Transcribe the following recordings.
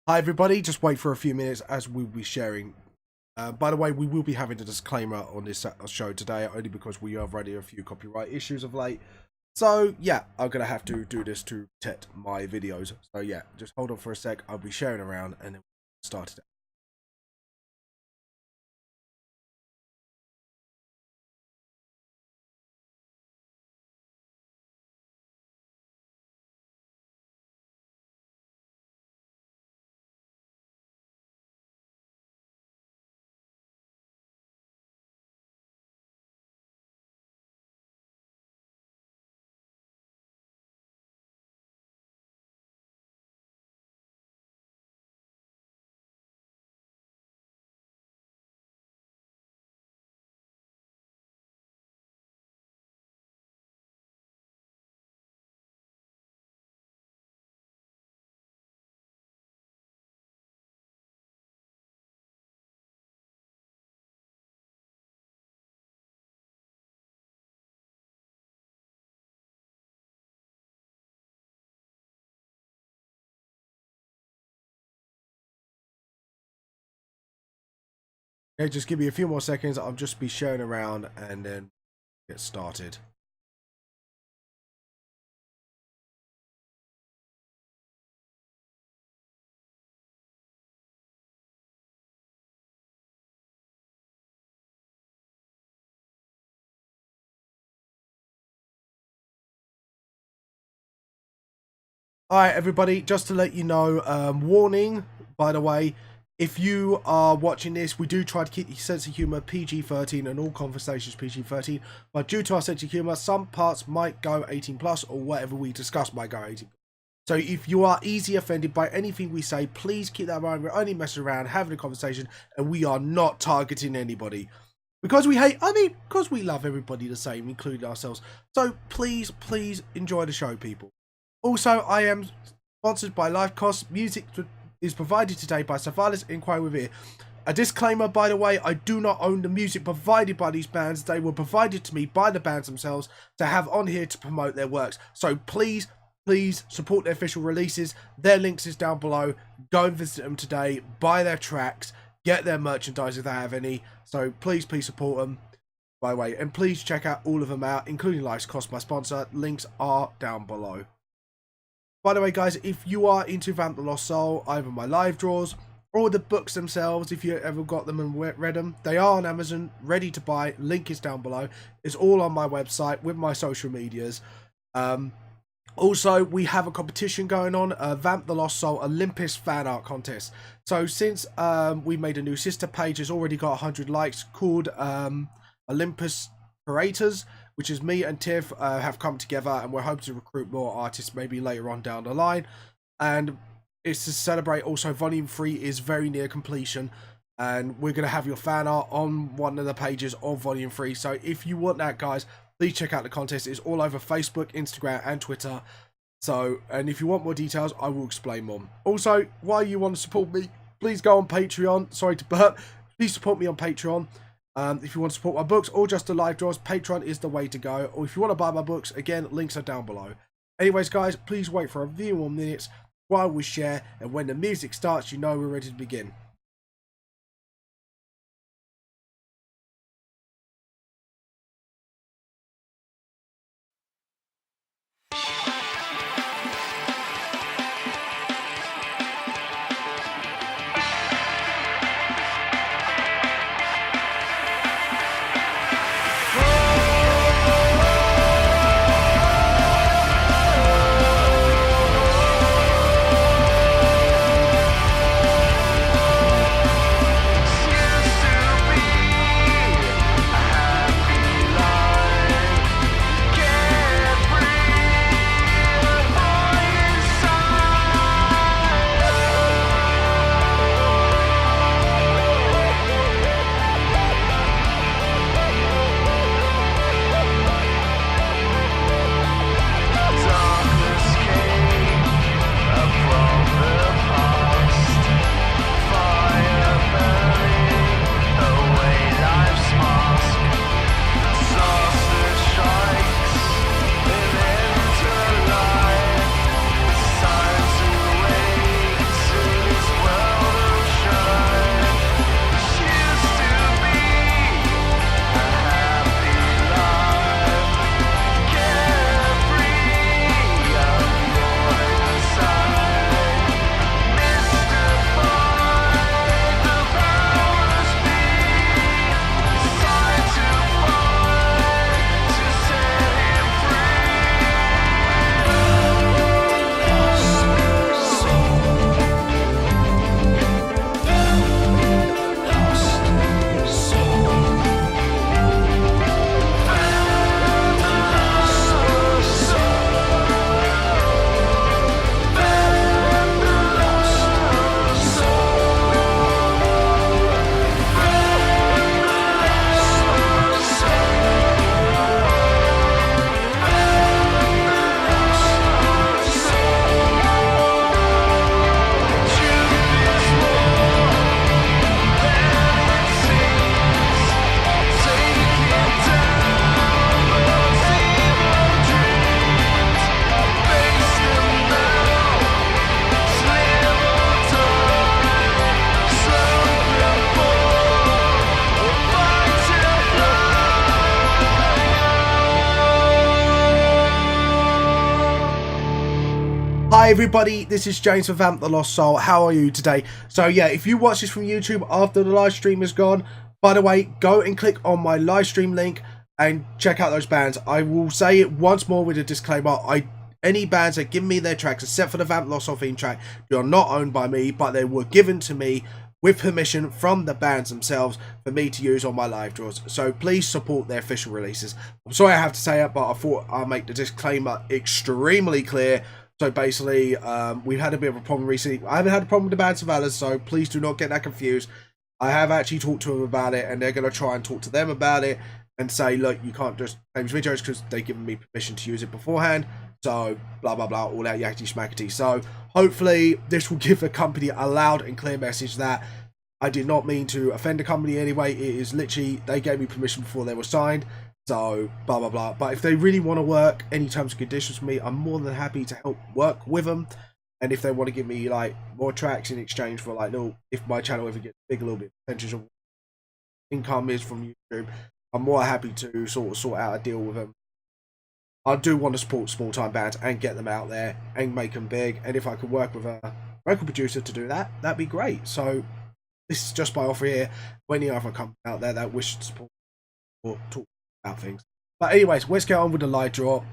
Hi everybody, just wait for a few minutes as we'll be sharing. By the way, we will be having a disclaimer on this show today, only because we have already a few copyright issues of late. So yeah, I'm going to have to do this to protect my videos. So yeah, just hold on for a sec, I'll be sharing around and then we'll start it. Okay, just give me a few more seconds, I'll just be sharing around and then get started. Alright everybody, just to let you know, warning, by the way, if you are watching this, we do try to keep the sense of humour PG-13 and all conversations PG-13, but due to our sense of humour, some parts might go 18+, or whatever we discuss might go 18+. So if you are easily offended by anything we say, please keep that in mind. We're only messing around, having a conversation, and we are not targeting anybody. Because because we love everybody the same, including ourselves. So please enjoy the show, people. Also, I am sponsored by Life Cost. Music is provided today by Salvas, Enquire Within. A disclaimer, by the way, I do not own the music provided by these bands. They were provided to me by the bands themselves to have on here to promote their works. So please support their official releases. Their links is down below. Go and visit them today. Buy their tracks. Get their merchandise if they have any. So please support them. By the way, and please check out all of them out, including Life Cost, my sponsor. Links are down below. By the way, guys, if you are into Vamp the Lost Soul, either my live draws or the books themselves, if you ever got them and read them, they are on Amazon, ready to buy. Link is down below. It's all on my website with my social medias. Also, we have a competition going on, Vamp the Lost Soul Olympus fan art contest. So since we made a new sister page, it's already got 100 likes, called Olympus Creators, which is me and Tiff have come together, and we're hoping to recruit more artists maybe later on down the line. And it's to celebrate. Also, volume 3 is very near completion, and we're going to have your fan art on one of the pages of volume 3. So if you want that, guys, please check out the contest. It's all over Facebook, Instagram and Twitter. So, and if you want more details, I will explain more. Also, while you want to support me, please go on Patreon. Sorry to burp. Please support me on Patreon. If you want to support my books or just the live draws, Patreon is the way to go. Or if you want to buy my books, again, links are down below. Anyways, guys, please wait for a few more minutes while we share. And when the music starts, you know we're ready to begin. Hi everybody, this is James for Vamp the Lost Soul. How are you today? So yeah, if you watch this from YouTube after the live stream is gone, by the way, go and click on my live stream link and check out those bands. I will say it once more with a disclaimer. Any bands that give me their tracks, except for the Vamp Lost Soul theme track, they are not owned by me, but they were given to me with permission from the bands themselves for me to use on my live draws. So please support their official releases. I'm sorry I have to say it, but I thought I'll make the disclaimer extremely clear. So basically, we've had a bit of a problem recently. I haven't had a problem with the band Salvas, so please do not get that confused. I have actually talked to them about it, and they're going to try and talk to them about it and say, look, you can't just change videos because they've given me permission to use it beforehand. So, blah, blah, blah, all that yakety schmackety. So, hopefully, this will give the company a loud and clear message that I did not mean to offend the company anyway. It is literally, they gave me permission before they were signed. So, blah, blah, blah. But if they really want to work any terms and conditions with me, I'm more than happy to help work with them. And if they want to give me, like, more tracks in exchange for, like, no, if my channel ever gets big a little bit, percentage of income is from YouTube, I'm more happy to sort out a deal with them. I do want to support small-time bands and get them out there and make them big. And if I could work with a record producer to do that, that'd be great. So, this is just my offer here for any other company out there that wish to support or talk about things. But anyways, let's get on with the live draw.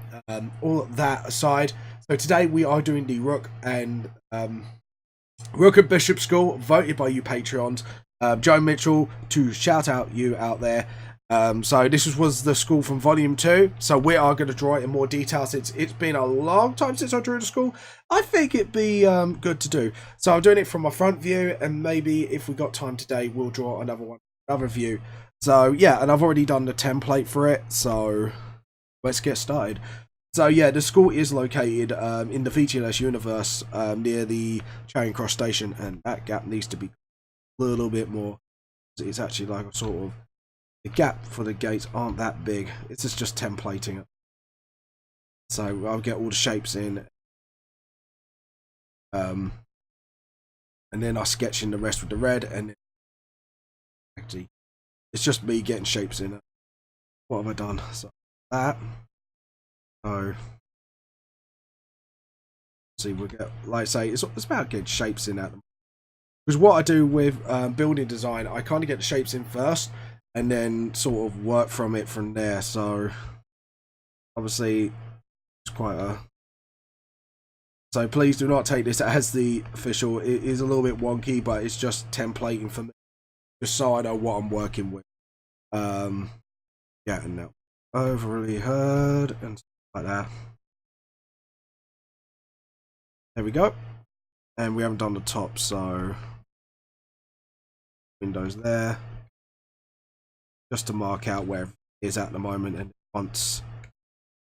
All that aside, so today we are doing the Rook and Bishop School, voted by you Patreons. Joe Mitchell, to shout out you out there. So this was the school from volume 2. So we are going to draw it in more detail since it's been a long time since I drew the school. I think it'd be good to do. So I'm doing it from my front view, and maybe if we got time today, we'll draw another view. So yeah, and I've already done the template for it, so let's get started. So yeah, the school is located in the VTLS universe near the Charring Cross Station, and that gap needs to be a little bit more. It's actually like a sort of, the gap for the gates aren't that big. It's just templating it. So I'll get all the shapes in, and then I'll sketch in the rest with the red, and then actually it's just me getting shapes in it. What have I done? So that. So see, we'll get, like I say, it's about getting shapes in at them. Because what I do with building design, I kind of get the shapes in first, and then sort of work from it from there. So obviously it's quite a, so please do not take this as the official. It is a little bit wonky, but it's just templating for me, just so I know what I'm working with. Yeah, and now overly heard and stuff like that. There we go. And we haven't done the top, so windows there, just to mark out where it is at the moment. And once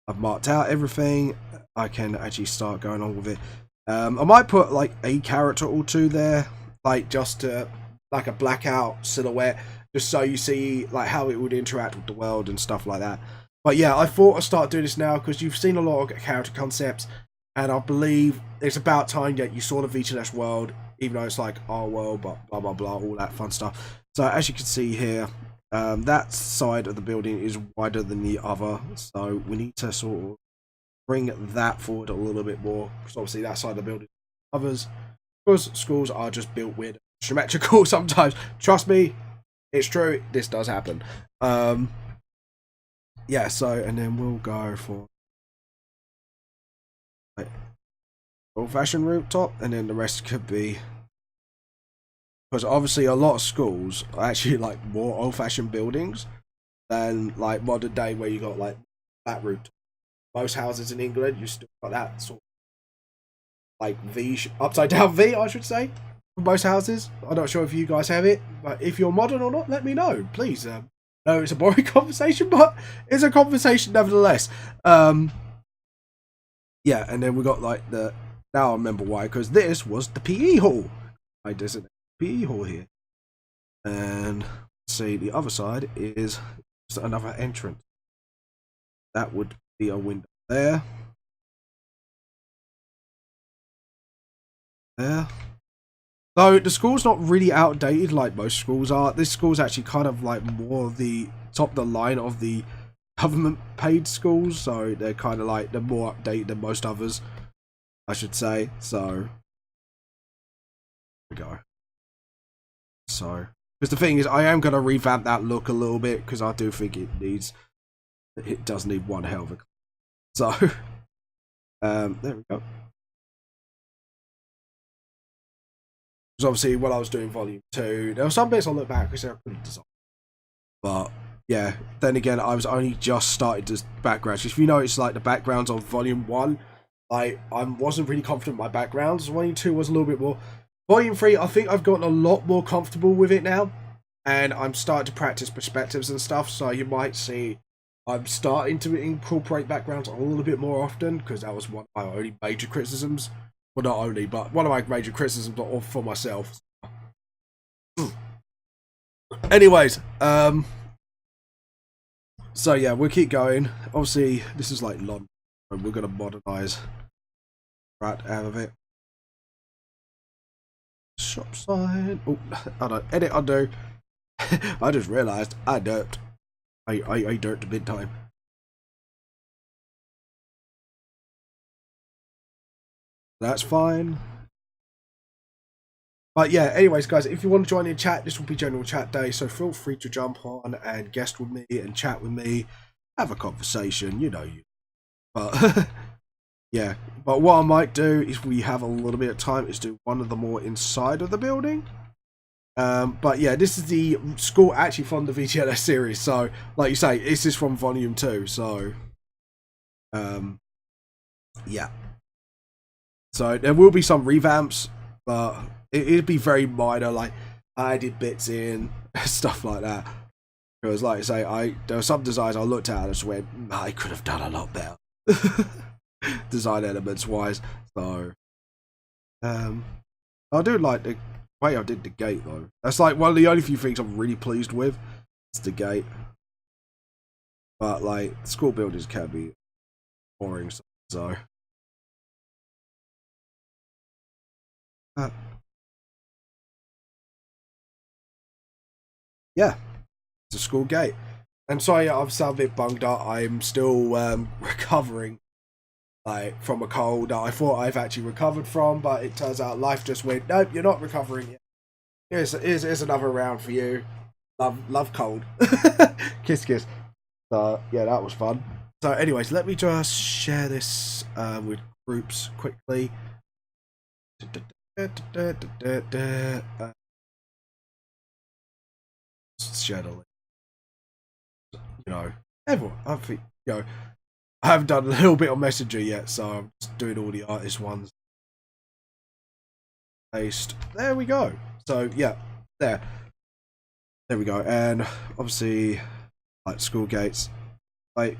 I've marked out everything, I can actually start going on with it. I might put like a character or two there, like just to, like a blackout silhouette, just so you see like how it would interact with the world and stuff like that. But yeah, I thought I'd start doing this now because you've seen a lot of character concepts, and I believe it's about time that you saw the VTLS world, even though it's like our world, but blah blah blah, all that fun stuff. So as you can see here, that side of the building is wider than the other, so we need to sort of bring that forward a little bit more, because obviously that side of the building others, because schools are just built weird, symmetrical sometimes. Trust me, it's true, this does happen. Yeah, so, and then we'll go for like old-fashioned rooftop, and then the rest could be, because obviously a lot of schools are actually like more old-fashioned buildings than like modern day, where you got like that rooftop. Most houses in England, you still got that sort of like V, upside down V, I should say, for most houses. I'm not sure if you guys have it, but if you're modern or not, let me know, please. No, it's a boring conversation, but it's a conversation nevertheless. Yeah, and then we got like the, now I remember why, because this was the PE hall. I did PE hall here, and see the other side is just another entrance. That would be a window there. There. So the school's not really outdated like most schools are. This school's actually kind of like more the top of the line of the government paid schools, so they're kind of like, they're more updated than most others. I should say. So here we go. So because the thing is, I am going to revamp that look a little bit because I do think it does need one hell of a. So there we go. Because obviously when I was doing volume 2, there were some bits I look back because they're pretty designed. But yeah, then again, I was only just started to backgrounds. If you notice, like the backgrounds on volume 1, like I wasn't really confident with my backgrounds. Volume 2 was a little bit more. Volume 3, I think I've gotten a lot more comfortable with it now, and I'm starting to practice perspectives and stuff. So you might see I'm starting to incorporate backgrounds a little bit more often because that was one of my only major criticisms. Well, not only, but one of my major criticisms for myself. Anyways, so yeah, we'll keep going. Obviously, this is like London, and we're gonna modernize right out of it. Shop sign. Oh, I don't edit undo. I just realised I derped. I derped big time. That's fine. But yeah, anyways, guys, if you want to join in chat, this will be general chat day, so feel free to jump on and guest with me and chat with me, have a conversation, you know you. But yeah, but what I might do if we have a little bit of time is do one of the more inside of the building. But yeah, this is the school actually from the VTLS series, so like you say, this is from volume 2, so yeah. So there will be some revamps, but it'd be very minor, like I did bits in, stuff like that. Because like I say, there were some designs I looked at and I just went, I could have done a lot better. Design elements wise. So I do like the way I did the gate though. That's like one of the only few things I'm really pleased with. It's the gate. But like school buildings can be boring, so yeah, it's a school gate. I'm sorry, I'm sound a bit bunged up. I'm still recovering, like from a cold that I thought I've actually recovered from, but it turns out life just went, nope, you're not recovering yet. Here's another round for you. Love cold. Kiss kiss. So yeah, that was fun. So anyways, let me just share this with groups quickly. Share the link. You know, everyone. I think I haven't done a little bit on Messenger yet, so I'm just doing all the artist ones. Paste. There we go. So yeah, there we go. And obviously, like school gates, like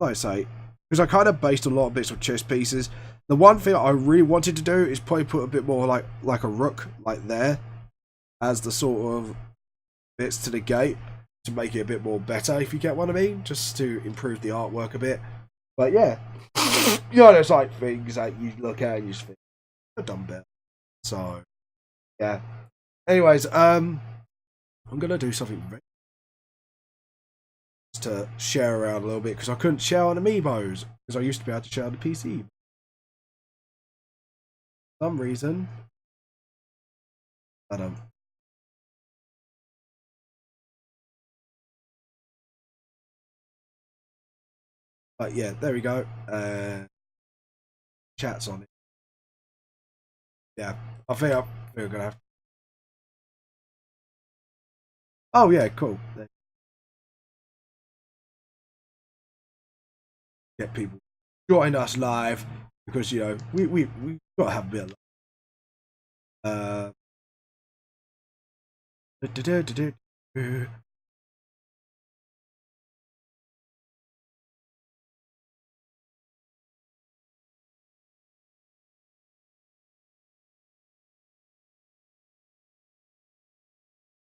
I say, because I kind of based a lot of bits on chess pieces. The one thing I really wanted to do is probably put a bit more like a rook like there as the sort of bits to the gate to make it a bit more better, if you get what I mean, just to improve the artwork a bit. But yeah, you know, there's like things that you look at and you just think I've done better. So yeah. Anyways, I'm gonna do something to share around a little bit because I couldn't share on Amiibos because I used to be able to share on the PC. For some reason, I don't. But yeah, there we go. Chat's on it. Yeah, I think we're gonna have. Oh yeah, cool. Get people join us live because you know we gotta have a bit of.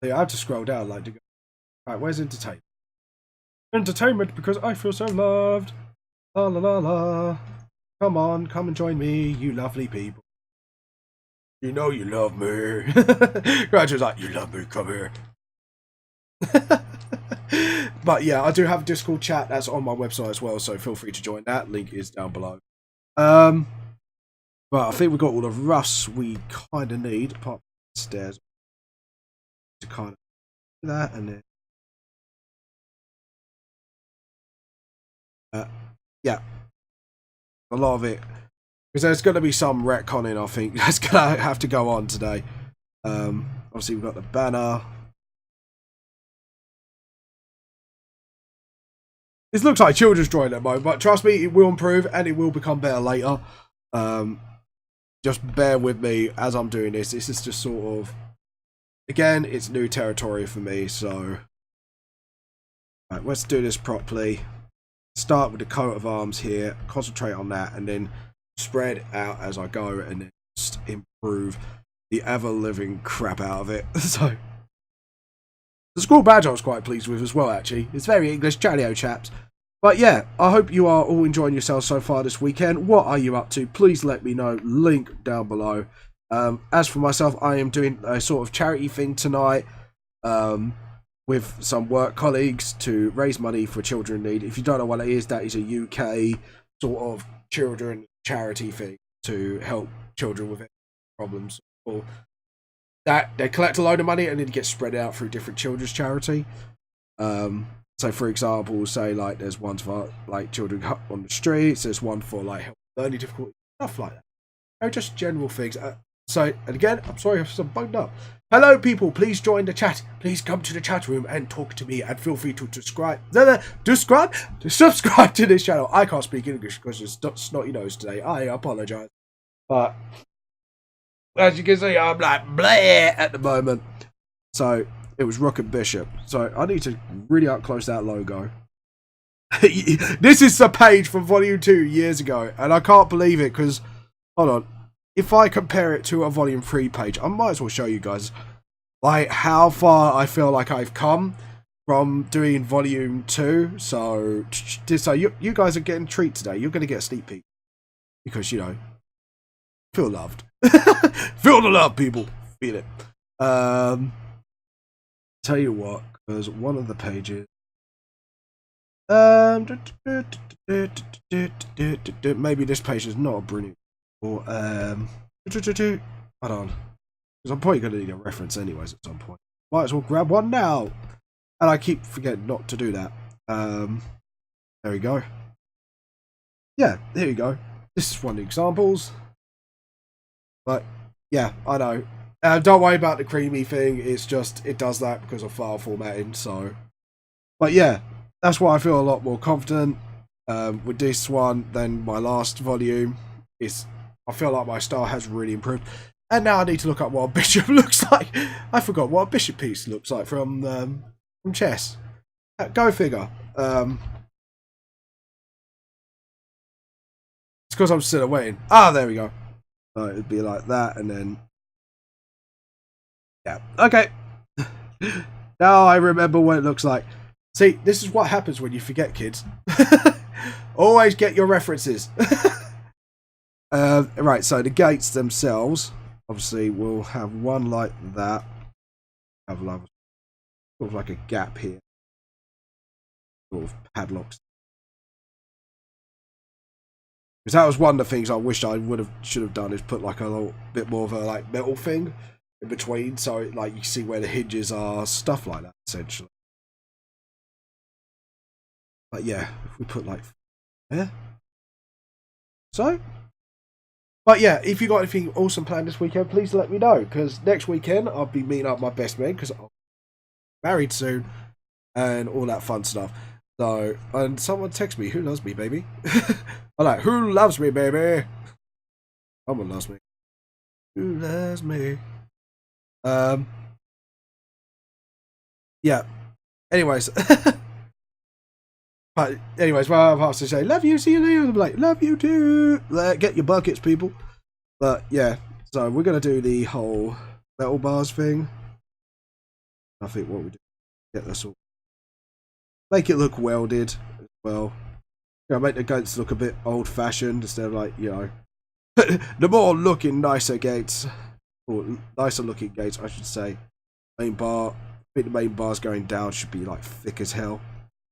Yeah, I have to scroll down like to go. Right, where's entertainment? Entertainment because I feel so loved. La la la la. Come on, come and join me, you lovely people. You know you love me. Graduate's like, you love me, come here. But yeah, I do have a Discord chat that's on my website as well, so feel free to join that. Link is down below. But I think we've got all the roughs we kind of need, apart from the stairs, to kind of do that, and then yeah, a lot of it, because there's going to be some retconning, I think, that's going to have to go on today. Obviously, we've got the banner. This looks like children's drawing at the moment, but trust me, it will improve and it will become better later. Just bear with me as I'm doing this. This is just sort of, again, it's new territory for me, so right, let's do this properly. Start with the coat of arms here, concentrate on that, and then spread out as I go, and then just improve the ever-living crap out of it. So the school badge I was quite pleased with as well, actually. It's very English, chatty-o chaps. But yeah, I hope you are all enjoying yourselves so far this weekend. What are you up to? Please let me know. Link down below. As for myself, I am doing a sort of charity thing tonight with some work colleagues to raise money for children in need. If you don't know what it is, that is a UK sort of children charity thing to help children with problems. Or that they collect a load of money and then it gets spread out through different children's charity. So for example, say like there's one for like children on the streets, there's one for like help learning difficulties, stuff like that. They're just general things. So, and again, I'm sorry if I'm bugged up. Hello people, please join the chat. Please come to the chat room and talk to me, and feel free to subscribe to this channel. I can't speak English because it's snotty nose today. I apologise. But as you can see, I'm like bleh at the moment. So it was Rook and Bishop. So I need to really up close that logo. This is the page from Volume 2 years ago, and I can't believe it because, hold on, if I compare it to a Volume 3 page, I might as well show you guys like how far I feel like I've come from doing Volume 2. So you guys are getting a treat today. You're going to get a sneak peek because, you know, feel loved. Feel the love, people. Feel it. Tell you what, because one of the pages, maybe this page is not brilliant. Or hold on, because I'm probably going to need a reference anyways at some point. Might as well grab one now, and I keep forgetting not to do that. There we go. Yeah, here you go. This is one of the examples. But yeah, I know. Don't worry about the creamy thing. It's just it does that because of file formatting. So, but yeah, that's why I feel a lot more confident with this one than my last volume. I feel like my style has really improved, and now I need to look up what a bishop looks like. I forgot what a bishop piece looks like from chess. Go figure. It's because I'm still waiting. Ah, there we go. So it'd be like that, and then yeah. Okay. Now I remember what it looks like. See, this is what happens when you forget, kids. Always get your references. Right, so the gates themselves, obviously, will have one like that. Have sort of like a gap here. Sort of padlocks. Because that was one of the things I wished I should have done, is put like a little bit more of a like metal thing in between, so like you see where the hinges are, stuff like that, essentially. But yeah, if we put like there. So. But yeah, if you got anything awesome planned this weekend, please let me know. Because next weekend, I'll be meeting up my best man, because I'm married soon, and all that fun stuff. So, and someone text me, who loves me, baby? I'm like, who loves me, baby? Someone loves me. Who loves me? Yeah. Anyways. But anyways, well, I have to say, love you, see you later. I'm like, love you too. Get your buckets, people. But yeah, so we're going to do the whole metal bars thing. I think what we do, get this all, make it look welded as well. You know, make the gates look a bit old fashioned instead of like, you know, the more looking nicer gates, or nicer looking gates, I should say. Main bar, I think the main bars going down should be like thick as hell.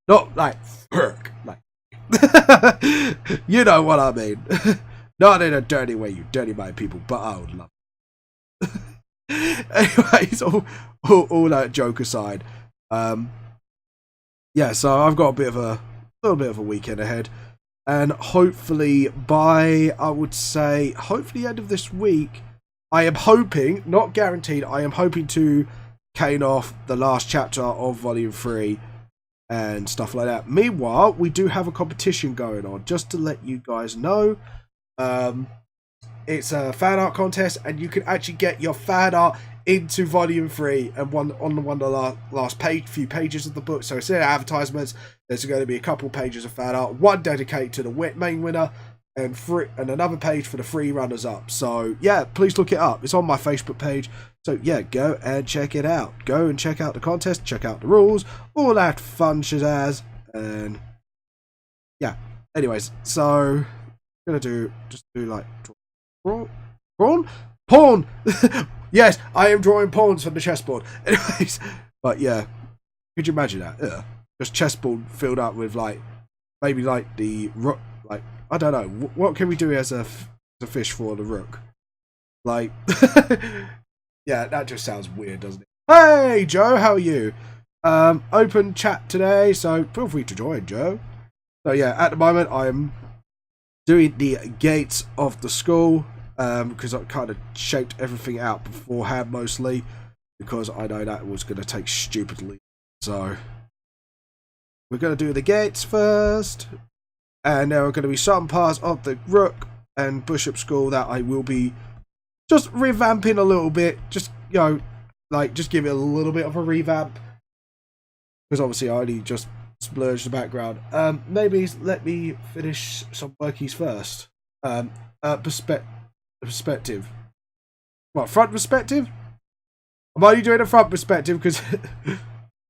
Not like, like, you know what I mean. Not in a dirty way, you dirty mind people, but I would love it. Anyways, all that joke aside, yeah, so I've got a little bit of a weekend ahead, and hopefully by, I would say, hopefully the end of this week, I am hoping, not guaranteed, I am hoping to cane off the last chapter of Volume 3 and stuff like that. Meanwhile, we do have a competition going on, just to let you guys know. It's a fan art contest, and you can actually get your fan art into Volume 3 and one of the last few pages of the book. So instead of advertisements, there's going to be a couple pages of fan art, one dedicated to the main winner, and another page for the 3 runners-up. So yeah, please look it up. It's on my Facebook page. So yeah, go and check it out. Go and check out the contest, check out the rules, all that fun shazazz, and yeah. Anyways, so I'm gonna just do like pawn. Yes, I am drawing pawns from the chessboard. Anyways, but yeah, could you imagine that? Yeah, just chessboard filled up with like maybe like the rook. Like I don't know, what can we do as a fish for the rook? Like, yeah, that just sounds weird, doesn't it? Hey Joe, how are you? Open chat today, so feel free to join, Joe. So yeah, at the moment I'm doing the gates of the school, because I kind of shaped everything out beforehand mostly, because I know that was going to take stupidly. So we're going to do the gates first, and there are going to be some parts of the Rook and Bishop School that I will be just revamping a little bit, just, you know, like just give it a little bit of a revamp, because obviously I only just splurged the background. Maybe let me finish some workies first. Perspective. What, front perspective? I'm only doing a front perspective because, to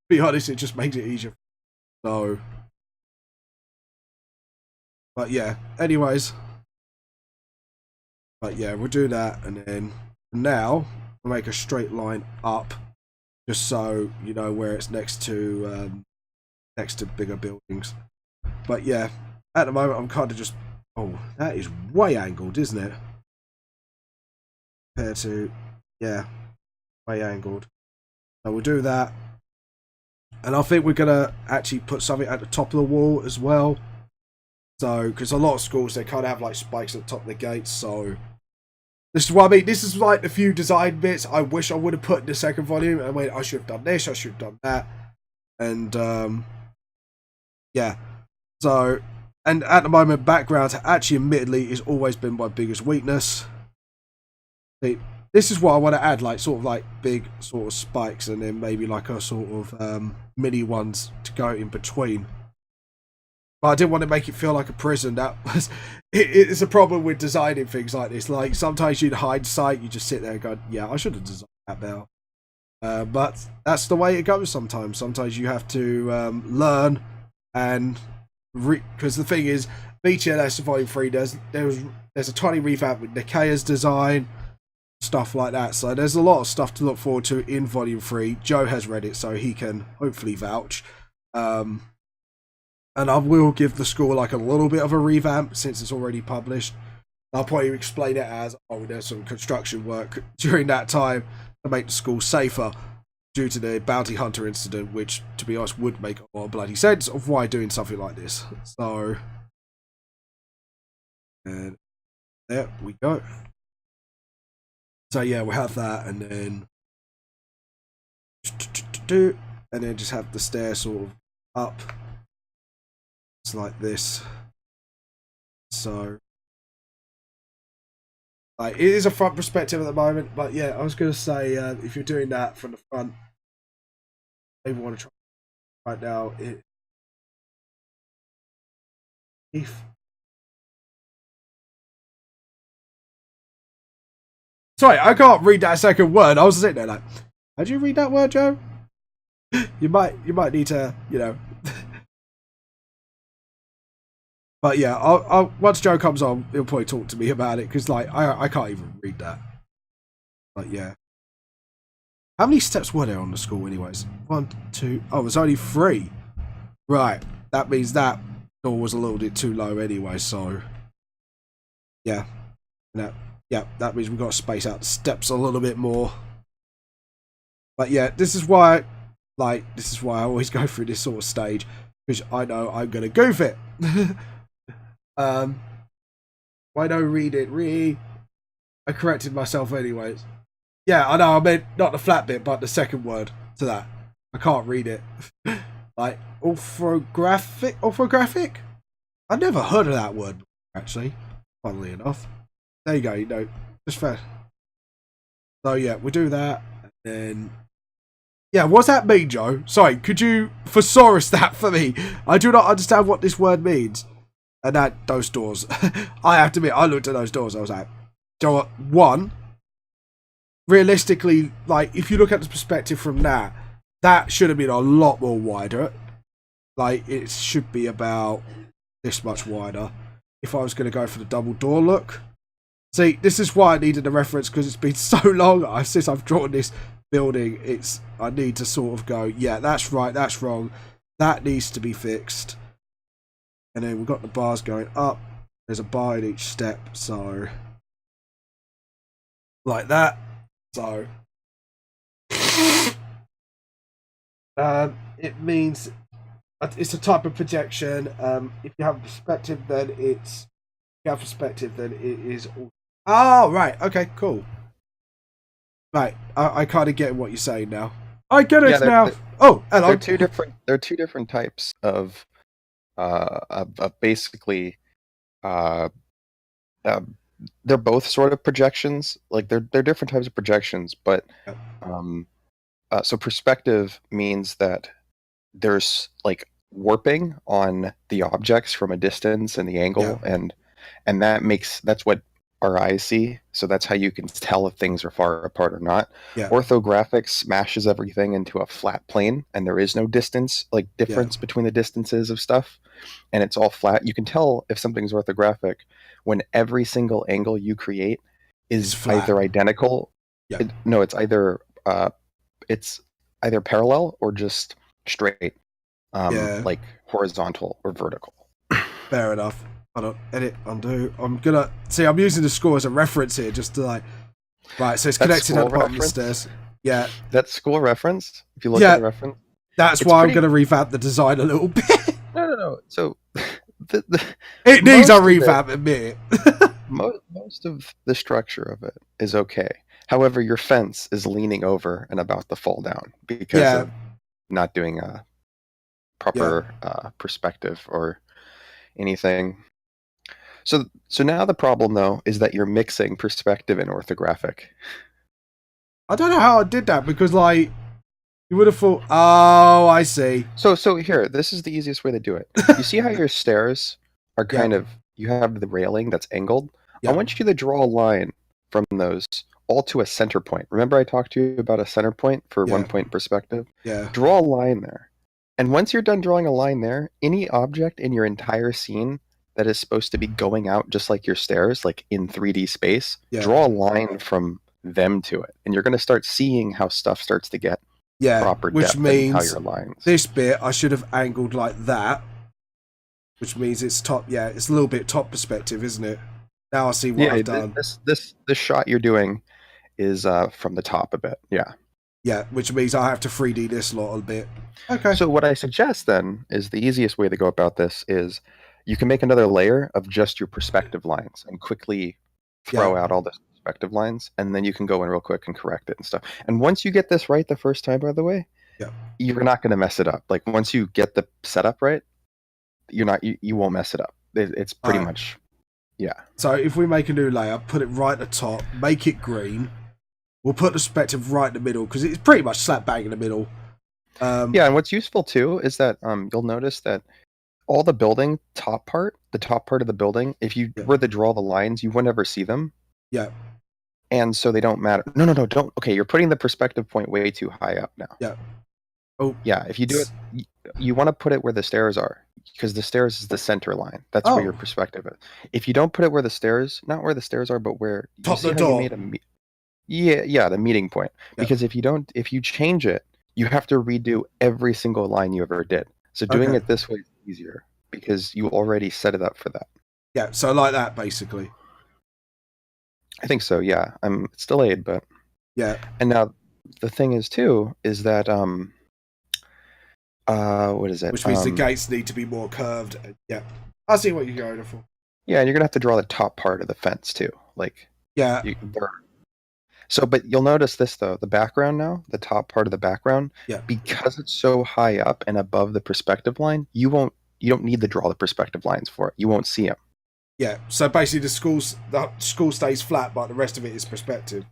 be honest, it just makes it easier. So, but yeah, anyways. But yeah, we'll do that, and then now we'll make a straight line up, just so you know where it's next to bigger buildings. But yeah, at the moment I'm kind of just, oh, that is way angled, isn't it? Compared to, yeah, way angled. So we'll do that, and I think we're gonna actually put something at the top of the wall as well. So, because a lot of schools, they kind of have like spikes at the top of the gates. So this is what I mean. This is like the few design bits I wish I would have put in the second volume. And I should have done this, I should have done that, and yeah. So, and at the moment, background actually, admittedly, has always been my biggest weakness. See, this is what I want to add, like sort of like big sort of spikes, and then maybe like a sort of mini ones to go in between. But I didn't want to make it feel like a prison. That was it's a problem with designing things like this. Like sometimes in hindsight, you just sit there and go, "Yeah, I should have designed that better." But that's the way it goes. Sometimes you have to learn, and because the thing is, VTLS Volume 3 there's a tiny revamp with Nickcca's design, stuff like that. So there's a lot of stuff to look forward to in Volume 3. Joe has read it, so he can hopefully vouch. And I will give the school like a little bit of a revamp since it's already published. I'll probably explain it as, oh, there's some construction work during that time to make the school safer due to the bounty hunter incident, which, to be honest, would make a lot of bloody sense of why doing something like this. So, and there we go. So yeah, we'll have that, and then just have the stair sort of up. It's like this. So, like, it is a front perspective at the moment, but yeah, I was going to say, if you're doing that from the front, maybe want to try right now. Sorry, I can't read that second word. I was sitting there like, how'd you read that word, Joe? You might need to, you know. But yeah, I'll once Joe comes on, he'll probably talk to me about it, because like I can't even read that. But yeah, how many steps were there on the school, anyways? 1, 2. Oh, there's only 3. Right, that means that door was a little bit too low anyway. So Yeah. No. Yeah, that means we've got to space out the steps a little bit more. But yeah, this is why I always go through this sort of stage, because I know I'm gonna goof it. Why don't read it? I corrected myself anyways. Yeah, I know, I meant not the flat bit, but the second word to that. I can't read it. Like, orthographic? I never heard of that word, actually, funnily enough. There you go, just fair. So yeah, we do that, and then... Yeah, what's that mean, Joe? Sorry, could you thesaurus that for me? I do not understand what this word means. And those doors. I have to admit, I looked at those doors, I was like, Joe, what? One, realistically, like, if you look at the perspective from that should have been a lot more wider. Like, it should be about this much wider if I was going to go for the double door look. See, this is why I needed a reference, because it's been so long since I've drawn this building. I need to sort of go, yeah, that's right, that's wrong, that needs to be fixed. And then we've got the bars going up. There's a bar in each step, so like that. So it means it's a type of projection. If you have perspective, then it is. Oh, right. Okay, cool. Right, I kind of get what you're saying now. I get it now. Oh, hello. They're two different types of basically they're both sort of projections. Like they're different types of projections, but so perspective means that there's like warping on the objects from a distance and the angle, and that's what our eyes see. So that's how you can tell if things are far apart or not. Orthographic smashes everything into a flat plane, and there is no distance, like difference between the distances of stuff, and it's all flat. You can tell if something's orthographic when every single angle you create is either identical. No, it's either parallel or just straight, like horizontal or vertical. Fair enough. Hold on, edit, undo. I'm using the score as a reference here, just to like, right, so it's connected at the bottom of the stairs. Yeah. That school reference, if you look at the reference. That's why I'm going to revamp the design a little bit. No. So, it needs a revamp, admit it. Most of the structure of it is okay. However, your fence is leaning over and about to fall down because of not doing a proper perspective or anything. So now the problem, though, is that you're mixing perspective and orthographic. I don't know how I did that, because, like, you would have thought, oh, I see. So here, this is the easiest way to do it. You see how your stairs are kind of, you have the railing that's angled? I want you to draw a line from those all to a center point. Remember I talked to you about a center point for 1 point perspective? Yeah. Draw a line there. And once you're done drawing a line there, any object in your entire scene that is supposed to be going out just like your stairs, like in 3D space, draw a line from them to it. And you're going to start seeing how stuff starts to get proper depth, which means how your lines. This bit I should have angled like that, which means it's top. Yeah, it's a little bit top perspective, isn't it? Now I see what I've done. This shot you're doing is from the top a bit. Yeah, which means I have to 3D this lot a bit. Okay. So what I suggest then is the easiest way to go about this is you can make another layer of just your perspective lines and quickly throw out all the perspective lines, and then you can go in real quick and correct it and stuff. And once you get this right the first time, by the way, you're not going to mess it up. Like once you get the setup right, you won't mess it up. It's pretty much, So if we make a new layer, put it right at the top, make it green. We'll put the perspective right in the middle, because it's pretty much slap bang in the middle. And what's useful too is that you'll notice that all the building the top part of the building, if you were to draw the lines, you would never see them. Yeah. And so they don't matter. No, don't. Okay, you're putting the perspective point way too high up now. Yeah. Oh. Yeah, if you do it, you want to put it where the stairs are, because the stairs is the center line. That's where your perspective is. If you don't put it where the stairs, not where the stairs are, but where top the door. The meeting point. Because if you change it, you have to redo every single line you ever did. So doing it this way is easier because you already set it up for that. Yeah, so like that basically. I think so. Yeah, it's delayed, but Yeah. and now the thing is too is that what is it? Which means the gates need to be more curved. Yeah, I see what you're going for. Yeah, and you're gonna have to draw the top part of the fence too. Like Yeah. So, but you'll notice this though, the background now, the top part of the background, Yeah. because it's so high up and above the perspective line, you don't need to draw the perspective lines for it. You won't see them. Yeah. So basically, the school stays flat, but the rest of it is perspective.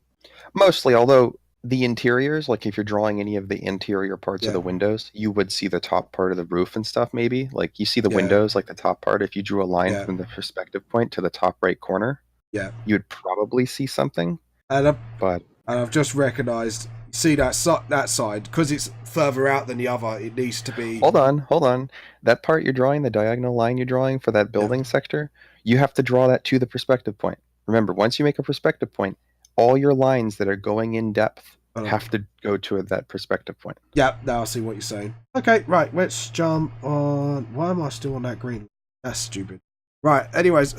Mostly, although the interiors, like if you're drawing any of the interior parts of Yeah. the windows, you would see the top part of the roof and stuff. Maybe like you see the Yeah. windows, like the top part. If you drew a line Yeah. from the perspective point to the top right corner, Yeah. you would probably see something. But I've just recognised. See that side because it's further out than the other. It needs to be. hold on. That part you're drawing, the diagonal line you're drawing for that building sector, you have to draw that to the perspective point. Remember, once you make a perspective point, all your lines that are going in depth have to go to that perspective point. Yeah, now I see what you're saying. Okay, right, let's jump on. Why am I still on that green? That's stupid. Right, anyways.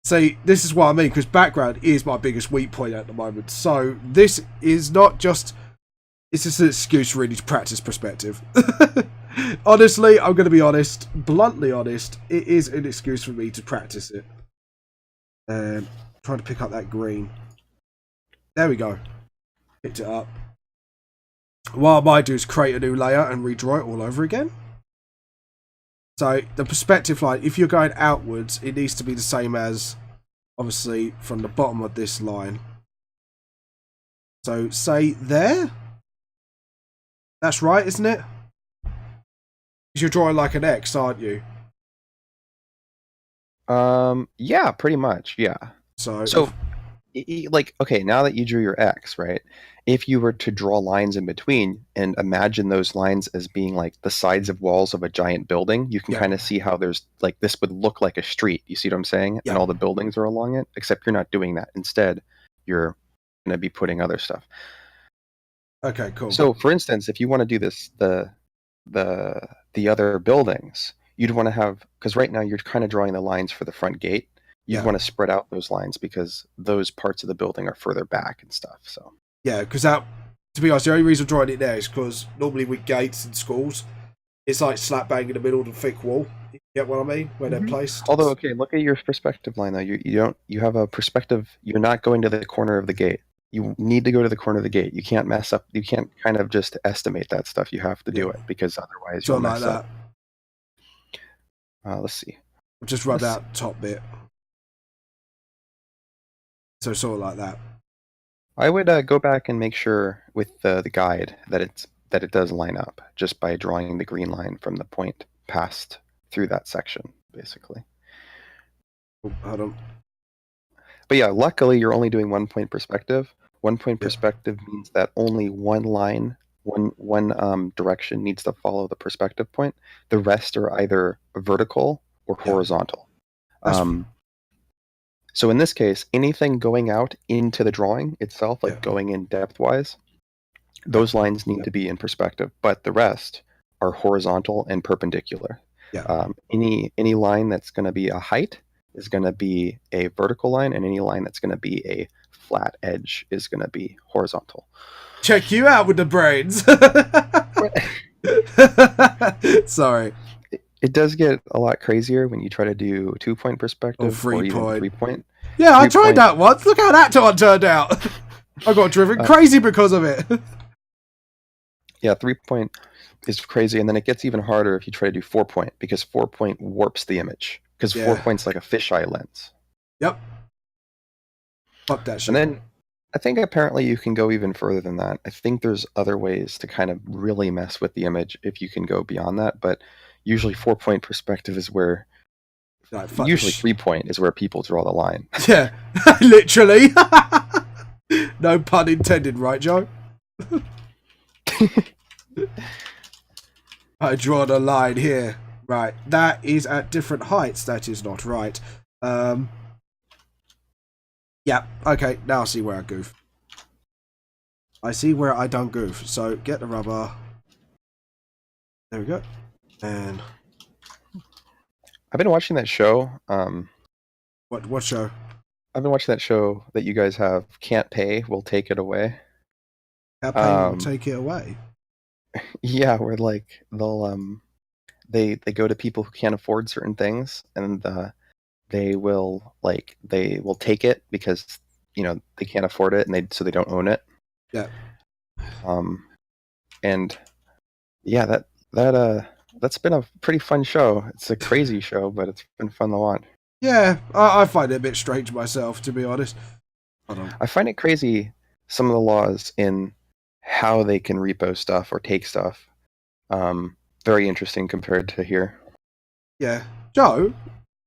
See, this is what I mean, because background is my biggest weak point at the moment. So this is not just... It's just an excuse really to practice perspective. Honestly, I'm going to be honest, bluntly honest, it is an excuse for me to practice it. And trying to pick up that green. There we go. Picked it up. What I might do is create a new layer and redraw it all over again. So the perspective line, if you're going outwards, it needs to be the same as, obviously, from the bottom of this line. So say there. That's right, isn't it? Because you're drawing like an X, aren't you? Yeah, pretty much, yeah. So like, okay, now that you drew your X, right? If you were to draw lines in between and imagine those lines as being like the sides of walls of a giant building, you can kind of see how there's like this would look like a street. You see what I'm saying? Yeah. And all the buildings are along it, except you're not doing that. Instead, you're going to be putting other stuff. Okay, cool. So, for instance, if you want to do this, the other buildings, you'd want to have, because right now you're kind of drawing the lines for the front gate. You'd want to spread out those lines because those parts of the building are further back and stuff. So yeah, because that, to be honest, the only reason I'm drawing it there is because normally with gates in schools, it's like slap bang in the middle of the thick wall. You get what I mean? Where they're placed. Although, okay, look at your perspective line though. You have a perspective. You're not going to the corner of the gate. You need to go to the corner of the gate. You can't mess up. You can't kind of just estimate that stuff. You have to do it because otherwise you'll mess up. Let's see. Just rub out top bit. So sort of like that. I would go back and make sure with the guide that it does line up just by drawing the green line from the point passed through that section, basically. Oh, hold on. But yeah, luckily you're only doing 1 point perspective. 1 point perspective means that only one line, one direction needs to follow the perspective point. The rest are either vertical or horizontal. So in this case, anything going out into the drawing itself, like going in depth-wise, those lines need to be in perspective, but the rest are horizontal and perpendicular. Any line that's going to be a height is going to be a vertical line, and any line that's going to be a flat edge is going to be horizontal. Check you out with the brains. Sorry. It does get a lot crazier when you try to do 2 point perspective or even 3 point. Yeah, I tried that once. Look how that one turned out. I got driven crazy because of it. Yeah, 3 point is crazy, and then it gets even harder if you try to do 4 point because 4 point warps the image because 4 point's like a fisheye lens. Yep. Fuck that shit. And then I think apparently you can go even further than that. I think there's other ways to kind of really mess with the image if you can go beyond that, but usually 4 point perspective is where usually 3 point is where people draw the line. Yeah, literally. No pun intended, right, Joe? I draw the line here. Right, that is at different heights. That is not right. Yeah, okay, now I see where I goof. I see where I don't goof. So get the rubber. There we go. And I've been watching that show. What show? I've been watching that show that you guys have. Can't pay, will take it away. Our pain will take it away. Yeah, where like they go to people who can't afford certain things, and they will take it because they can't afford it, and they don't own it. Yeah. And yeah, that's been a pretty fun show. It's a crazy show, but it's been fun to watch. Yeah, I find it a bit strange myself, to be honest. I find it crazy, some of the laws in how they can repo stuff or take stuff. Very interesting compared to here. Yeah. Joe,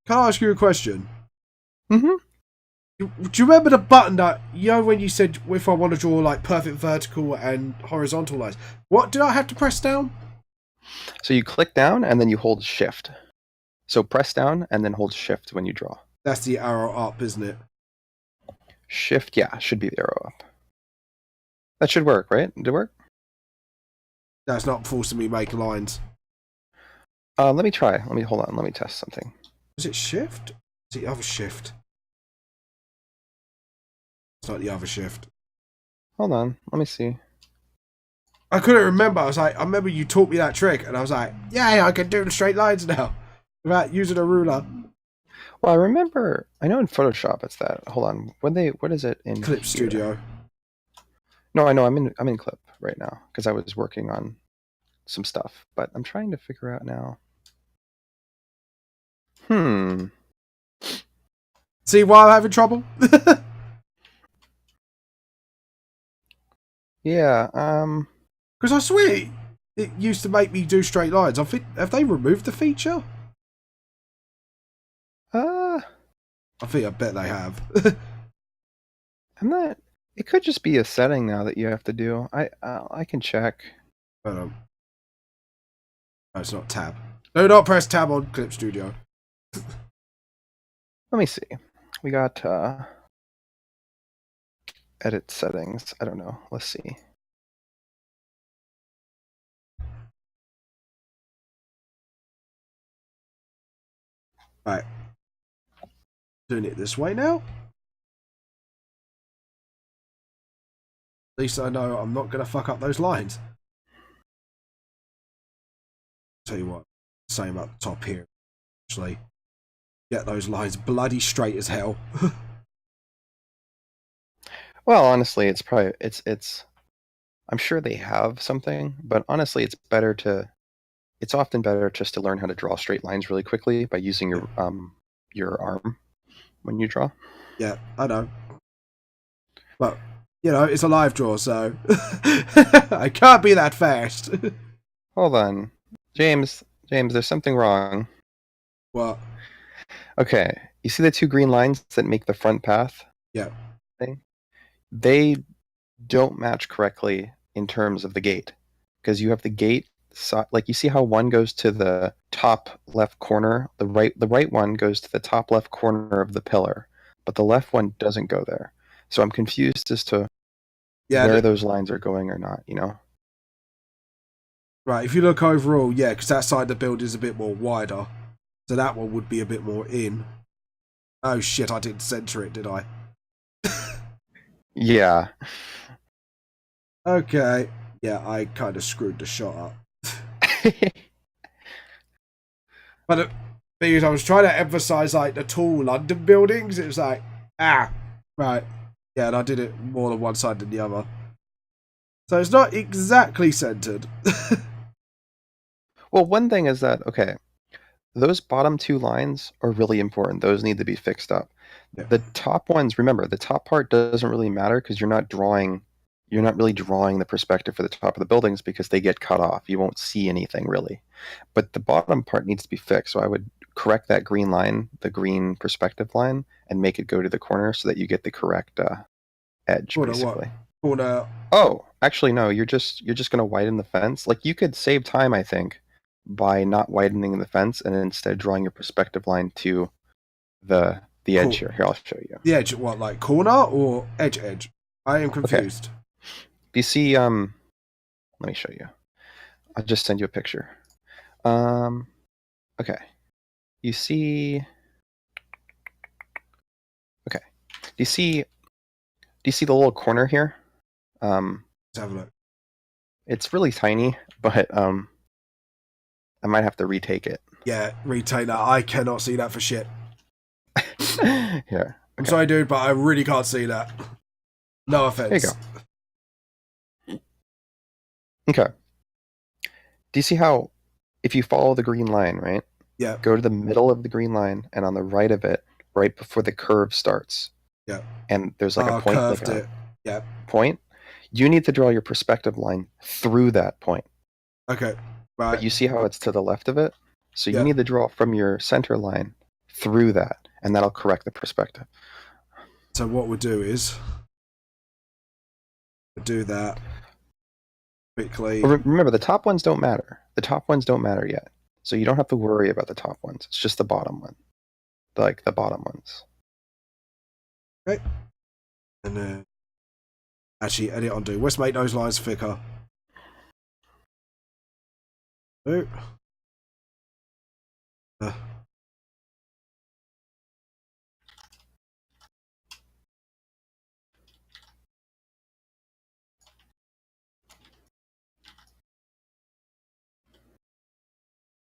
can I ask you a question? Mm-hmm. Do you remember the button that, when you said if I want to draw like perfect vertical and horizontal lines, what did I have to press down? So you click down and then you hold shift. So press down and then hold shift when you draw. That's the arrow up, isn't it? Shift, yeah, should be the arrow up. That should work, right? Did it work? That's not forcing me to make lines. Let me try. Hold on. Let me test something. Is it shift? Is it the other shift? It's not the other shift. Hold on. Let me see. I couldn't remember. I remember you taught me that trick, and I was like, yeah, I can do the straight lines now without using a ruler. Well, I know in Photoshop it's that. Hold on. What is it in Clip here? Studio? No, I know. I'm in Clip right now because I was working on some stuff, but I'm trying to figure out now. See why I'm having trouble? Yeah. Because I swear it used to make me do straight lines. I think, have they removed the feature? I bet they have. I'm not. It could just be a setting now that you have to do. I can check. Hold on. Oh, it's not tab. No, not press tab on Clip Studio. Let me see. We got edit settings. I don't know. Let's see. Right. Doing it this way now. At least I know I'm not going to fuck up those lines. Tell you what, same up top here. Actually, get those lines bloody straight as hell. Well, honestly, it's probably it's. I'm sure they have something, but honestly, it's often better just to learn how to draw straight lines really quickly by using your arm when you draw. Yeah, I know. But it's a live draw, so I can't be that fast. Hold on, James. There's something wrong. What? Okay, you see the two green lines that make the front path? Yeah. Thing? They don't match correctly in terms of the gate, because you have the gate like you see how one goes to the top left corner, the right one goes to the top left corner of the pillar, but the left one doesn't go there. So I'm confused as to where those lines are going or not, Right, if you look overall, yeah, because that side of the build is a bit more wider, so that one would be a bit more in. Oh shit, I didn't center it, did I? Yeah. Okay. Yeah, I kind of screwed the shot up. But because I was trying to emphasize like the tall London buildings, it was like, right. Yeah, and I did it more on one side than the other. So it's not exactly centered. Well, one thing is that, okay, those bottom two lines are really important. Those need to be fixed up. Yeah. The top ones, remember, the top part doesn't really matter because you're not really drawing the perspective for the top of the buildings because they get cut off. You won't see anything really. But the bottom part needs to be fixed. So I would correct that green line, the green perspective line, and make it go to the corner so that you get the correct edge, basically. Oh, actually, no. You're just going to widen the fence. Like, you could save time, I think, by not widening the fence and instead drawing your perspective line to the edge here. Here, I'll show you. The edge, what, like corner or edge? I am confused. Okay. Do you see? Let me show you. I'll just send you a picture. Okay. You see? Okay. you see the little corner here? Let's have a look. It's really tiny, but I might have to retake it. Yeah, retake that. I cannot see that for shit. Here. I'm sorry, dude, but I really can't see that. No offense. There you go. Okay. Do you see how, if you follow the green line, right? Yeah. Go to the middle of the green line, and on the right of it, right before the curve starts. Yeah. And there's like a point. Curved it. Yeah. Point. You need to draw your perspective line through that point. Okay. Right. But you see how it's to the left of it? So you need to draw from your center line through that, and that'll correct the perspective. So what we'll do is we'll do that quickly. Remember, the top ones don't matter. The top ones don't matter yet. So you don't have to worry about the top ones. It's just the bottom one. Like the bottom ones. Okay. And then actually edit undo. Let's make those lines thicker. Oh.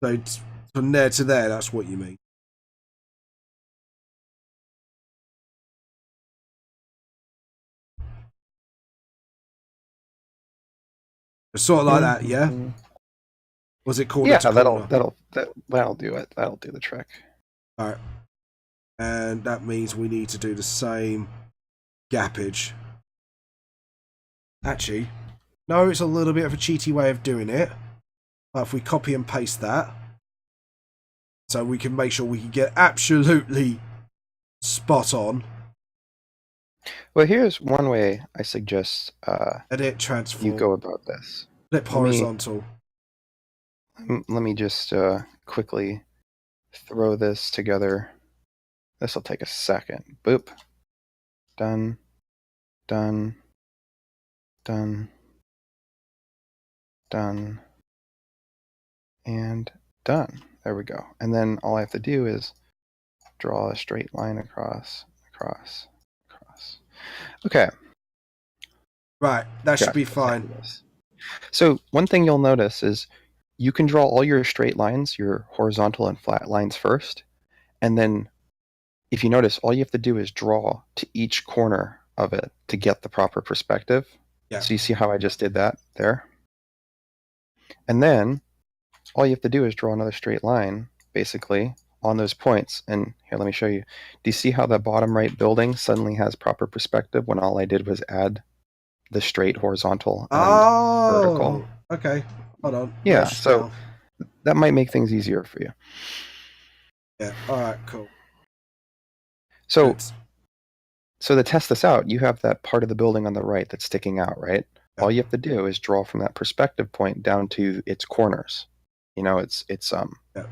So from there to there, that's what you mean. Sort of like that, yeah. Was it called? Yeah, that'll do it. That'll do the trick. All right, and that means we need to do the same gappage. Actually, no, it's a little bit of a cheaty way of doing it. But if we copy and paste that, so we can make sure we can get absolutely spot on. Well, here's one way I suggest edit, transform. you go about this. Flip horizontal. Let me just quickly throw this together. This will take a second. Boop. Done. Done. Done. Done. And done. There we go. And then all I have to do is draw a straight line across, across, across. Okay. Right, that should be fine. So one thing you'll notice is you can draw all your straight lines, your horizontal and flat lines first, and then if you notice, all you have to do is draw to each corner of it to get the proper perspective. Yeah. So you see how I just did that there? And then all you have to do is draw another straight line, basically, on those points. And here, let me show you. Do you see how the bottom right building suddenly has proper perspective when all I did was add the straight horizontal and vertical? Okay. Hold on. Yeah, so that might make things easier for you. Yeah, alright, cool. So to test this out, you have that part of the building on the right that's sticking out, right? Yeah. All you have to do is draw from that perspective point down to its corners. You know, it's yeah.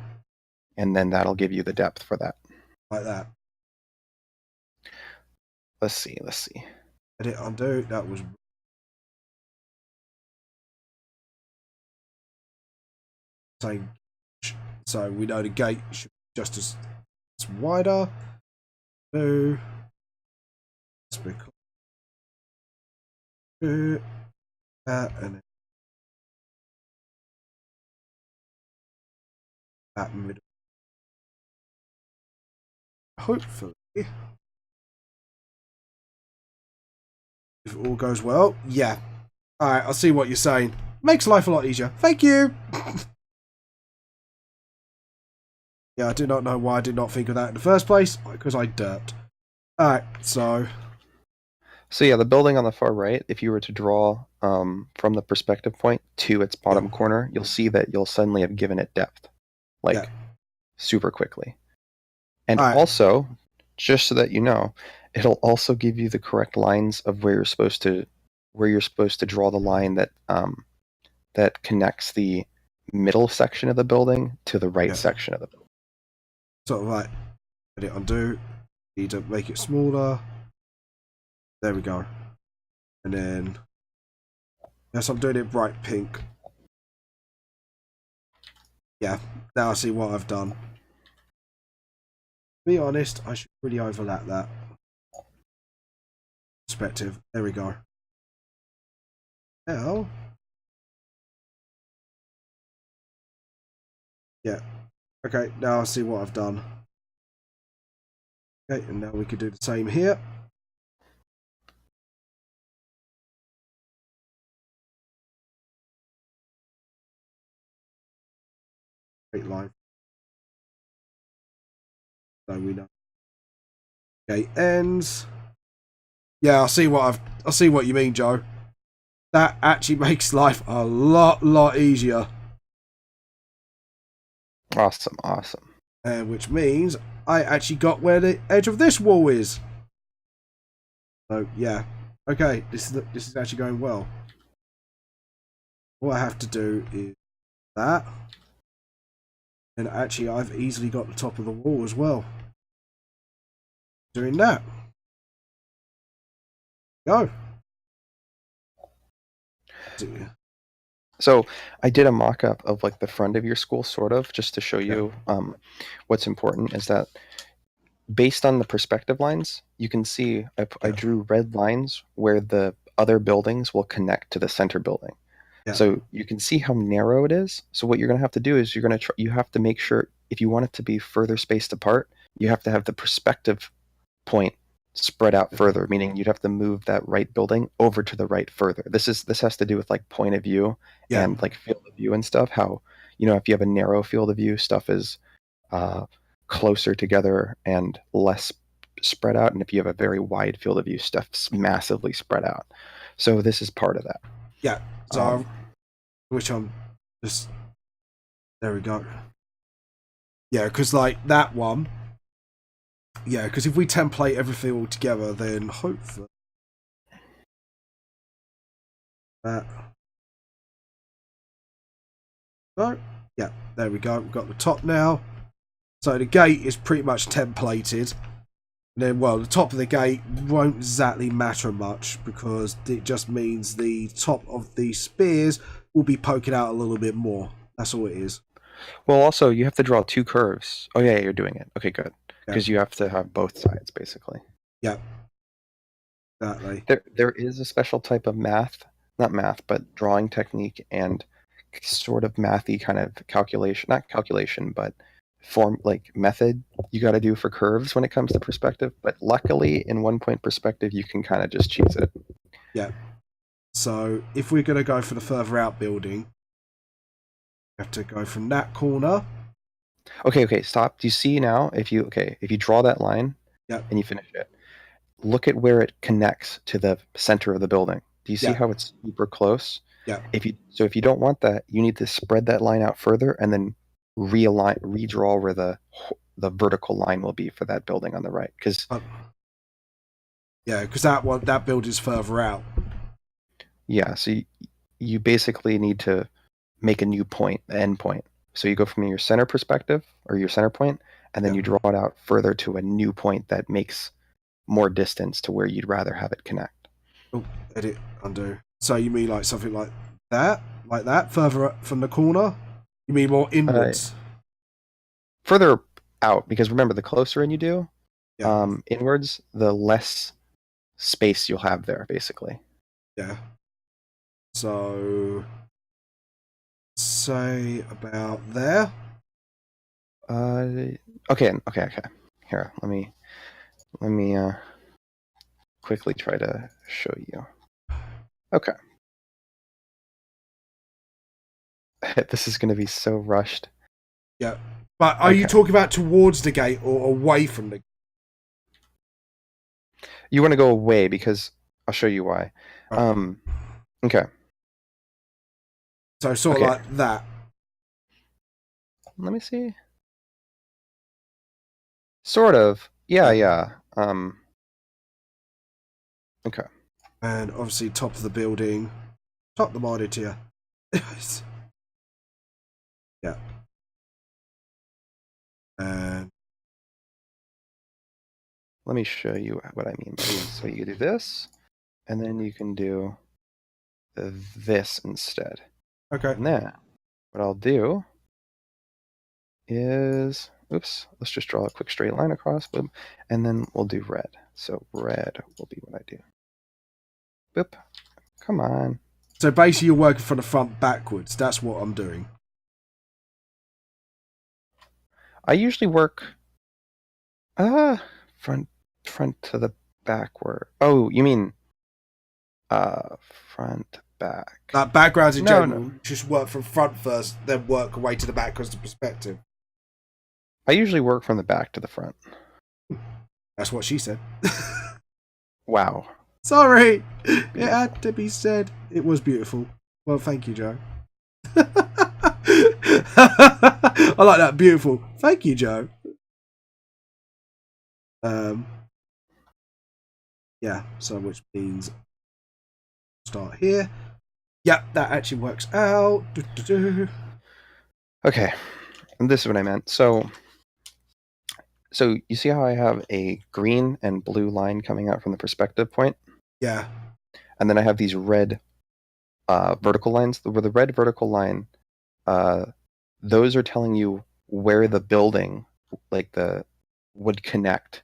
And then that'll give you the depth for that. Like that. Let's see. Edit, undo, that was... Same. So we know the gate should be just as it's wider. Do that and that middle. Hopefully, if it all goes well, yeah. All right, I'll see what you're saying. Makes life a lot easier. Thank you. Yeah, I do not know why I did not think of that in the first place, because I derped. Alright, so yeah, the building on the far right, if you were to draw from the perspective point to its bottom corner, you'll see that you'll suddenly have given it depth, like super quickly. And also, just so that you know, it'll also give you the correct lines of where you're supposed to draw the line that that connects the middle section of the building to the right section of the building. Sort of like, edit, undo, need to make it smaller. There we go. And then, yes, I'm doing it bright pink. Yeah, now I see what I've done. To be honest, I should really overlap that. perspective. There we go. Now, yeah. Okay, now I see what I've done. Okay, and now we could do the same here. Straight line. So we know. Okay, ends. Yeah, I see what you mean, Joe. That actually makes life a lot easier. Awesome, awesome. Which means I actually got where the edge of this wall is. So yeah, okay, this is actually going well. All I have to do is that, and actually I've easily got the top of the wall as well. Doing that. Go. So I did a mock-up of like the front of your school, sort of, just to show you what's important is that based on the perspective lines, you can see I drew red lines where the other buildings will connect to the center building. Yeah. So you can see how narrow it is. So what you're going to have to do is you have to make sure, if you want it to be further spaced apart, you have to have the perspective point spread out further, meaning you'd have to move that right building over to the right further. This has to do with like point of view and like field of view and stuff. How, if you have a narrow field of view, stuff is closer together and less spread out, and if you have a very wide field of view, stuff's massively spread out. So this is part of that. Yeah. So which I'm just, there we go. Yeah, because like that one. Yeah, because if we template everything all together, then hopefully that. So yeah, there we go. We've got the top now. So the gate is pretty much templated. And then, well, the top of the gate won't exactly matter much because it just means the top of the spears will be poking out a little bit more. That's all it is. Well, also, you have to draw two curves. Oh, yeah, you're doing it. Okay, good. Because you have to have both sides, basically. Yeah. Exactly. There is a special type of not math, but drawing technique and sort of mathy kind of calculation, not calculation, but form, like method you got to do for curves when it comes to perspective. But luckily, in 1 point perspective, you can kind of just cheese it. Yeah. So if we're going to go for the further out building, we have to go from that corner. Okay, stop. Do you see now? If you draw that line and you finish it, look at where it connects to the center of the building. Do you see how it's super close? Yeah. If you don't want that, you need to spread that line out further and then redraw where the vertical line will be for that building on the right. Because that building is further out. Yeah, so you basically need to make a new point, the end point. So you go from your center perspective or your center point, and then you draw it out further to a new point that makes more distance to where you'd rather have it connect. Oh, edit, undo. So you mean like something like that, further up from the corner? You mean more inwards? Further out, because remember, the closer in you do, inwards, the less space you'll have there, basically. Yeah. So, say about there. Okay. Here, let me quickly try to show you. Okay. This is going to be so rushed. Yeah. But are you talking about towards the gate or away from the gate? You want to go away because I'll show you why. Right. Okay. So sort of like that. Let me see. Sort of. Yeah. Okay. And obviously top of the building. Top of the monitor. Yeah. And let me show you what I mean by this. So you do this, and then you can do this instead. Okay. And then what I'll do is, let's just draw a quick straight line across, boom, and then we'll do red. So red will be what I do. Boop. Come on. So basically you're working from the front backwards. That's what I'm doing. I usually work front to the backward. Oh, you mean front back. Like backgrounds in general, No. just work from front first, then work away to the back because of the perspective. I usually work from the back to the front. That's what she said. Wow. Sorry, it had to be said. It was beautiful. Well, thank you, Joe. I like that. Beautiful. Thank you, Joe. Yeah. So which means start here. Yeah, that actually works out. Okay, and this is what I meant. So you see how I have a green and blue line coming out from the perspective point? Yeah. And then I have these red vertical lines. With the red vertical line, those are telling you where the building, would connect.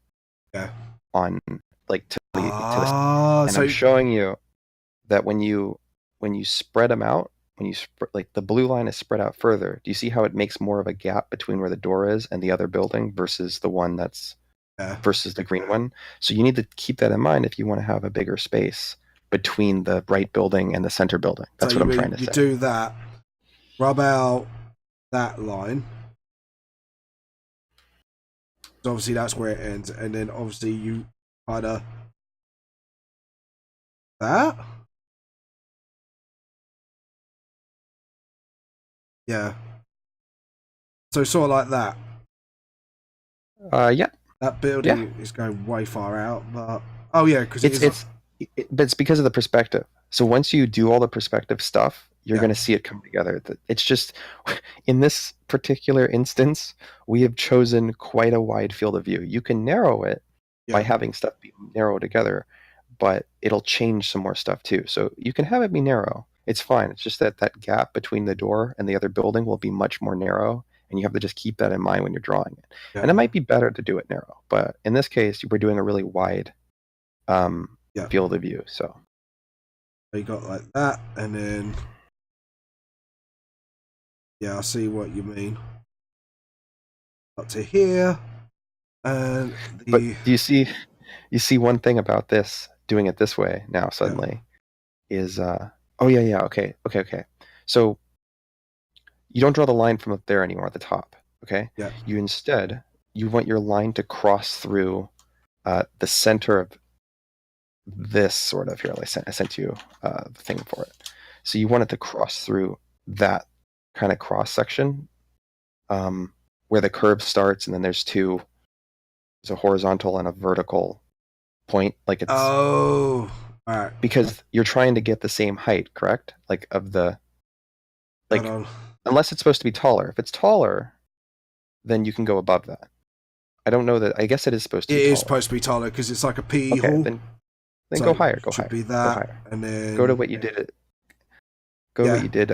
Yeah. On to the. And so I'm showing you that when you spread them out, the blue line is spread out further. Do you see how it makes more of a gap between where the door is and the other building versus the one that's versus the green one? So you need to keep that in mind if you want to have a bigger space between the right building and the center building. That's what I'm trying to say. You do that, rub out that line. So obviously that's where it ends, and then obviously you kind of that. Yeah. So sort of like that. Yeah. That building is going way far out, but oh yeah, because it's because of the perspective. So once you do all the perspective stuff, you're going to see it come together. It's just, in this particular instance, we have chosen quite a wide field of view. You can narrow it by having stuff be narrow together, but it'll change some more stuff too. So you can have it be narrow. It's fine. It's just that gap between the door and the other building will be much more narrow, and you have to just keep that in mind when you're drawing it. Yeah. And it might be better to do it narrow, but in this case, we're doing a really wide field of view. So you got like that, and then I see what you mean. Up to here, and but do you see one thing about this, doing it this way now suddenly is okay. So you don't draw the line from up there anymore at the top. Okay. Yeah. You want your line to cross through the center of this sort of here. I sent you the thing for it. So you want it to cross through that kind of cross section where the curve starts, and then there's a horizontal and a vertical point. Like it's all right. Because you're trying to get the same height, correct? Unless it's supposed to be taller. If it's taller, then you can go above that. I don't know that. I guess it is supposed to be taller. It is supposed to be taller because it's like a PE hall. Then go higher. Go higher. Be that, go higher. And then go to what you did. What you did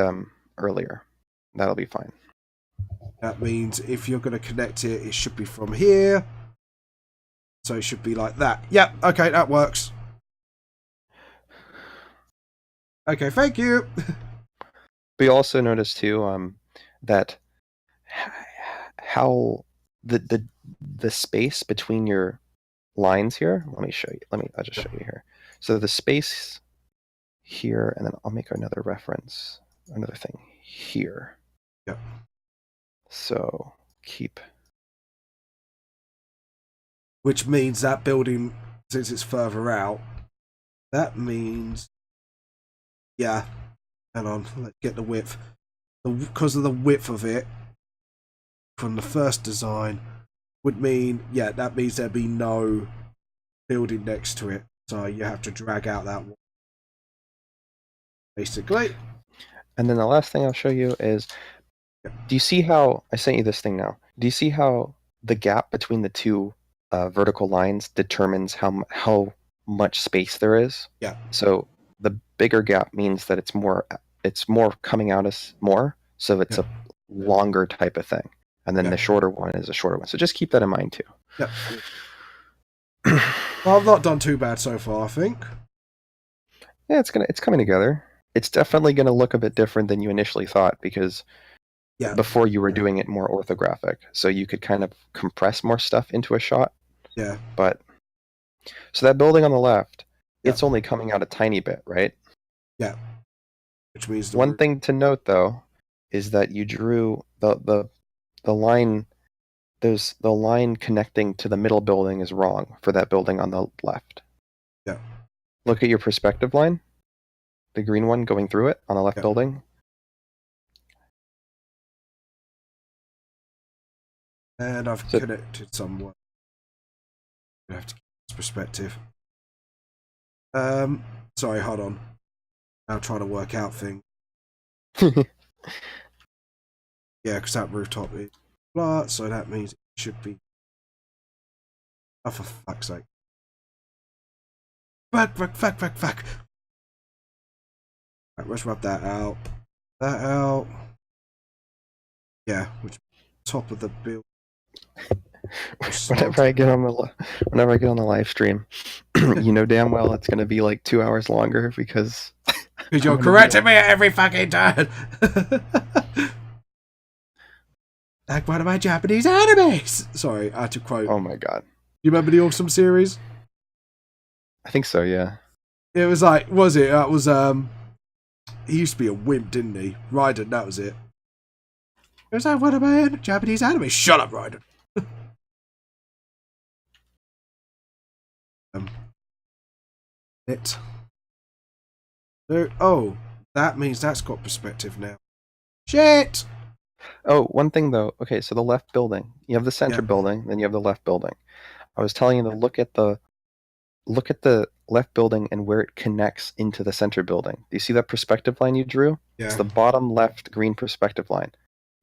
earlier. That'll be fine. That means if you're going to connect it, it should be from here. So it should be like that. Yep. Okay, that works. Okay, thank you. But you also notice too that how the space between your lines here. Let me show you. I'll just show you here. So the space here, and then I'll make another reference, another thing here. Yep. So keep. Which means that building, since it's further out, that means, hang on, let's get the width. Because of the width of it, from the first design, would mean, that means there'd be no building next to it. So you have to drag out that one, basically. And then the last thing I'll show you is, do you see how, I sent you this thing now, do you see how the gap between the two vertical lines determines how much space there is? Yeah. So the bigger gap means that it's more coming out as more, so it's a longer type of thing. And then the shorter one is a shorter one. So just keep that in mind too. Yep. Well, I've not done too bad so far, I think. Yeah, it's coming together. It's definitely gonna look a bit different than you initially thought because before you were doing it more orthographic, so you could kind of compress more stuff into a shot. Yeah. But so that building on the left, it's only coming out a tiny bit, right? Yeah. Which means one thing to note though is that you drew the line. There's the line connecting to the middle building is wrong for that building on the left. Yeah. Look at your perspective line, the green one going through it on the left building. And I've connected somewhere. I have to keep this perspective. Sorry, hold on. Now trying to work out things. Yeah, because that rooftop is flat, so that means it should be. Oh, for fuck's sake. Fuck. Right, let's rub that out. That out. Yeah, which top of the build. Whenever I get on the live stream, you know damn well it's going to be like 2 hours longer because you're correcting me at every fucking turn. Like one of my Japanese animes. Sorry, I had to quote. Oh my god. You remember the Awesome series? I think so, yeah. It was like, was it? That was he used to be a wimp, didn't he? Raiden, that was it. It was like one of my Japanese anime. Shut up, Raiden. It. Oh, that means that's got perspective now. Shit! Oh, one thing though. Okay, so the left building. You have the center building, then you have the left building. I was telling you to look at the left building and where it connects into the center building. Do you see that perspective line you drew? Yeah. It's the bottom left green perspective line.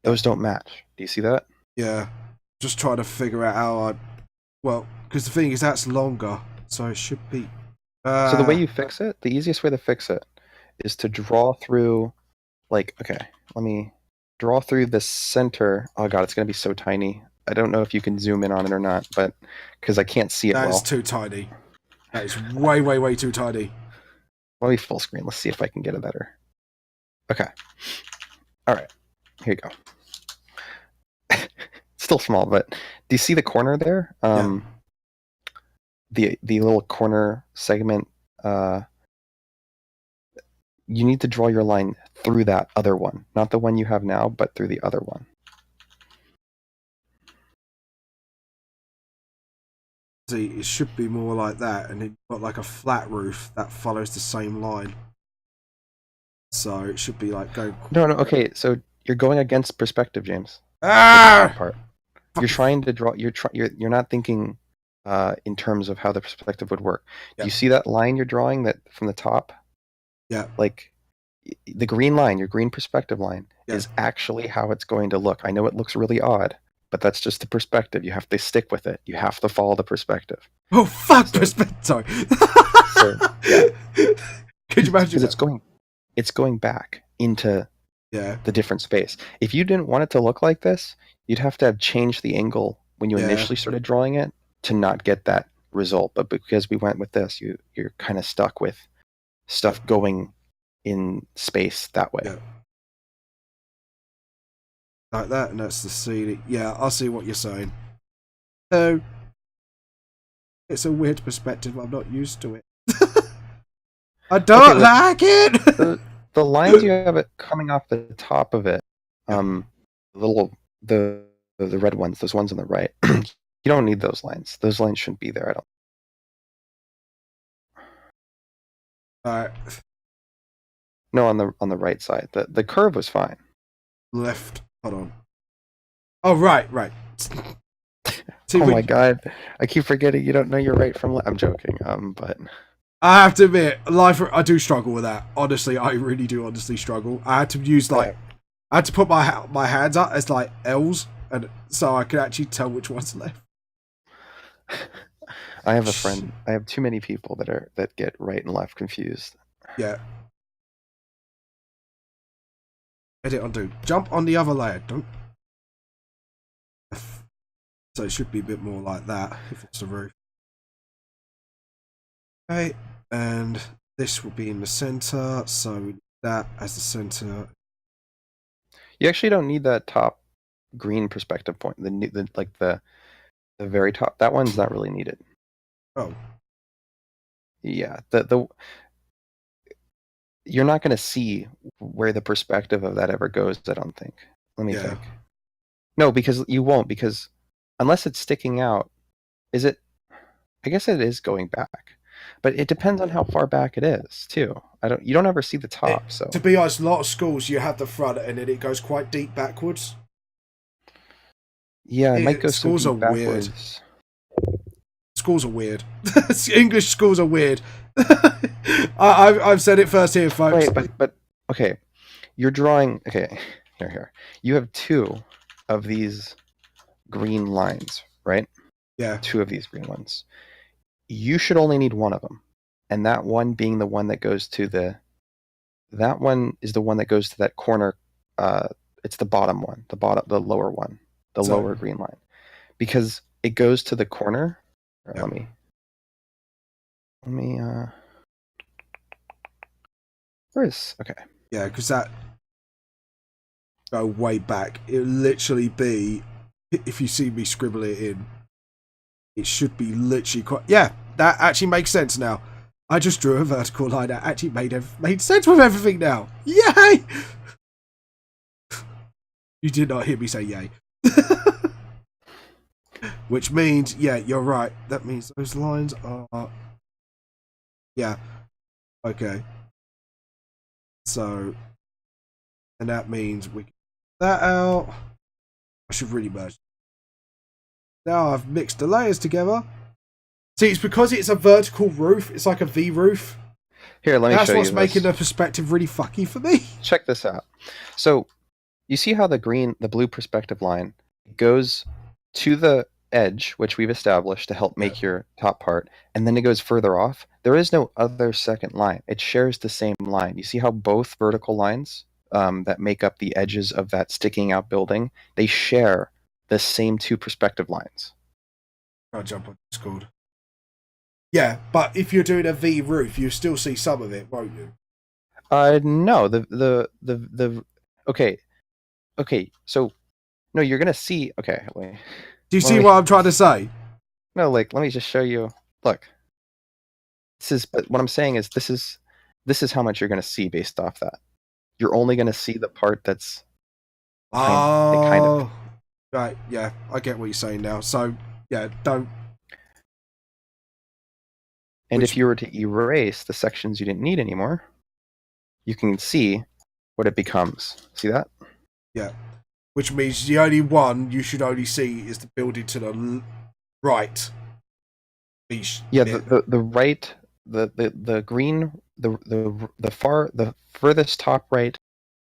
Those don't match. Do you see that? Yeah. Just trying to figure out how I... Well, because the thing is that's longer, so it should be... So the way you fix it, the easiest way to fix it is to draw through, like, okay, let me draw through the center. Oh god, it's going to be so tiny. I don't know if you can zoom in on it or not, but because I can't see it well. That is too tiny. That is way too tiny. Let me full screen. Let's see if I can get it better. Okay. All right. Here you go. Still small, but do you see the corner there? The little corner segment. You need to draw your line through that other one, not the one you have now, but through the other one. See, it should be more like that, and it's got like a flat roof that follows the same line. So it should be like go. No. Okay, so you're going against perspective, James. Part. You're trying to draw. You're not thinking in terms of how the perspective would work. Do you see that line you're drawing that from the top? Yeah. Like the green line, your green perspective line is actually how it's going to look. I know it looks really odd, but that's just the perspective. You have to stick with it. You have to follow the perspective. Oh fuck! Perspective. Sorry. Yeah. Could you imagine? Because it's going back into the different space. If you didn't want it to look like this, you'd have to have changed the angle when you initially started drawing it to not get that result. But because we went with this, you're kind of stuck with stuff going in space that way. Yeah. Like that, and that's the scene. Yeah, I see what you're saying. So it's a weird perspective. I'm not used to it. I don't like it. The lines you have it coming off the top of it, the red ones, those ones on the right. You don't need those lines. Those lines shouldn't be there. I don't. All right. No, on the right side. The curve was fine. Left. Hold on. Oh, right. See, oh my god. I keep forgetting you don't know your right from left. I'm joking. But I have to admit, I do struggle with that. Honestly, I really do honestly struggle. I had to use I had to put my hands up as like L's, and so I could actually tell which one's left. I have a friend. I have too many people that get right and left confused. Yeah. Edit undo. Jump on the other layer. Don't. So it should be a bit more like that if it's the roof. Okay, and this will be in the center, so that as the center. You actually don't need that top green perspective point. The very top. That one's not really needed. Oh. Yeah. You're not going to see where the perspective of that ever goes, I don't think. Let me think. No, because you won't, because unless it's sticking out, is it? I guess it is going back, but it depends on how far back it is too. You don't ever see the top. So to be honest, a lot of schools you have the front and then it goes quite deep backwards. Yeah, it might go schools so deep are backwards. weird. Schools are weird. English schools are weird. I've said it first here, folks. Wait, but okay, you're drawing. Okay, here. You have 2 of these green lines, right? Yeah. 2 of these green ones. You should only need 1 of them, and that one being the one that goes to the. That one is the one that goes to that corner. It's the bottom one, the lower one, lower green line, because it goes to the corner. Right, yep. Let me. Where is okay? Yeah, because that go way back. It'll literally be, if you see me scribble it in, it should be literally quite. Yeah, that actually makes sense now. I just drew a vertical line that actually made sense with everything now. Yay! You did not hear me say yay. Which means, yeah, you're right. That means those lines are. Yeah. Okay. So, and that means we can get that out. I should really merge. Now I've mixed the layers together. See, it's because it's a vertical roof. It's like a V roof. Here, let me show you. That's what's making the perspective really fucky for me. Check this out. So, you see how the blue perspective line goes to the edge, which we've established to help make your top part, and then it goes further off. There is no other second line. It shares the same line. You see how both vertical lines that make up the edges of that sticking out building, they share the same 2 perspective lines. I'll jump on Discord. Yeah, but if you're doing a V roof, you still see some of it, won't you? No. Okay. So, no, you're gonna see. Okay, wait. Do you see what I'm trying to say? No, let me just show you. Look, but what I'm saying is this is how much you're gonna see based off that. You're only gonna see the part that's kind of. Right. Yeah, I get what you're saying now. So yeah, don't. And if you were to erase the sections you didn't need anymore, you can see what it becomes. See that? Yeah. Which means the only one you should only see is the building to the right. Yeah, the right, the green, the furthest top right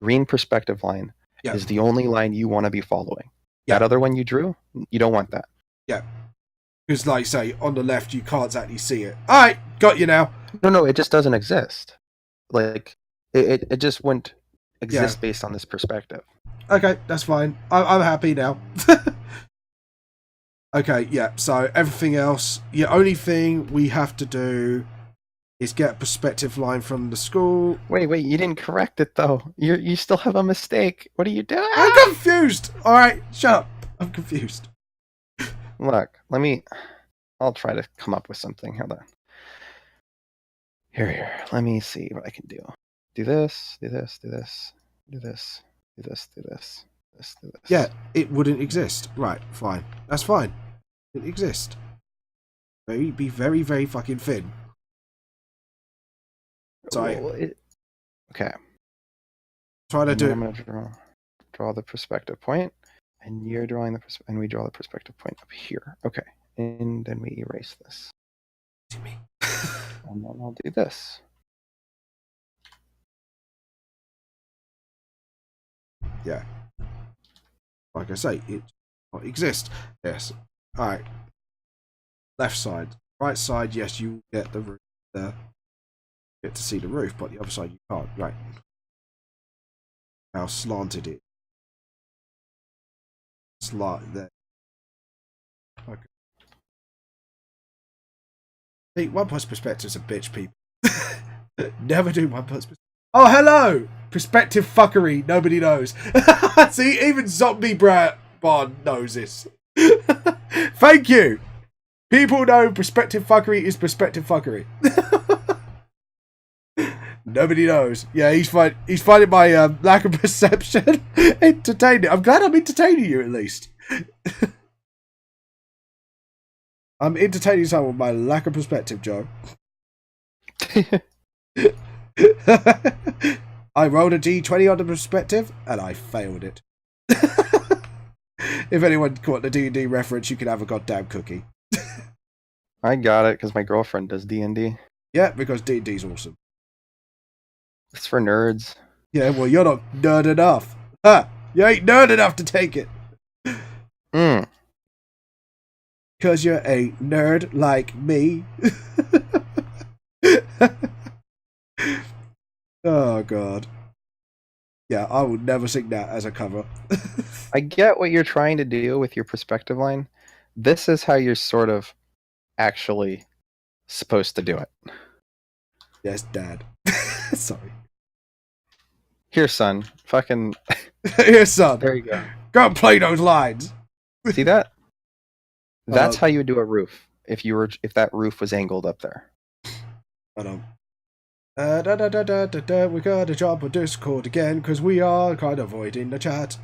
green perspective line is the only line you want to be following. That other one you drew, you don't want that. Yeah. Because, like, say, on the left, you can't actually see it. All right, got you now. No, it just doesn't exist. Like, it just wouldn't exist based on this perspective. Okay, that's fine. I'm happy now. Okay, yeah, so everything else, the only thing we have to do is get a perspective line from the school. Wait, you didn't correct it, though. You still have a mistake. What are you doing? I'm confused! Alright, shut up. I'm confused. Look, I'll try to come up with something. Hold on. Here. Let me see what I can do. Do this. Yeah, it wouldn't exist. Right, fine. That's fine. It wouldn't exist. Be very, very fucking thin. Sorry. Okay. Try to do it. I'm going to draw the perspective point, and you're drawing and we draw the perspective point up here. Okay. And then we erase this. And then I'll do this. Yeah. Like I say, it does not exist. Yes. Alright. Left side. Right side, yes, you get the roof there. Get to see the roof, but the other side you can't. Right. How slanted it. Slant there. Okay. See, one plus perspective's a bitch, people. Never do my perspective. Oh, hello! Perspective fuckery. Nobody knows. See, even Zombie Bond knows this. Thank you. People know perspective fuckery is perspective fuckery. Nobody knows. Yeah, he's finding my lack of perception entertaining. I'm glad I'm entertaining you at least. I'm entertaining someone with my lack of perspective, Joe. I rolled a D20 on the perspective, and I failed it. If anyone caught the D&D reference, you can have a goddamn cookie. I got it because my girlfriend does D&D. Yeah, because D&D's awesome. It's for nerds. Yeah, well, you're not nerd enough. Ha! You ain't nerd enough to take it. Because you're a nerd like me. Oh, God. Yeah, I would never sing that as a cover. I get what you're trying to do with your perspective line. This is how you're sort of actually supposed to do it. Yes, Dad. Sorry. Here, son. Fucking. Here, son. There you go. Go and play those lines. See that? That's how you would do a roof. If that roof was angled up there. Hold on. We gotta jump on Discord again because we are kind of avoiding the chat.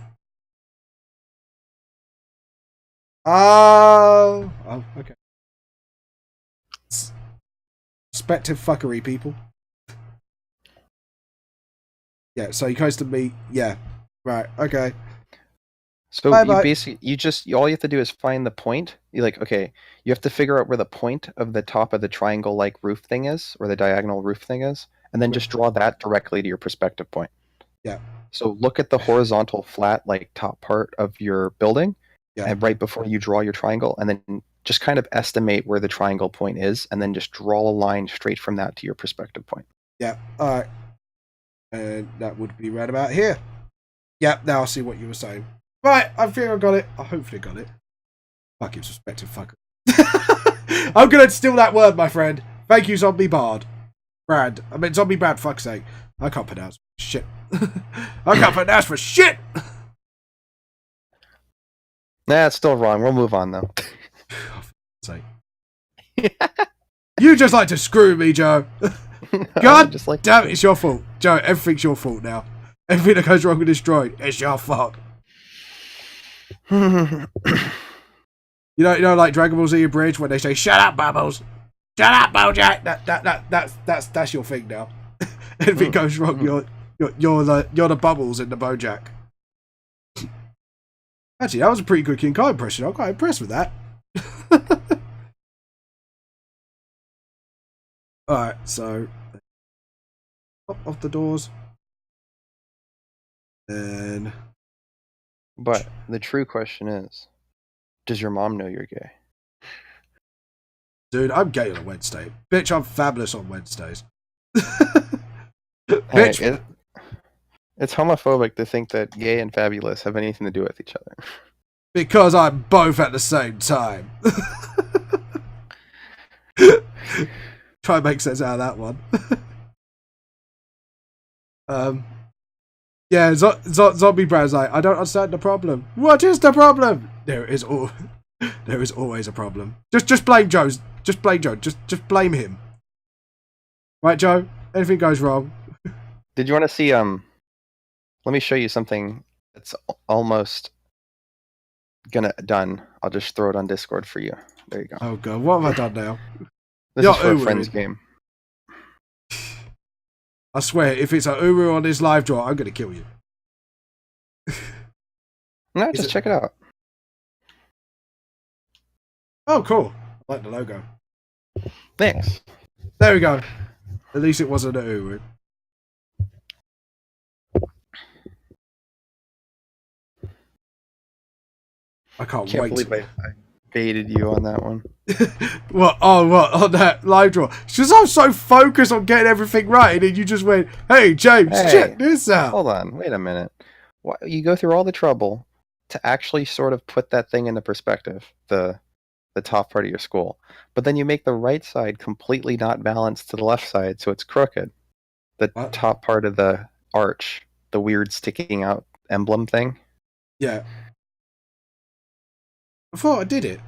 Oh, okay. Perspective fuckery, people. Yeah, so he goes to meet. Yeah, right. Okay. So Bye-bye. all you have to do is find the point. You have to figure out where the point of the top of the triangle-like roof thing is, or the diagonal roof thing is, and then just draw that directly to your perspective point. Yeah. So look at the horizontal flat, top part of your building, and right before you draw your triangle, and then just kind of estimate where the triangle point is, and then just draw a line straight from that to your perspective point. Yeah. All right. And that would be right about here. Yep. Now I see what you were saying. Right, I think I got it. I hopefully got it. Fuck his perspective, fucker. I'm gonna steal that word, my friend. Thank you, Zombie Bard. Zombie Brad, fuck's sake. I can't pronounce shit. I can't pronounce for shit! Nah, it's still wrong. We'll move on, though. Oh, for sake. You just like to screw me, Joe. God damn it, it's your fault. Joe, everything's your fault now. Everything that goes wrong is destroyed. It's your fault. You know, like Dragon Ball Z Bridge when they say "Shut up, Bubbles! Shut up, Bojack!" That's your thing now. If it goes wrong, you're the Bubbles in the Bojack. Actually, that was a pretty good King Kai impression. I'm quite impressed with that. All right, so off the doors, and. But the true question is, does your mom know you're gay? Dude, I'm gay on a Wednesday. Bitch, I'm fabulous on Wednesdays. Bitch. Hey, it's homophobic to think that gay and fabulous have anything to do with each other. Because I'm both at the same time. Try and make sense out of that one. Yeah, Zombie Brad's like, I don't understand the problem. What is the problem? There is always a problem. Just blame Joe. Just blame Joe. Just blame him. Right, Joe? Anything goes wrong. Did you want to see let me show you something that's almost done. I'll just throw it on Discord for you. There you go. Oh god, what have I done now? This is for a friend's game. I swear, if it's a Uru on this live draw, I'm going to kill you. No, just check it out. Oh, cool. I like the logo. Thanks. There we go. At least it wasn't a Uru. I can't wait. Believe I baited you on that one. What? Oh, what? On that live draw? Because I'm so focused on getting everything right, and then you just went, "Hey, James, check this out." Hold on, wait a minute. Why, you go through all the trouble to actually sort of put that thing into perspective, the top part of your school, but then you make the right side completely not balanced to the left side, so it's crooked. The What? top part of the arch, the weird sticking out emblem thing. Yeah. I thought I did it.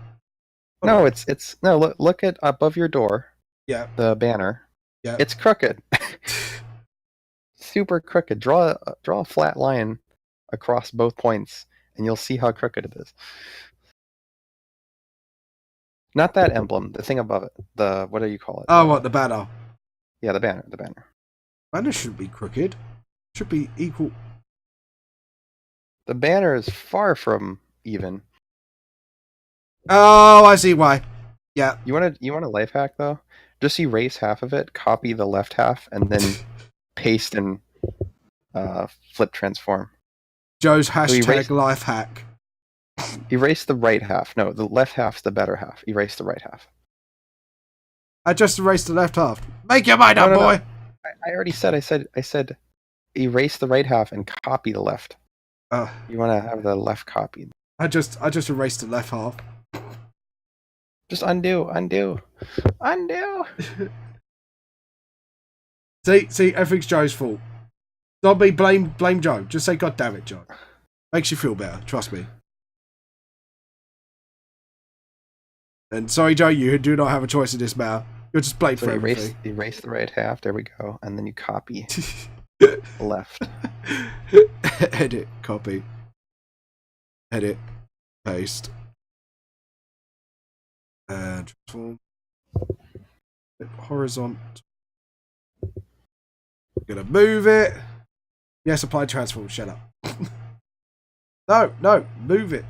Hold No, on. it's no. Look at above your door, Yeah. the banner. Yeah. It's crooked. Super crooked. Draw a flat line across both points, and you'll see how crooked it is. Not that emblem, the thing above it. The what do you call it? Oh, what, the banner? Yeah, the banner. The banner. Banner shouldn't be crooked. Should be equal. The banner is far from even. Oh, I see why. Yeah. You want a life hack though? Just erase half of it, copy the left half, and then paste and flip transform. Joe's So hashtag life hack. erase the right half. No, the left half's the better half. Erase the right half. I just erased the left half. Make your mind up, No. boy. I already said. I said erase the right half and copy the left. You want to have the left copied. I just erased the left half. Just undo. See, everything's Joe's fault. Don't be blame Joe. Just say, God damn it, Joe. Makes you feel better. Trust me. And sorry, Joe, you do not have a choice in this matter. You're just blamed for everything. Erase the right half. There we go. And then you copy the left. Edit, copy. Edit, paste. And transform. Horizontal. Gonna move it. Yes, apply transform. Shut up. No, move it.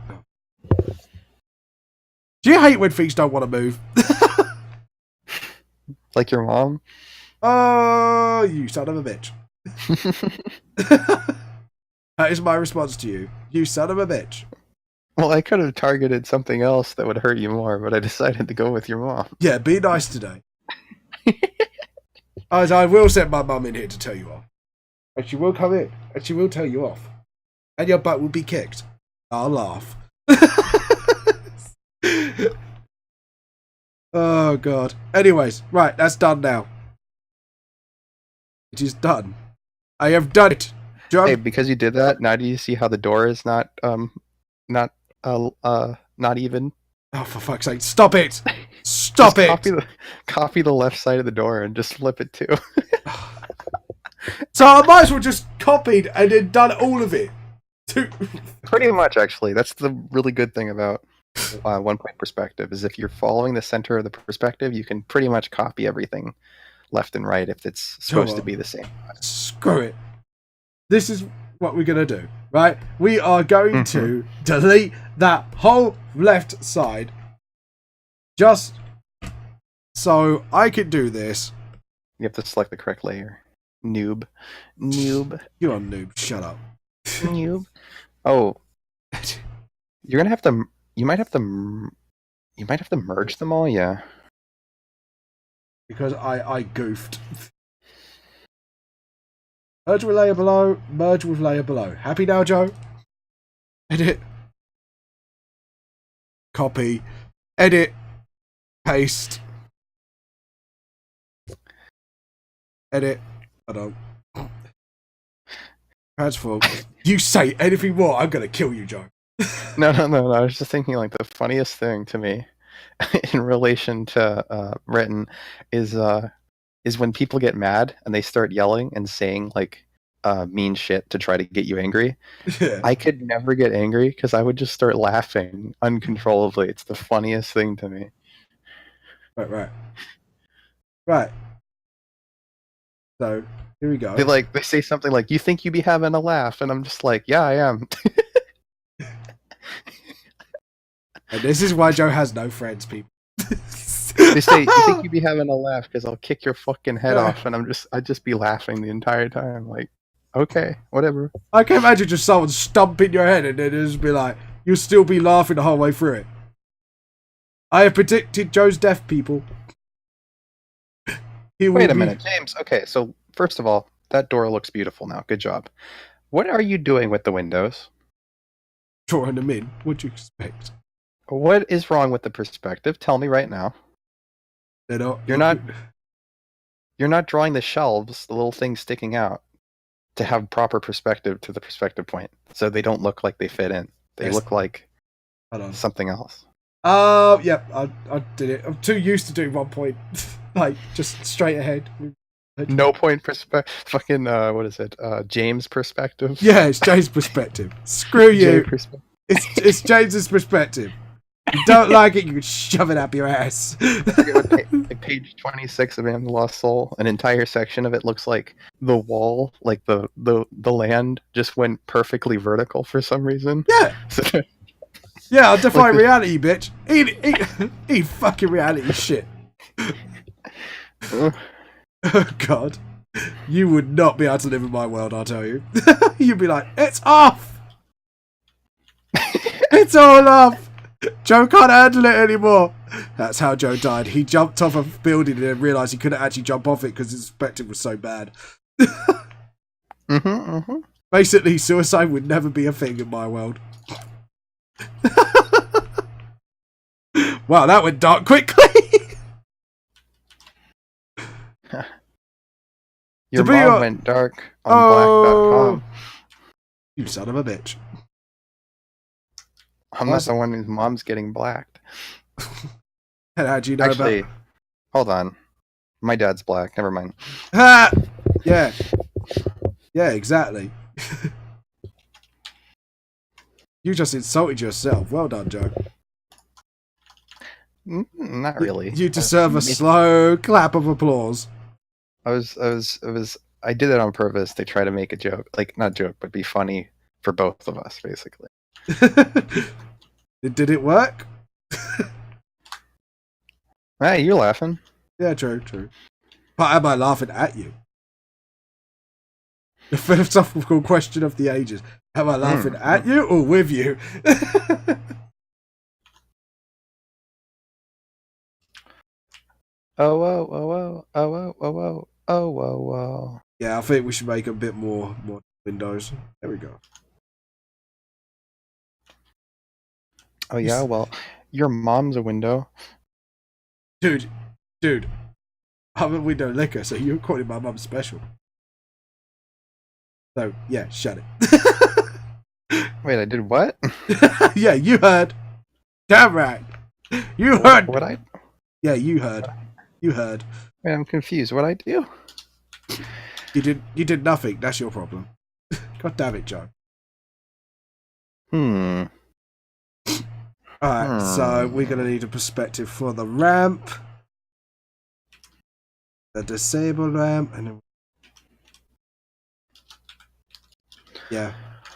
Do you hate when things don't want to move? Like your mom? Oh, you son of a bitch. That is my response to you. You son of a bitch. Well, I could have targeted something else that would hurt you more, but I decided to go with your mom. Yeah, be nice today. As I will send my mum in here to tell you off. And she will come in. And she will tell you off. And your butt will be kicked. I'll laugh. Oh, God. Anyways, right, that's done now. It is done. I have done it. John? Hey, because you did that, now do you see how the door is not even? Oh, for fuck's sake. Stop it. Stop it. Copy the left side of the door and just flip it too. So I might as well just copied and then done all of it. Pretty much, actually. That's the really good thing about one-point perspective, is if you're following the center of the perspective, you can pretty much copy everything left and right if it's supposed to be the same. Screw it. This is what we're going to do, right? We are going to delete that whole left side just so I can do this. You have to select the correct layer. Noob. You're a noob. Shut up. Noob. Oh. You're going to have to... You might have to merge them all, yeah. Because I goofed. Merge with layer below. Merge with layer below. Happy now, Joe? Edit. Copy. Edit. Paste. Edit. I don't. Transform. You say anything more, I'm gonna kill you, Joe. No. I was just thinking, like, the funniest thing to me in relation to written is when people get mad and they start yelling and saying like mean shit to try to get you angry. Yeah. I could never get angry because I would just start laughing uncontrollably. It's the funniest thing to me. Right. So here we go. They say something like, "You think you be having a laugh?" And I'm just like, "Yeah, I am." And this is why Joe has no friends, people. They say, "You think you be having a laugh because I'll kick your fucking head off," and I just be laughing the entire time. Like, okay, whatever. I can imagine just someone stumping your head and then just be like, you'll still be laughing the whole way through it. I have predicted Joe's death, people. Wait a minute, James. Okay, so first of all, that door looks beautiful now. Good job. What are you doing with the windows? Drawing them in. What'd you expect? What is wrong with the perspective? Tell me right now. They're not. You're not. You're not drawing the shelves, the little things sticking out, to have proper perspective to the perspective point, so they don't look like they fit in. They look like something else. Yeah, I did it. I'm too used to doing 1 point, like just straight ahead. No point perspective. Fucking what is it? James perspective. Yeah, it's James' perspective. Screw you. It's James's perspective. You don't like it, you can shove it up your ass. Like page 26 of Man the Lost Soul, an entire section of it looks like the wall, like the land just went perfectly vertical for some reason. Yeah. Yeah, I'll defy reality, bitch. Eat fucking reality shit. Oh, God. You would not be able to live in my world, I'll tell you. You'd be like, it's off! It's all off! Joe can't handle it anymore. That's how Joe died. He jumped off a building and then realised he couldn't actually jump off it because his perspective was so bad. Basically, suicide would never be a thing in my world. Wow, that went dark quickly. Your mom went dark on black.com. You son of a bitch. I'm not the one whose mom's getting blacked. And how'd you know Actually, about... hold on. My dad's black. Never mind. Ha! Yeah. Yeah, exactly. You just insulted yourself. Well done, Joe. Not really. You deserve a slow clap of applause. I did it on purpose to try to make a joke. Like, not joke, but be funny for both of us, basically. Did it work? Hey, you're laughing. Yeah, true. But am I laughing at you? The philosophical question of the ages. Am I laughing at you or with you? Oh. Yeah, I think we should make a bit more windows. There we go. Oh yeah, well, your mom's a window. Dude, I'm a window licker, so you're calling my mum special. So, yeah, shut it. Wait, I did what? Yeah, you heard. Damn right. You heard. What I? Yeah, you heard. You heard. Wait, I'm confused. What I do? You did nothing. That's your problem. God damn it, Joe. Alright, so we're going to need a perspective for the ramp. The disable ramp. And then... yeah.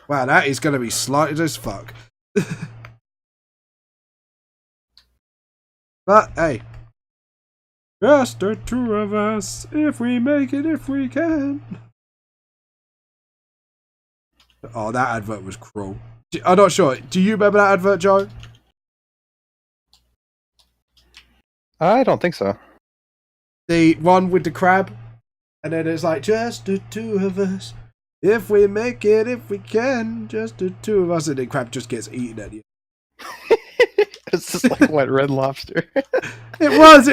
Wow, that is going to be slighted as fuck. But, hey. Just the two of us. If we make it, if we can. Oh, that advert was cruel. I'm not sure. Do you remember that advert, Joe? I don't think so. The one with the crab, and then it's like, just the two of us. If we make it, if we can, just the two of us, and then crab just gets eaten at you. It's just like what, Red Lobster? It was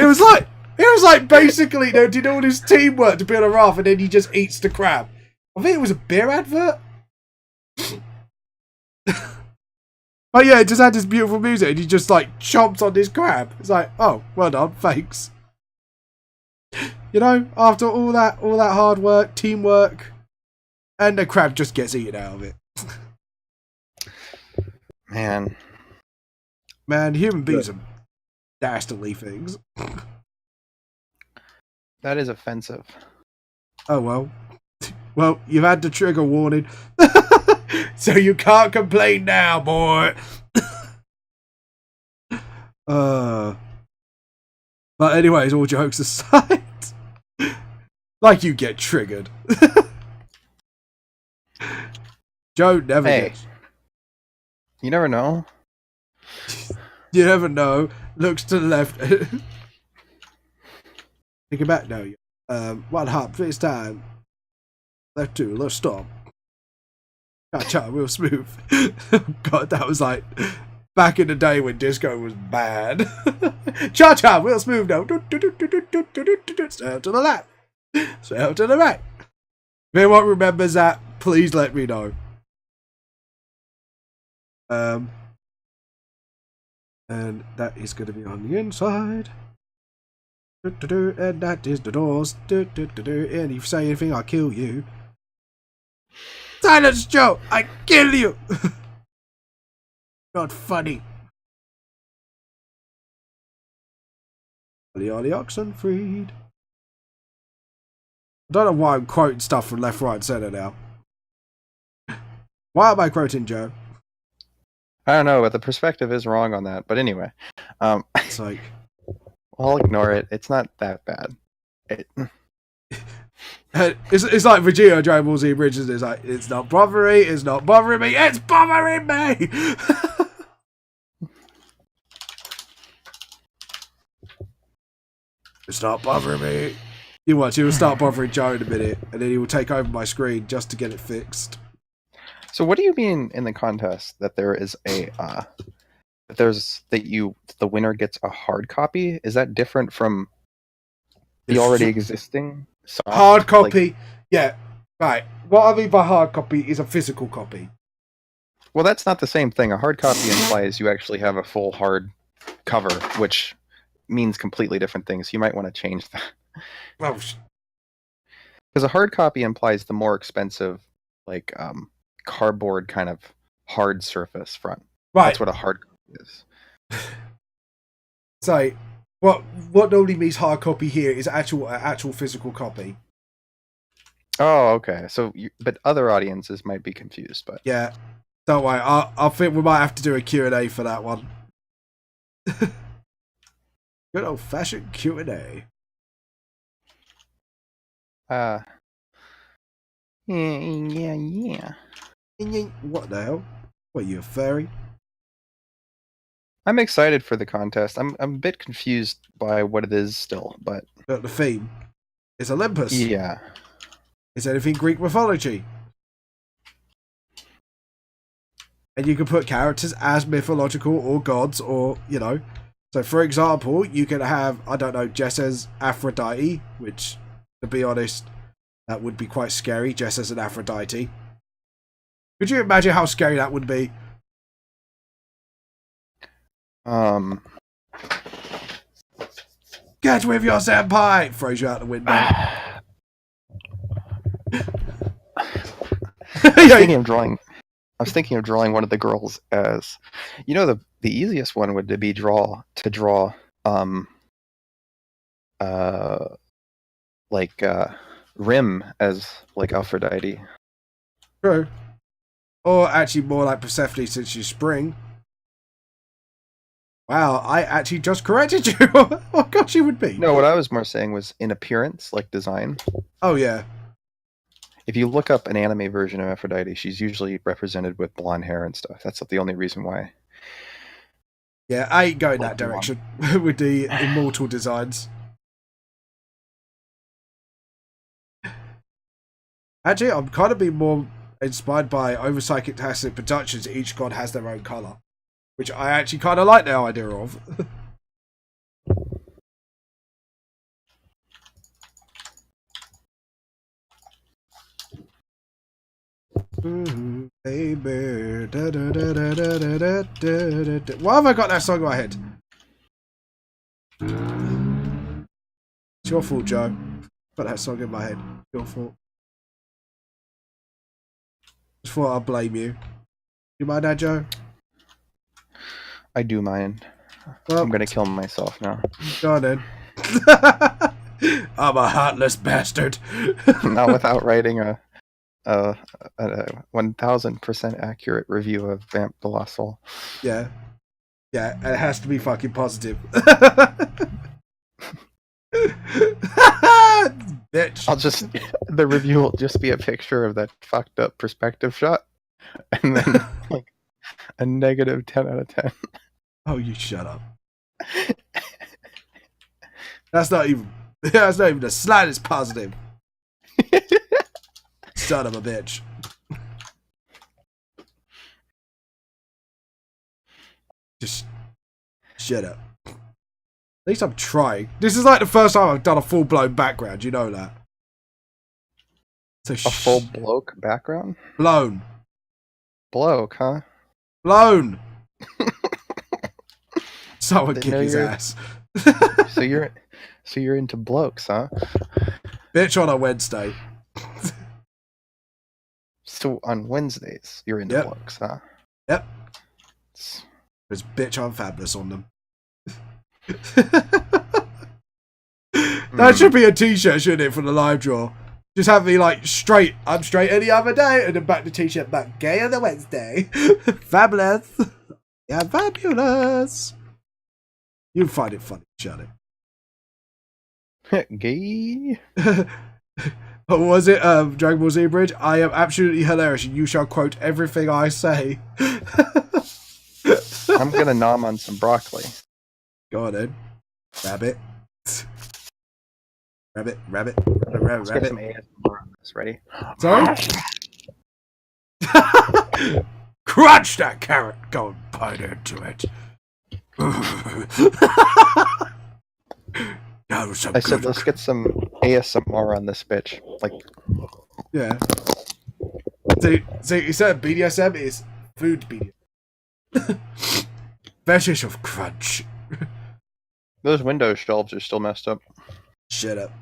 like basically, they did all this teamwork to build a raft, and then he just eats the crab. I think it was a beer advert. Oh yeah, it just had this beautiful music, and he just like chomps on this crab. It's like, oh, well done, thanks. You know, after all that hard work, teamwork, and the crab just gets eaten out of it. Man, human beings are dastardly things. That is offensive. Oh well. Well, you've had the trigger warning. So you can't complain now, boy. But anyways, all jokes aside. Like you get triggered. Joe never gets. You never know. You never know. Looks to the left. Take it back now. One hop, first time. Left two, let's stop. Cha-cha, real smooth. God, that was like back in the day when disco was bad. Cha-cha, real smooth now. To the left. So out to the right. If anyone remembers that, please let me know. And that is going to be on the inside. And that is the doors. And if you say anything, I'll kill you. Silence, Joe! I kill you! Not funny. Are the oxen freed? I don't know why I'm quoting stuff from left, right, centre now. Why am I quoting Joe? I don't know, but the perspective is wrong on that. But anyway, It's like... I'll ignore it. It's not that bad. It's like Vegeta Dragon Ball Z Bridges. It's like, it's not bothering me, it's not bothering me, it's bothering me! It's not bothering me. You watch, he will start bothering Joe in a minute, and then he will take over my screen just to get it fixed. So what do you mean in the contest that there is a the winner gets a hard copy? Is that different from the already existing soft? Hard copy? Like, yeah, right. What I mean by hard copy is a physical copy. Well, that's not the same thing. A hard copy implies you actually have a full hard cover, which means completely different things. You might want to change that. Oh, because a hard copy implies the more expensive, like cardboard kind of hard surface front. right. That's what a hard copy is. So, what normally means hard copy here is actual physical copy. Oh, okay. So, but other audiences might be confused. But yeah, don't worry. I think we might have to do a Q&A for that one. Good old fashioned Q&A. Yeah. What the hell? What, you a furry? I'm excited for the contest. I'm a bit confused by what it is still, but The theme is Olympus. yeah. Is anything Greek mythology? And you can put characters as mythological or gods, or, you know. So, for example, you can have, I don't know, Jess as Aphrodite, which, to be honest, that would be quite scary, Jess as an Aphrodite. Could you imagine how scary that would be? Get with your senpai! Throws you out the window. I was thinking of drawing one of the girls as, you know, the easiest one would be draw Rim as like Aphrodite. True. Or actually more like Persephone since she's spring. Wow, I actually just corrected you. Oh god, she would be. No, what I was more saying was in appearance, like design. Oh yeah. If you look up an anime version of Aphrodite, she's usually represented with blonde hair and stuff. That's the only reason why. Yeah, I ain't going that direction with the immortal designs. Actually, I'm kind of being more inspired by Overpsychic Tacit Productions. Each god has their own colour, which I actually kind of like the idea of. Baby. Why have I got that song in my head? It's your fault, Joe. Got that song in my head. Your fault. Just thought I'd blame you. You mind that, Joe? I do mind. Well, I'm gonna kill myself now. Go on then. I'm a heartless bastard. Not without writing a 1000% accurate review of Vamp the Lost Soul. Yeah. Yeah, and it has to be fucking positive. Bitch. The review will just be a picture of that fucked up perspective shot, and then like a negative 10 out of 10. Oh, you shut up. That's not even the slightest positive. Son of a bitch. Just shut up. At least I'm trying. This is like the first time I've done a full-blown background, you know that. So A full bloke background? blown. Bloke, huh? Blown. Someone Didn't kick know his you're- ass. So you're into blokes, huh? Bitch on a Wednesday. So on Wednesdays, you're into blokes, huh? Yep. There's bitch on Fabulous on them. That should be a t-shirt, shouldn't it, for the live draw? Just have me like straight. I'm straight any other day, and then back the t-shirt back. Gay on the Wednesday. Fabulous. Yeah, fabulous. You find it funny, shut it. Gay. What was it? Dragon Ball Z Bridge? I am absolutely hilarious. You shall quote everything I say. I'm gonna nom on some broccoli. Go on then. Rabbit. Rabbit. Let's get some ASMR on this. Ready? Sorry? Crunch that carrot. Go and bite into it. I said, let's get some ASMR on this bitch. Like, yeah. So instead of BDSM, it's food BDSM. Fetish of crunch. Those Windows shelves are still messed up. Shut up.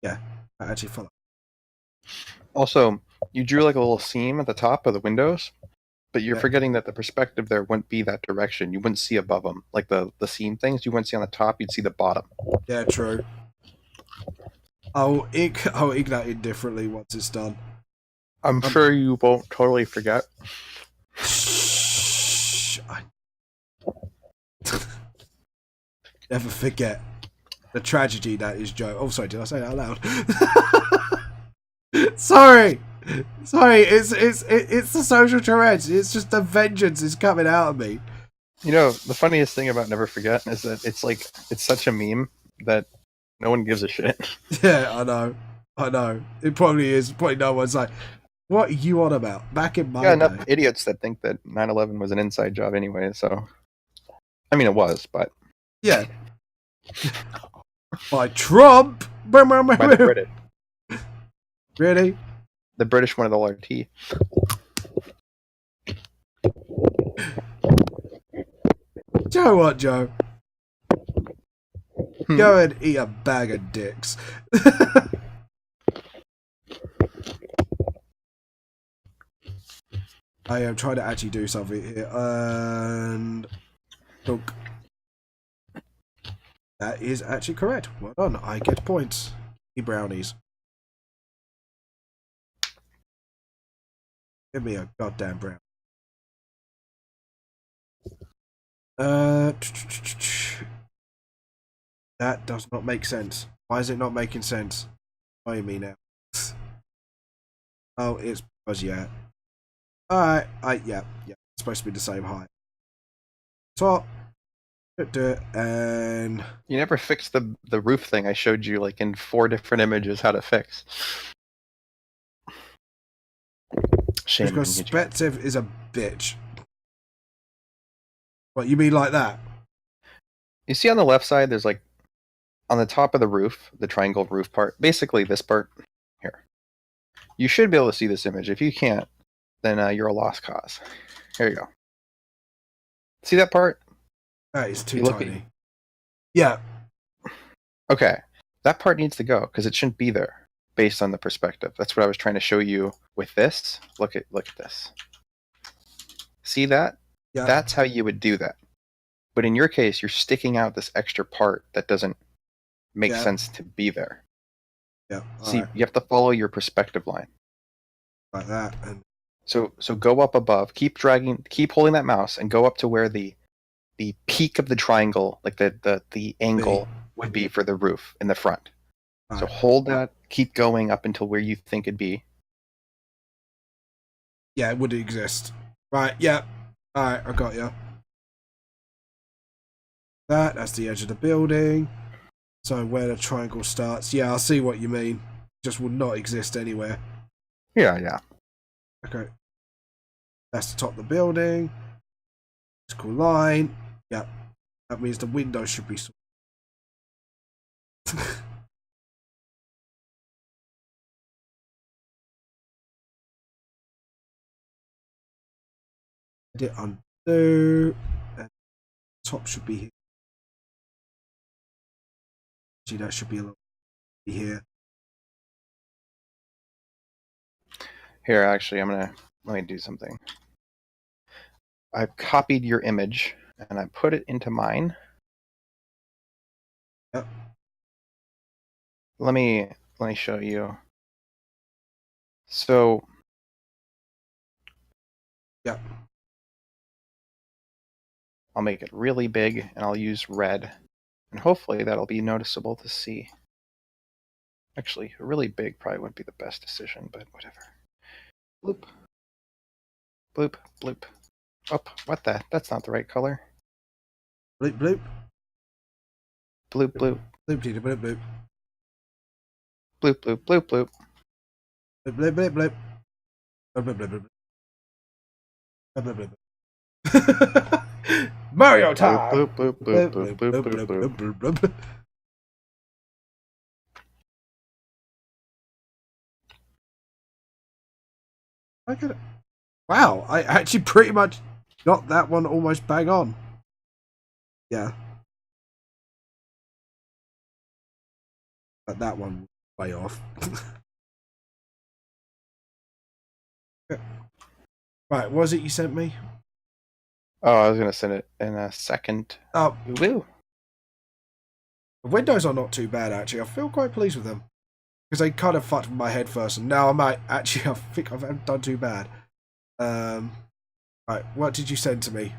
Yeah, I actually follow. Also, you drew like a little seam at the top of the windows, but you're forgetting that the perspective there wouldn't be that direction. You wouldn't see above them. Like the seam things, you wouldn't see on the top, you'd see the bottom. Yeah, true. I'll ink that in differently once it's done. I'm sure you won't totally forget. Shh. Never forget the tragedy that is Joe. Oh, sorry, did I say that out loud? Sorry, it's the social Tourette's. It's just the vengeance is coming out of me. You know, the funniest thing about Never Forget is that it's such a meme that no one gives a shit. Yeah, I know. It probably is. Probably no one's like, what are you on about? Back in my day. Enough idiots that think that 9/11 was an inside job anyway, so... I mean, it was, but... Yeah. By Trump! By the British. Really? The British wanted all our tea. Joe, what, Joe? Go and eat a bag of dicks. I am trying to actually do something here, and look, that is actually correct. Well done. I get points. Brownies. Give me a goddamn brown. That does not make sense. Why is it not making sense? Why me now? Oh, it's because yeah. Alright, yeah. It's supposed to be the same height. So, do it, and you never fixed the roof thing I showed you like in 4 different images how to fix. Shame. Perspective is a bitch. What, you mean like that? You see on the left side, there's like on the top of the roof, the triangle roof part, basically this part here. You should be able to see this image. If you can't, then you're a lost cause. Here you go. See that part? That is too tiny. Yeah. Okay. That part needs to go because it shouldn't be there based on the perspective. That's what I was trying to show you with this. Look at this. See that? Yeah. That's how you would do that. But in your case, you're sticking out this extra part that doesn't make sense to be there. Yeah. See, you have to follow your perspective line. Like that. And so go up above, keep holding that mouse and go up to where the peak of the triangle, like the angle would be for the roof in the front. So hold that, keep going up until where you think it'd be. Yeah, it would exist. Right, yeah. Alright, I got you. That's the edge of the building. So where the triangle starts. Yeah, I see what you mean. Just would not exist anywhere. Yeah. Okay. That's the top of the building. Vertical line. Yep. That means the window should be edit undo. And top should be here. Actually, that should be a little bit here. Here, actually, let me do something. I've copied your image and I put it into mine. Yep. Let me show you. So, Yep. I'll make it really big and I'll use red. And hopefully that'll be noticeable to see. Actually, really big probably wouldn't be the best decision, but whatever. Bloop. Bloop, bloop. Oh, what the? That's not the right color. Bloop, bloop. Bloop, bloop. Bloop, bloop, bloop, bloop. Bloop, bloop, bloop, bloop. Bloop, bloop, bloop, bloop. Bloop, bloop, bloop, bloop. Bloop, bloop, bloop. Mario time! Bloop, bloop, bloop, bloop, bloop, bloop, bloop, bloop, bloop. I get it. Wow, I actually pretty much got that one almost bang on. Yeah. But that one way off. Right, what was it you sent me? Oh, I was going to send it in a second. Oh, Woo. the windows are not too bad, actually. I feel quite pleased with them. Because they kind of fucked with my head first, and now I might actually, I think I haven't done too bad. Right, what did you send to me?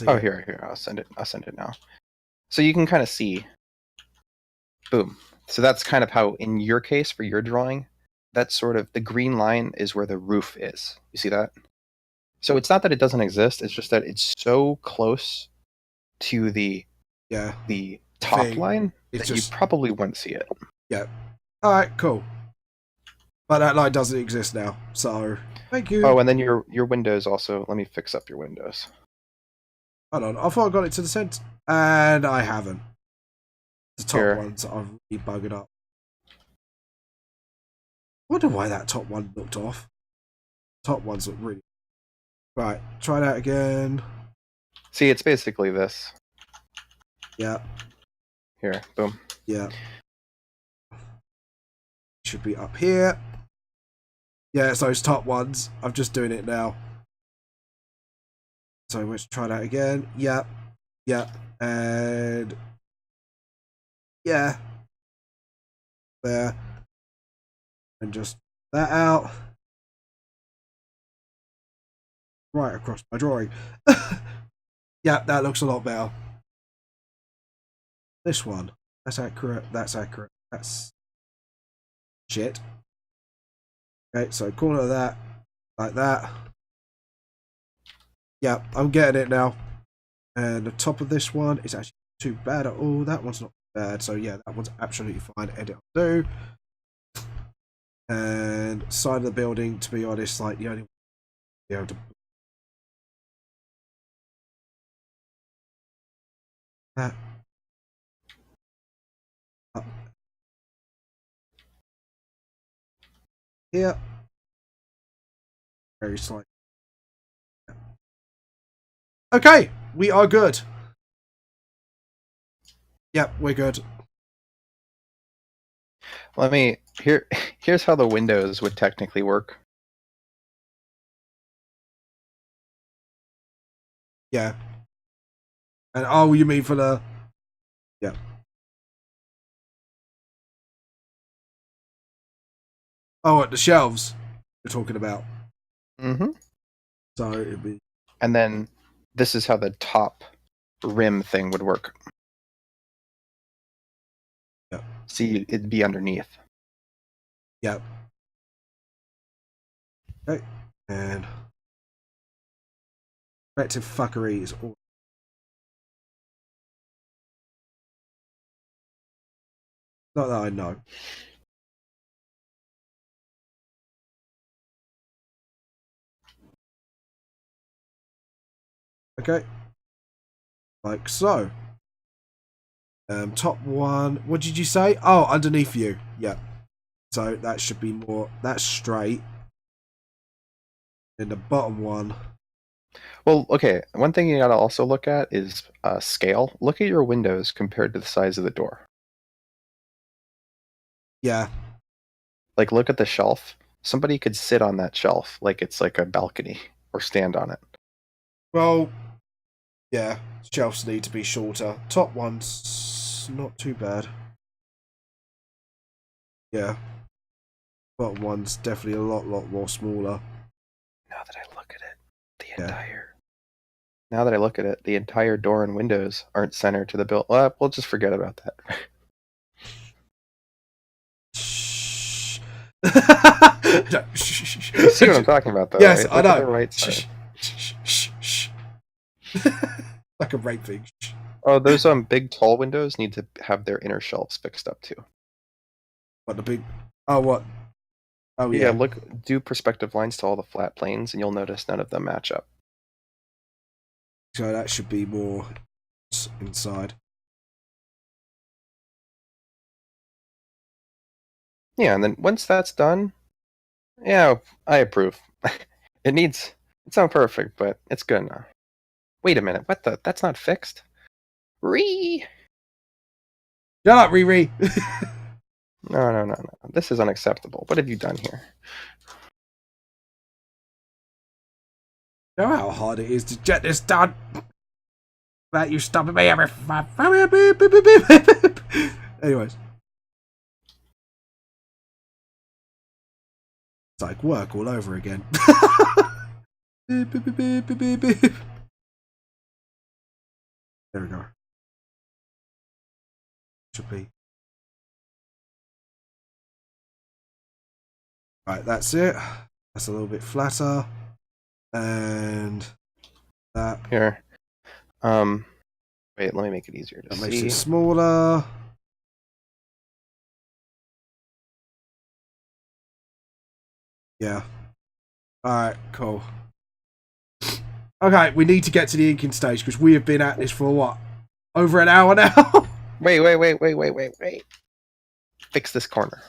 Oh, here, I'll send it now. So you can kind of see. Boom. So that's kind of how, in your case, for your drawing, that's sort of, the green line is where the roof is. You see that? So it's not that it doesn't exist, it's just that it's so close to the top line that you probably wouldn't see it. Yeah. Alright, cool. But that line doesn't exist now, so thank you. Oh, and then your windows also. Let me fix up your windows. Hold on, I thought I got it to the center, and I haven't. The top ones I've really buggered up. I wonder why that top one looked off. Top ones look really... Right, try that again. See, it's basically this. Yeah. Here, boom. Yeah. Should be up here. Yeah, it's those top ones. I'm just doing it now. So let's try that again. Yeah. Yeah. And... yeah. There. And just that out. Right across my drawing. Yeah, that looks a lot better. This one. That's accurate. That's accurate. That's shit. Okay, so corner of that. Like that. Yeah, I'm getting it now. And the top of this one is actually not too bad at all. That one's not bad. So yeah, that one's absolutely fine. Edit undo. And side of the building, to be honest, like the only be able to that up here. Very slight. Okay, we are good. Yep, we're good. Here's how the windows would technically work. Yeah. And oh, you mean for the... yeah. Oh, at the shelves you're talking about. Mm-hmm. So it'd be... and then this is how the top rim thing would work. Yeah. See, it'd be underneath. Yep. Okay. And... effective fuckery is all... not that I know. Okay. Like so. Top one. What did you say? Oh, underneath you. Yeah. So that should be more. That's straight. And the bottom one. Well, okay. One thing you gotta also look at is scale. Look at your windows compared to the size of the door. Yeah. Like, look at the shelf. Somebody could sit on that shelf like it's like a balcony or stand on it. Well, yeah. Shelves need to be shorter. Top one's not too bad. Yeah. Bottom one's definitely a lot more smaller. Now that I look at it, Now that I look at it, the entire door and windows aren't centered to the build. Well, we'll just forget about that. Shh. You see what I'm talking about, though? Yes, right? I Look know. at the right side. Shh. Like a rape thing. Oh, those big tall windows need to have their inner shelves fixed up too. What the big? Oh, what? Oh Yeah, yeah. do perspective lines to all the flat planes, and you'll notice none of them match up. So that should be more inside. Yeah, and then once that's done, yeah, I approve. It's not perfect, but it's good now. Wait a minute, what the? That's not fixed? Shut up, Riri. No. This is unacceptable. What have you done here? You know how hard it is to get this done? Without you stopping me every Anyways. It's like work all over again. There we go. Should be. Right, that's it. That's a little bit flatter. And that. Here. Wait, let me make it easier to That see. makes it smaller. Yeah. Alright, cool. Okay, we need to get to the inking stage because we have been at this for what? Over an hour now? Wait. Fix this corner.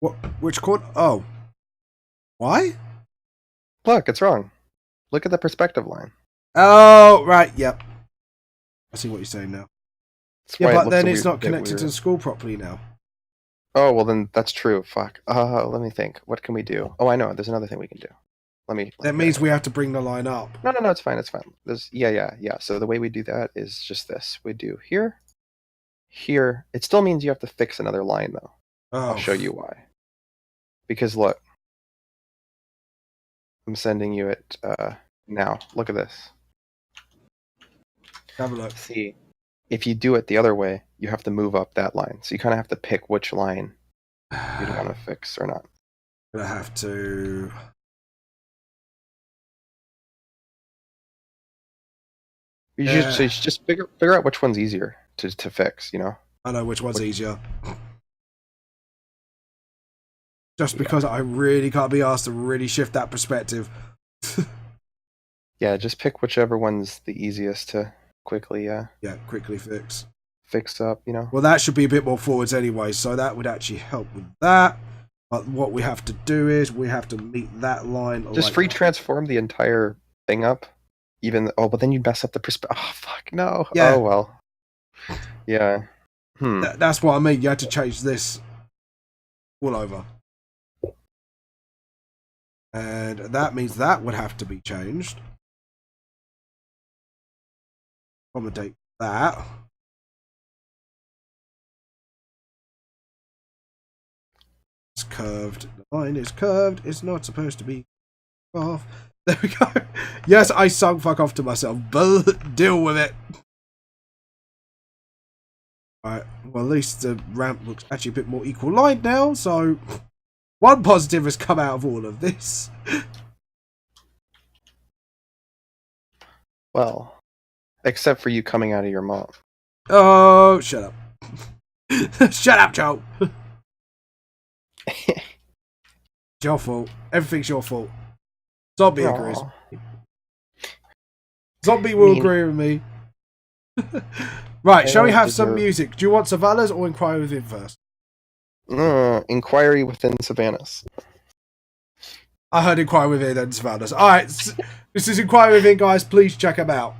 What? Which corner? Oh. Why? Look, it's wrong. Look at the perspective line. Oh, right, yep. I see what you're saying now. That's Yeah, why but then it's not bit connected weird. to the school properly now. Oh, well then that's true. Fuck. Let me think. What can we do? Oh, I know. There's another thing we can do. That means we have to bring the line up. No, it's fine. There's yeah. So the way we do that is just this. We do here. It still means you have to fix another line though. Oh. I'll show you why. Because look. I'm sending you it now. Look at this. Have a look. See, if you do it the other way, you have to move up that line. So you kind of have to pick which line you'd want to fix or not. I'm gonna have to. So you should just figure out which one's easier to fix, you know? I know which one's easier. Just because I really can't be asked to really shift that perspective. Yeah, just pick whichever one's the easiest to quickly quickly fix up, you know? Well, that should be a bit more forwards anyway, so that would actually help with that. But what we have to do is we have to meet that line. Just free transform the entire thing up. But then you mess up the perspective. Oh, fuck, no. Yeah. Oh, well. Yeah. That's what I mean. You had to change this all over. And that means that would have to be changed. Accommodate that. It's curved. The line is curved. It's not supposed to be off. There we go. Yes, I sung fuck off to myself, but deal with it. Alright, well at least the ramp looks actually a bit more equal line now, so one positive has come out of all of this. Well, except for you coming out of your mom. Oh, shut up. Shut up, Joe. It's your fault. Everything's your fault. Zombie Aw. agrees. Zombie will agree with me. Right, shall we have some music? Do you want Salvas or Enquire Within first? Inquiry Within Savannas. I heard Enquire Within and Salvas. Alright, this is Enquire Within, guys. Please check them out.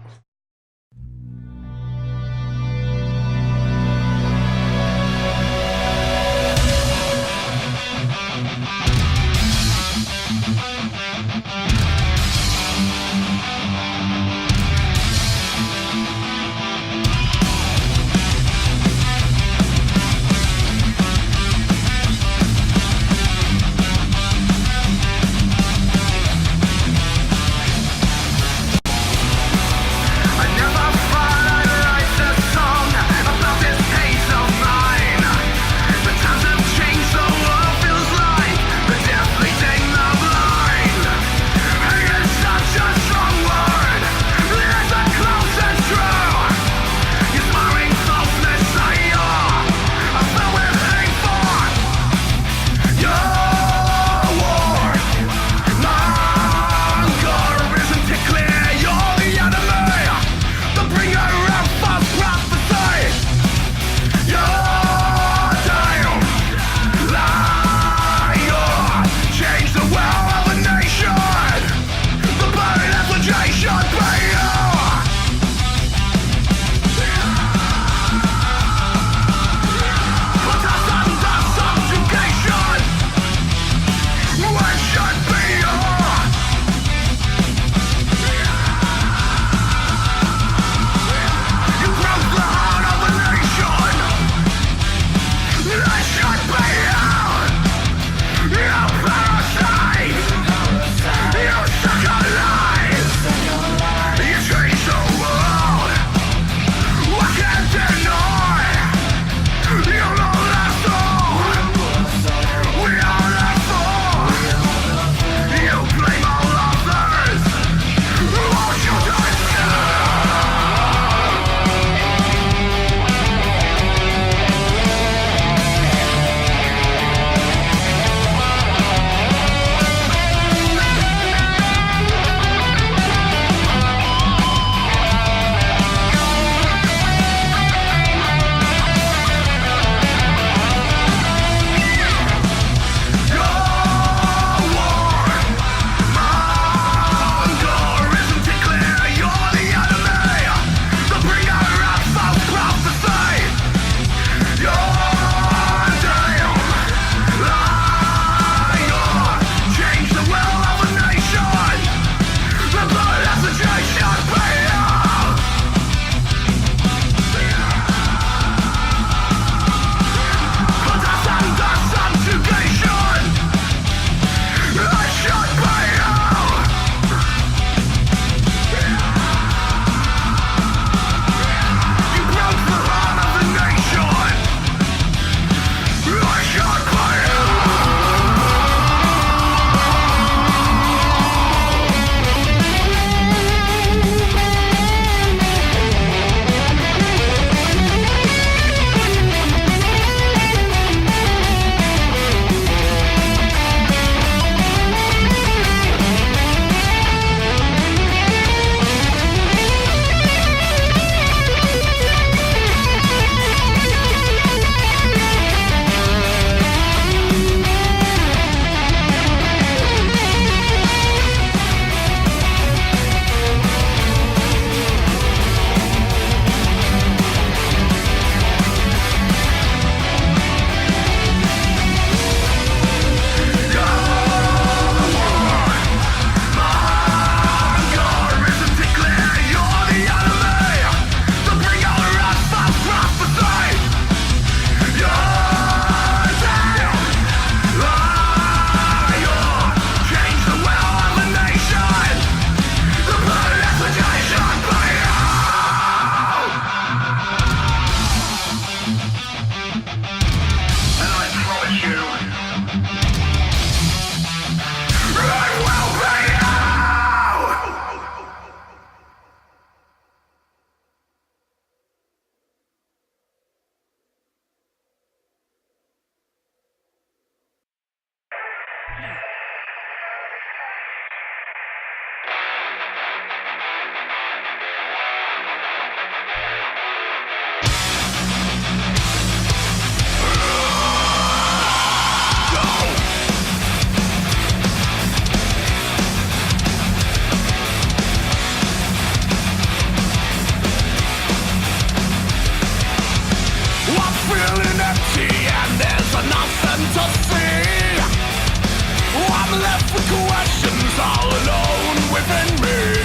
I'm left with questions all alone within me.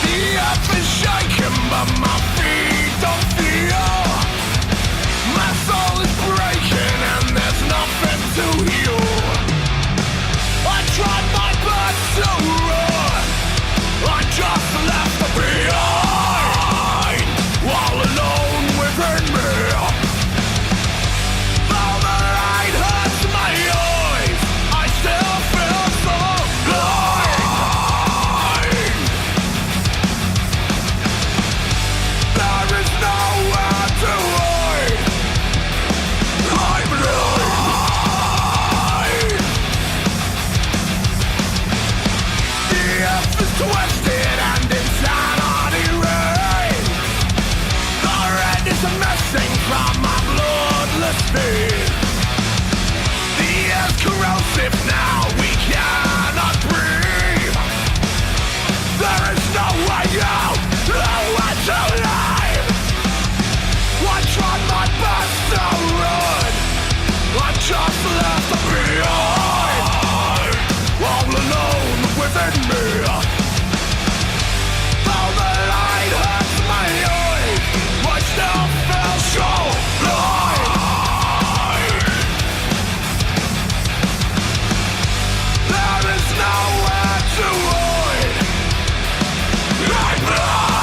The earth is shaking but my feet don't feel. My soul is breaking and there's nothing to heal. I tried my best to run, I just left behind, all alone within me. Though the light hurts my eyes, I still feel so blind. There is nowhere to hide, I'm blind. The earth is twisted and insanity reigns. The red is missing from my bloodless veins. The air's corrosive now, we cannot breathe. There is no way out, nowhere to live. I tried my best to run, I just left behind, all alone within me. Though the light hurts my eyes, I still feel so blind. There is nowhere to hide, I'm blind.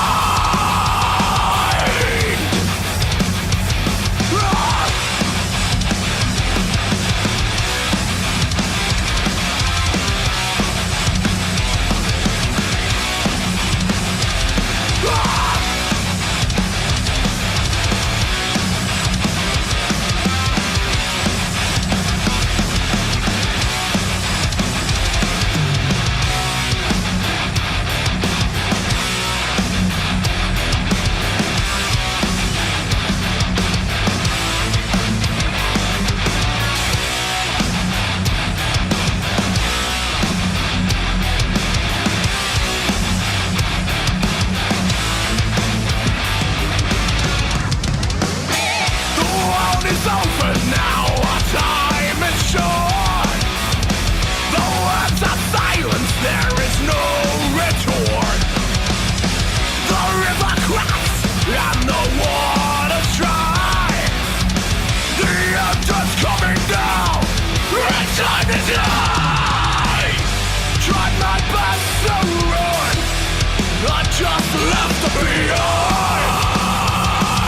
Just left behind,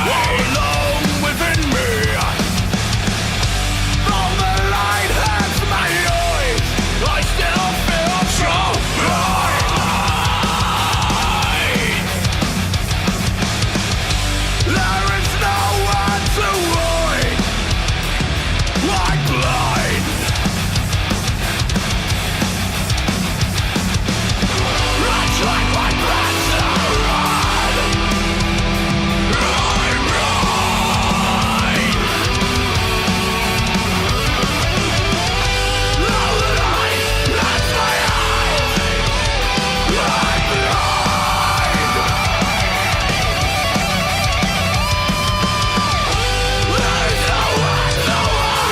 all alone within me. Though the light hurts my eyes, I still feel so blind. There is nowhere to hide, I'm blind. I tried my best to run, I'm blind. The light hurts my eyes, I'm blind. There's nowhere to hide,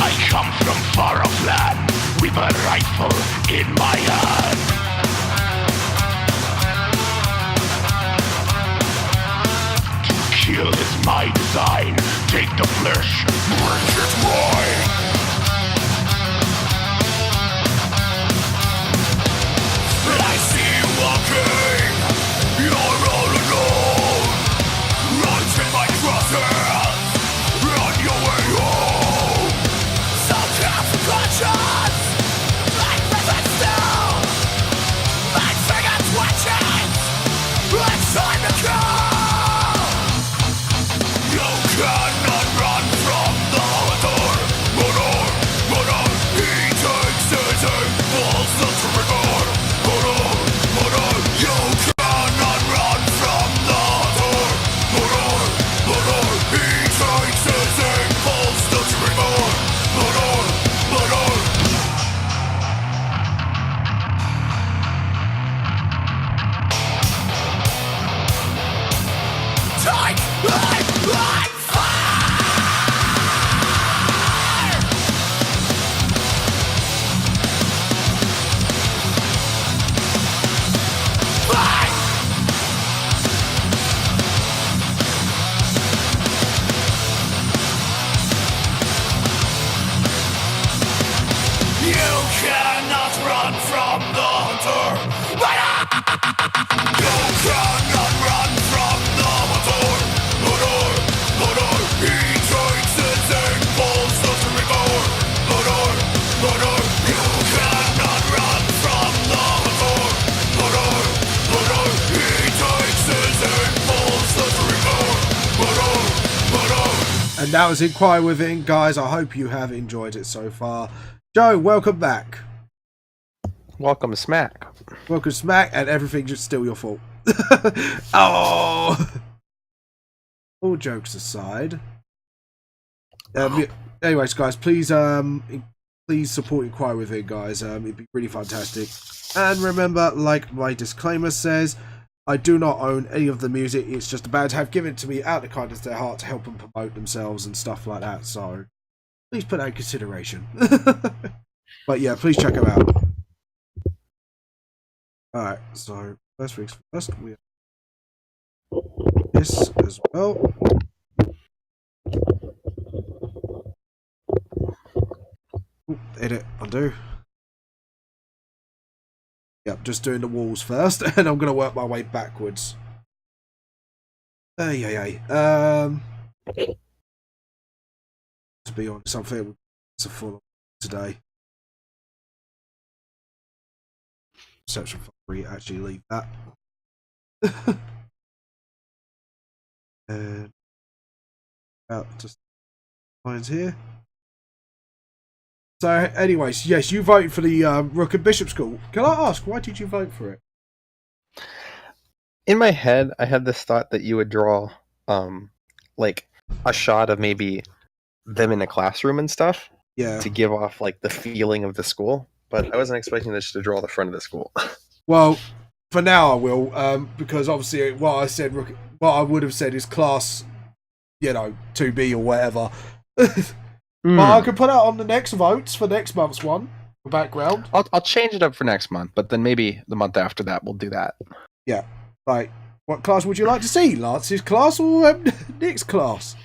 I come from far off land with a rifle in my hand. To kill is my design. Take the flesh, break it wide. And I see you walking, you're all alone. Right in my crosshairs, cannot run from the motor. He takes his aim, pulls the trigger. You cannot run from the motor. He takes his aim, pulls the trigger. And that was Enquire Within, guys. I hope you have enjoyed it so far. Joe, welcome back. Welcome, Smack. Welcome, Smack, and everything's just still your fault. Oh! All jokes aside. Anyways, guys, please support Enquire Within, guys. It'd be really fantastic. And remember, like my disclaimer says, I do not own any of the music. It's just a band have given it to me out of the kindness of their heart to help them promote themselves and stuff like that. So please put that in consideration. But yeah, please check them out. Alright, so first things first, we have this as well. Ooh, edit, undo. Yep, just doing the walls first, and I'm going to work my way backwards. To be honest, I'm feeling it's a full today. Section 3, actually leave that. And just lines here. So, anyways, yes, you voted for the Rook and Bishop School. Can I ask, why did you vote for it? In my head, I had this thought that you would draw, like, a shot of maybe them in a classroom and stuff. Yeah. To give off, like, the feeling of the school. But I wasn't expecting this to draw the front of the school. Well, for now I will, because obviously what I would have said is class, 2B or whatever. But I could put that on the next votes for next month's one, for background. I'll change it up for next month, but then maybe the month after that we'll do that. Yeah. Like, what class would you like to see? Lance's class or Nick's class?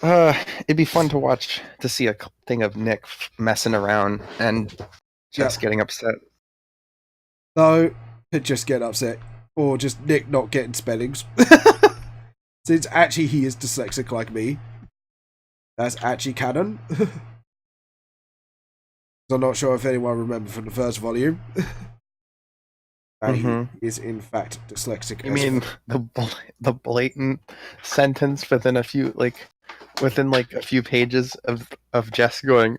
It'd be fun to see a thing of Nick messing around and just getting upset. No, just get upset. Or just Nick not getting spellings. Since actually he is dyslexic like me. That's actually canon. I'm not sure if anyone remembers from the first volume. He is in fact dyslexic. You mean the blatant sentence within a few pages of Jess going,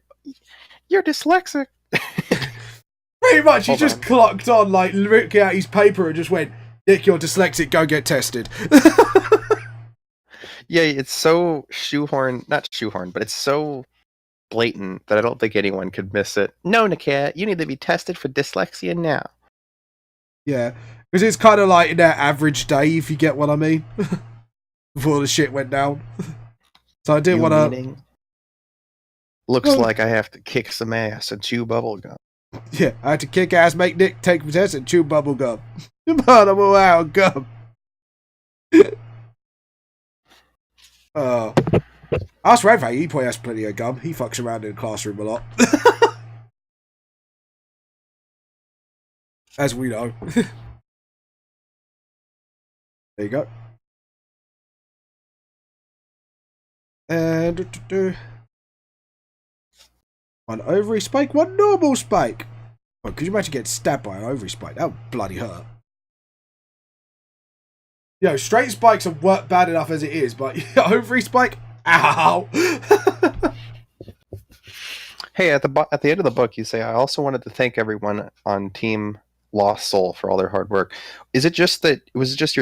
"You're dyslexic." Pretty much, he just clocked on, like, looking at his paper and just went, "Nick, you're dyslexic, go get tested." Yeah, it's so not shoehorned, but it's so blatant that I don't think anyone could miss it. No, Nickcca, you need to be tested for dyslexia now. Yeah, because it's kind of like in their average day, if you get what I mean. Before the shit went down. So I didn't want to... Looks like I have to kick some ass and chew bubblegum. Yeah, I had to kick ass, make Nick take the test and chew bubblegum. But I'm all out of gum. Ask Radfay, he probably has plenty of gum. He fucks around in the classroom a lot. As we know. There you go. And one ovary spike, one normal spike. Oh, could you imagine getting stabbed by an ovary spike? That would bloody hurt. Straight spikes are bad enough as it is, but ovary spike, ow! Hey, at the end of the book, you say, "I also wanted to thank everyone on Team Lost Soul for all their hard work." Was it just your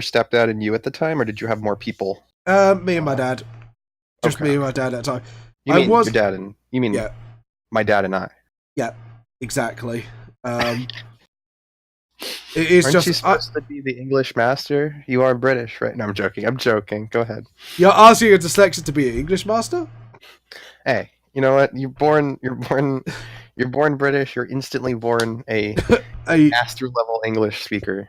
stepdad and you at the time, or did you have more people? Me and my dad. Just me and my dad at the time. You mean my dad and I? Yeah, exactly. It is. Aren't you supposed to be the English master? You are British, right? No, I'm joking. Go ahead. You're asking a dyslexic to be an English master? Hey, you know what? You're born British. You're instantly born a master level English speaker.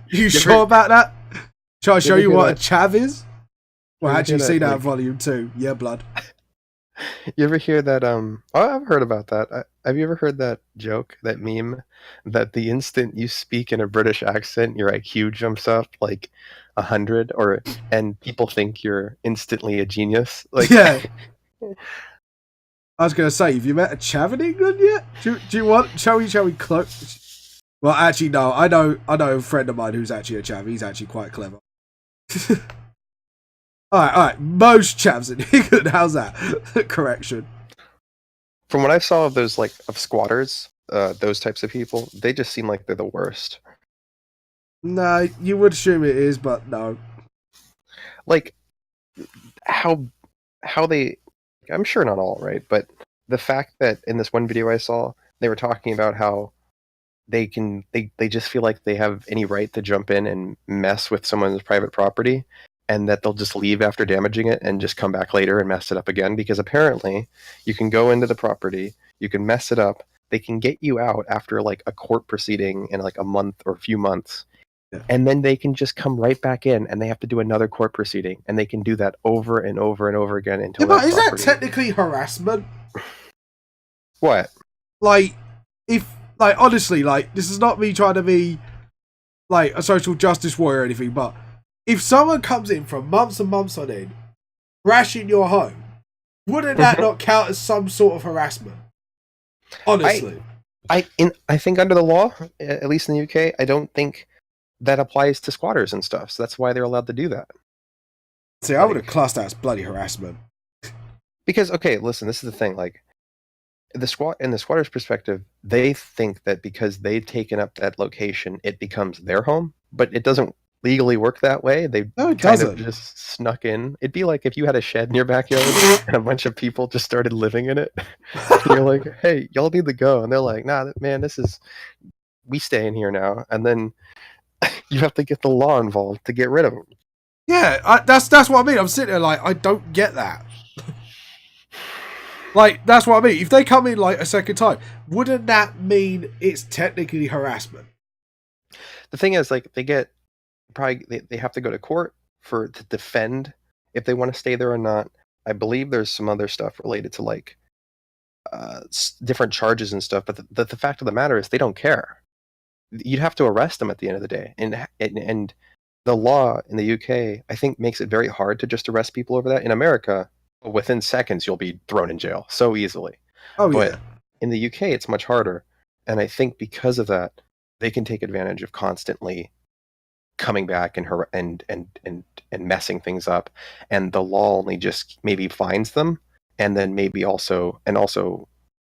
You sure about that? Shall I show you what a chav is? Well, actually, see that in volume 2. Yeah, blood. You ever hear that? Oh, I've heard about that. Have you ever heard that joke, that meme, that the instant you speak in a British accent, your IQ jumps up like 100, and people think you're instantly a genius? Like, Yeah. I was going to say, have you met a chav in England yet? Do you want? Shall we close? Well, actually, no. I know a friend of mine who's actually a chav. He's actually quite clever. All right. Most chavs in England. How's that? Correction. from what I saw of those, like, of squatters, those types of people, they just seem like they're the worst. No, you would assume it is, but no. Like, how they, I'm sure not all, right? But the fact that in this one video I saw, they were talking about how they just feel like they have any right to jump in and mess with someone's private property, and that they'll just leave after damaging it and just come back later and mess it up again, because apparently you can go into the property, you can mess it up, they can get you out after like a court proceeding in like a month or a few months. Yeah. And then they can just come right back in, and they have to do another court proceeding, and they can do that over and over and over again until. Yeah, but is that technically harassment? What? Like, honestly, this is not me trying to be like a social justice warrior or anything, but if someone comes in for months and months on end, trashing your home, wouldn't that not count as some sort of harassment? Honestly, I think under the law, at least in the UK, I don't think that applies to squatters and stuff. So that's why they're allowed to do that. See, I would have classed that as bloody harassment. Because, okay, listen, this is the thing. Like, in the squatter's perspective, they think that because they've taken up that location, it becomes their home. But it doesn't legally work that way. They kind of just snuck in. It'd be like if you had a shed in your backyard and a bunch of people just started living in it. And you're like, hey, y'all need to go. And they're like, nah, man, we stay in here now. And then you have to get the law involved to get rid of them. Yeah, that's what I mean. I'm sitting there like, I don't get that. Like, that's what I mean. If they come in like a second time, wouldn't that mean it's technically harassment? The thing is, like, they have to go to court to defend if they want to stay there or not. I believe there's some other stuff related to like different charges and stuff. But the fact of the matter is, they don't care. You'd have to arrest them at the end of the day, and the law in the UK, I think, makes it very hard to just arrest people over that. In America, within seconds, you'll be thrown in jail so easily. Oh, but yeah. In the UK, it's much harder, and I think because of that, they can take advantage of constantly coming back and messing things up, and the law only just maybe fines them, and then maybe also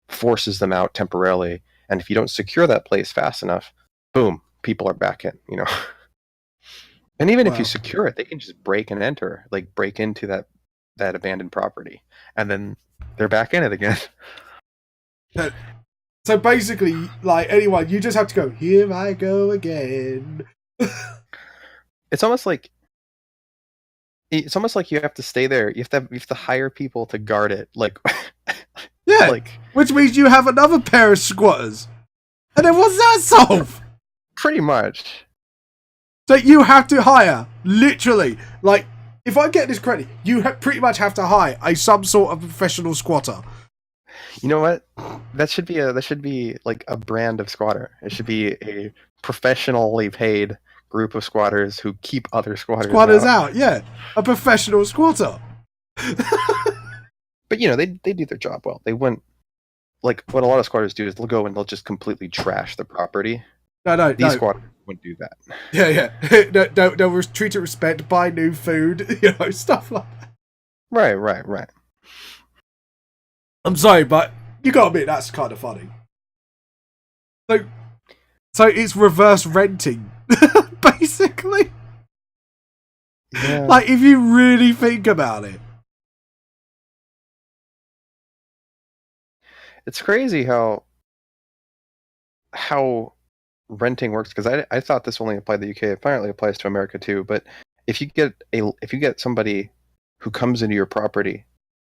forces them out temporarily. And if you don't secure that place fast enough, boom, people are back in, you know. And even if you secure it, they can just break and enter, like break into that abandoned property, and then they're back in it again. So basically, like anyone, you just have to go, here I go again. It's almost like you have to stay there. You have to hire people to guard it. Like, yeah, like, which means you have another pair of squatters. And then what's that solve? Pretty much. So you have to hire, literally, like, if I get this correctly, you pretty much have to hire some sort of professional squatter. You know what? That should be like a brand of squatter. It should be a professionally paid group of squatters who keep other squatters out. Yeah, a professional squatter. But you know, they do their job well. They wouldn't, like, what a lot of squatters do is they'll go and they'll just completely trash the property. These squatters wouldn't do that. Yeah. They'll treat it with respect, buy new food, you know, stuff like that. Right. I'm sorry, but you gotta admit that's kind of funny. So it's reverse renting, basically. Yeah. Like, if you really think about it. It's crazy how renting works, because I thought this only applied to the UK. It apparently applies to America too. But if you get somebody who comes into your property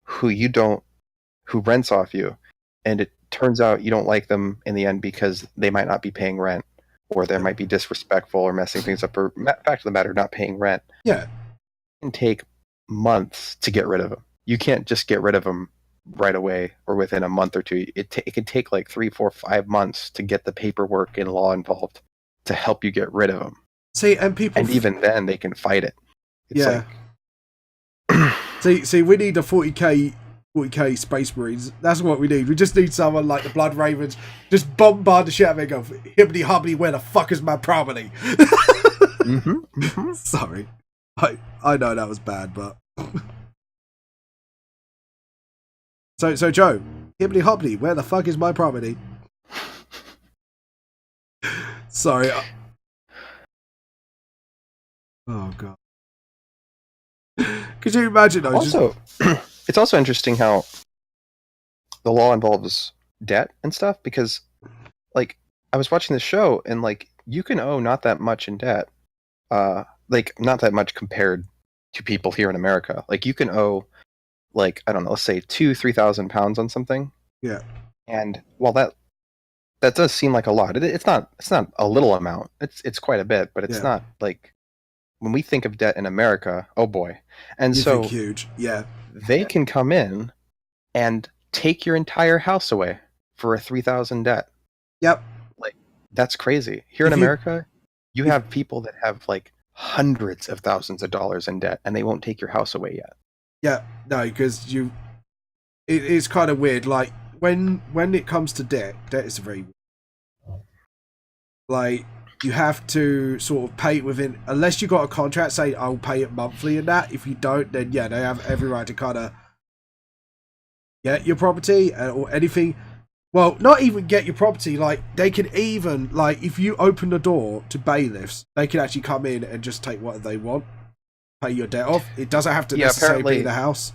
who rents off you, and it turns out you don't like them in the end because they might not be paying rent, or they might be disrespectful or messing things up, or fact of the matter, not paying rent. Yeah, It can take months to get rid of them. You can't just get rid of them right away or within a month or two. It can take like 3, 4, 5 months to get the paperwork and law involved to help you get rid of them. See, and people, and even then they can fight it. It's see, we need a 40k Space Marines. That's what we need. We just need someone like the Blood Ravens, just bombard the shit out of it and go, hibbity hobbity, where the fuck is my property? Sorry. I know that was bad, but... So Joe, hibbity hobbity, where the fuck is my property? Sorry. Oh, God. Could you imagine? Also, it's also interesting how the law involves debt and stuff, because, like, I was watching this show, and, like, you can owe not that much in debt. Like, not that much compared to people here in America. Like, you can owe, like, I don't know, let's say 2,000-3,000 pounds on something. Yeah. And while that does seem like a lot, it's not a little amount. It's quite a bit, but it's not like, when we think of debt in America, oh boy. And you so think huge. Yeah. They can come in and take your entire house away for a 3,000 debt. Yep. Like, that's crazy. Here in America, you have people that have like hundreds of thousands of dollars in debt, and they won't take your house away yet. Yeah, no, because it's kind of weird. Like, when it comes to debt is very weird. Like, you have to sort of pay it within, unless you got a contract saying I'll pay it monthly and that. If you don't, then yeah, they have every right to kind of get your property or anything. Well, not even get your property. Like, they can even, like, if you open the door to bailiffs, they can actually come in and just take what they want, pay your debt off. It doesn't have to necessarily be the house.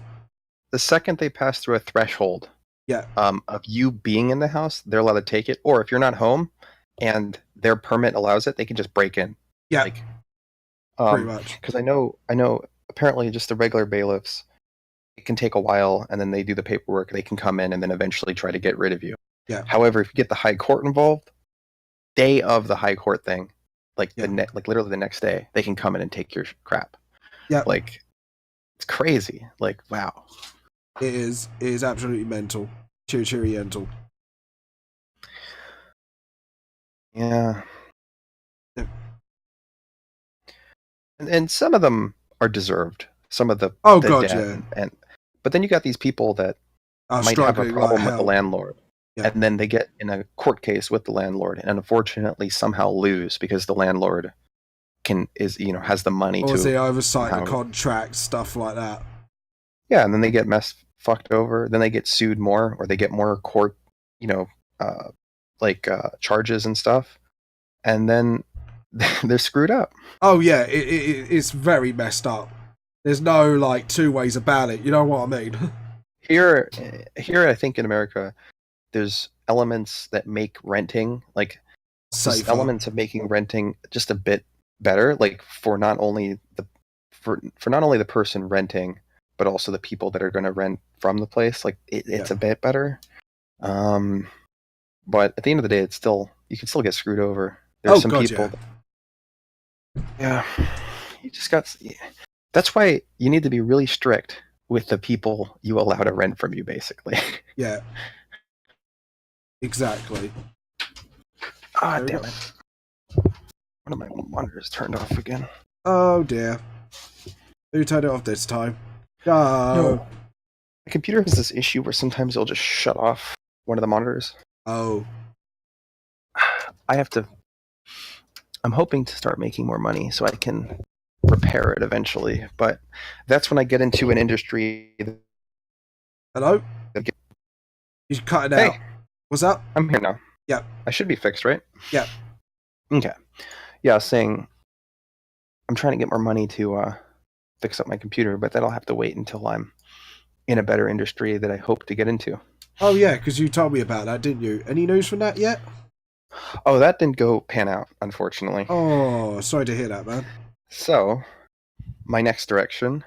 The second they pass through a threshold, of you being in the house, they're allowed to take it. Or if you're not home and their permit allows it, they can just break in. Yeah, like, pretty much. Because I know. Apparently, just the regular bailiffs, it can take a while, and then they do the paperwork. They can come in and then eventually try to get rid of you. Yeah. However, if you get the high court involved, day of the high court thing, like literally the next day, they can come in and take your crap. Yeah. Like, it's crazy. Like, wow. It is absolutely mental. Chiriental. Yeah. And some of them are deserved. Some of the debt, but then you got these people that might have a problem with the landlord, and then they get in a court case with the landlord, and unfortunately somehow lose because the landlord has the money to. Or they oversight the contract, stuff like that. Yeah, and then they get fucked over. Then they get sued more, or they get more court, charges and stuff, and then they're screwed up. Oh yeah, it's very messed up. There's no like two ways about it. You know what I mean? Here, I think in America, there's elements that make renting elements of making renting just a bit better. Like for not only the person renting, but also the people that are going to rent from the place. Like it's a bit better. But at the end of the day, you can still get screwed over. There's some people. Yeah, you just got. That's why you need to be really strict with the people you allow to rent from you, basically. Yeah. Exactly. Ah, damn it! One of my monitors turned off again. Oh dear. Who turned it off this time? No. My computer has this issue where sometimes it'll just shut off one of the monitors. Oh. I'm hoping to start making more money so I can repair it eventually, but that's when I get into an industry. Hello? You cut it out. What's up? I'm here now. Yeah. I should be fixed, right? Yeah. Okay. Yeah, I was saying I'm trying to get more money to fix up my computer, but that'll have to wait until I'm in a better industry that I hope to get into. Oh yeah, because you told me about that, didn't you? Any news from that yet? Oh, that didn't go pan out, unfortunately. Oh, sorry to hear that, man. So, my next direction.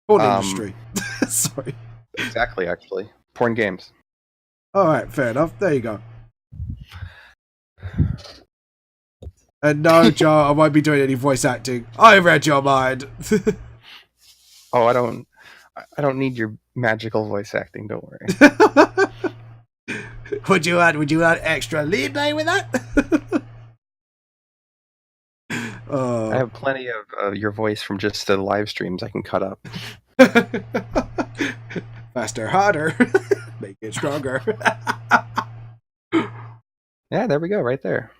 Porn industry. Sorry. Exactly, actually. Porn games. Alright, fair enough. There you go. And no, Joe, I won't be doing any voice acting. I read your mind. Oh, I don't I don't need your magical voice acting. Don't worry. Would you add extra leeway with that? I have plenty of your voice from just the live streams I can cut up. Faster, harder, make it stronger. Yeah, there we go, right there.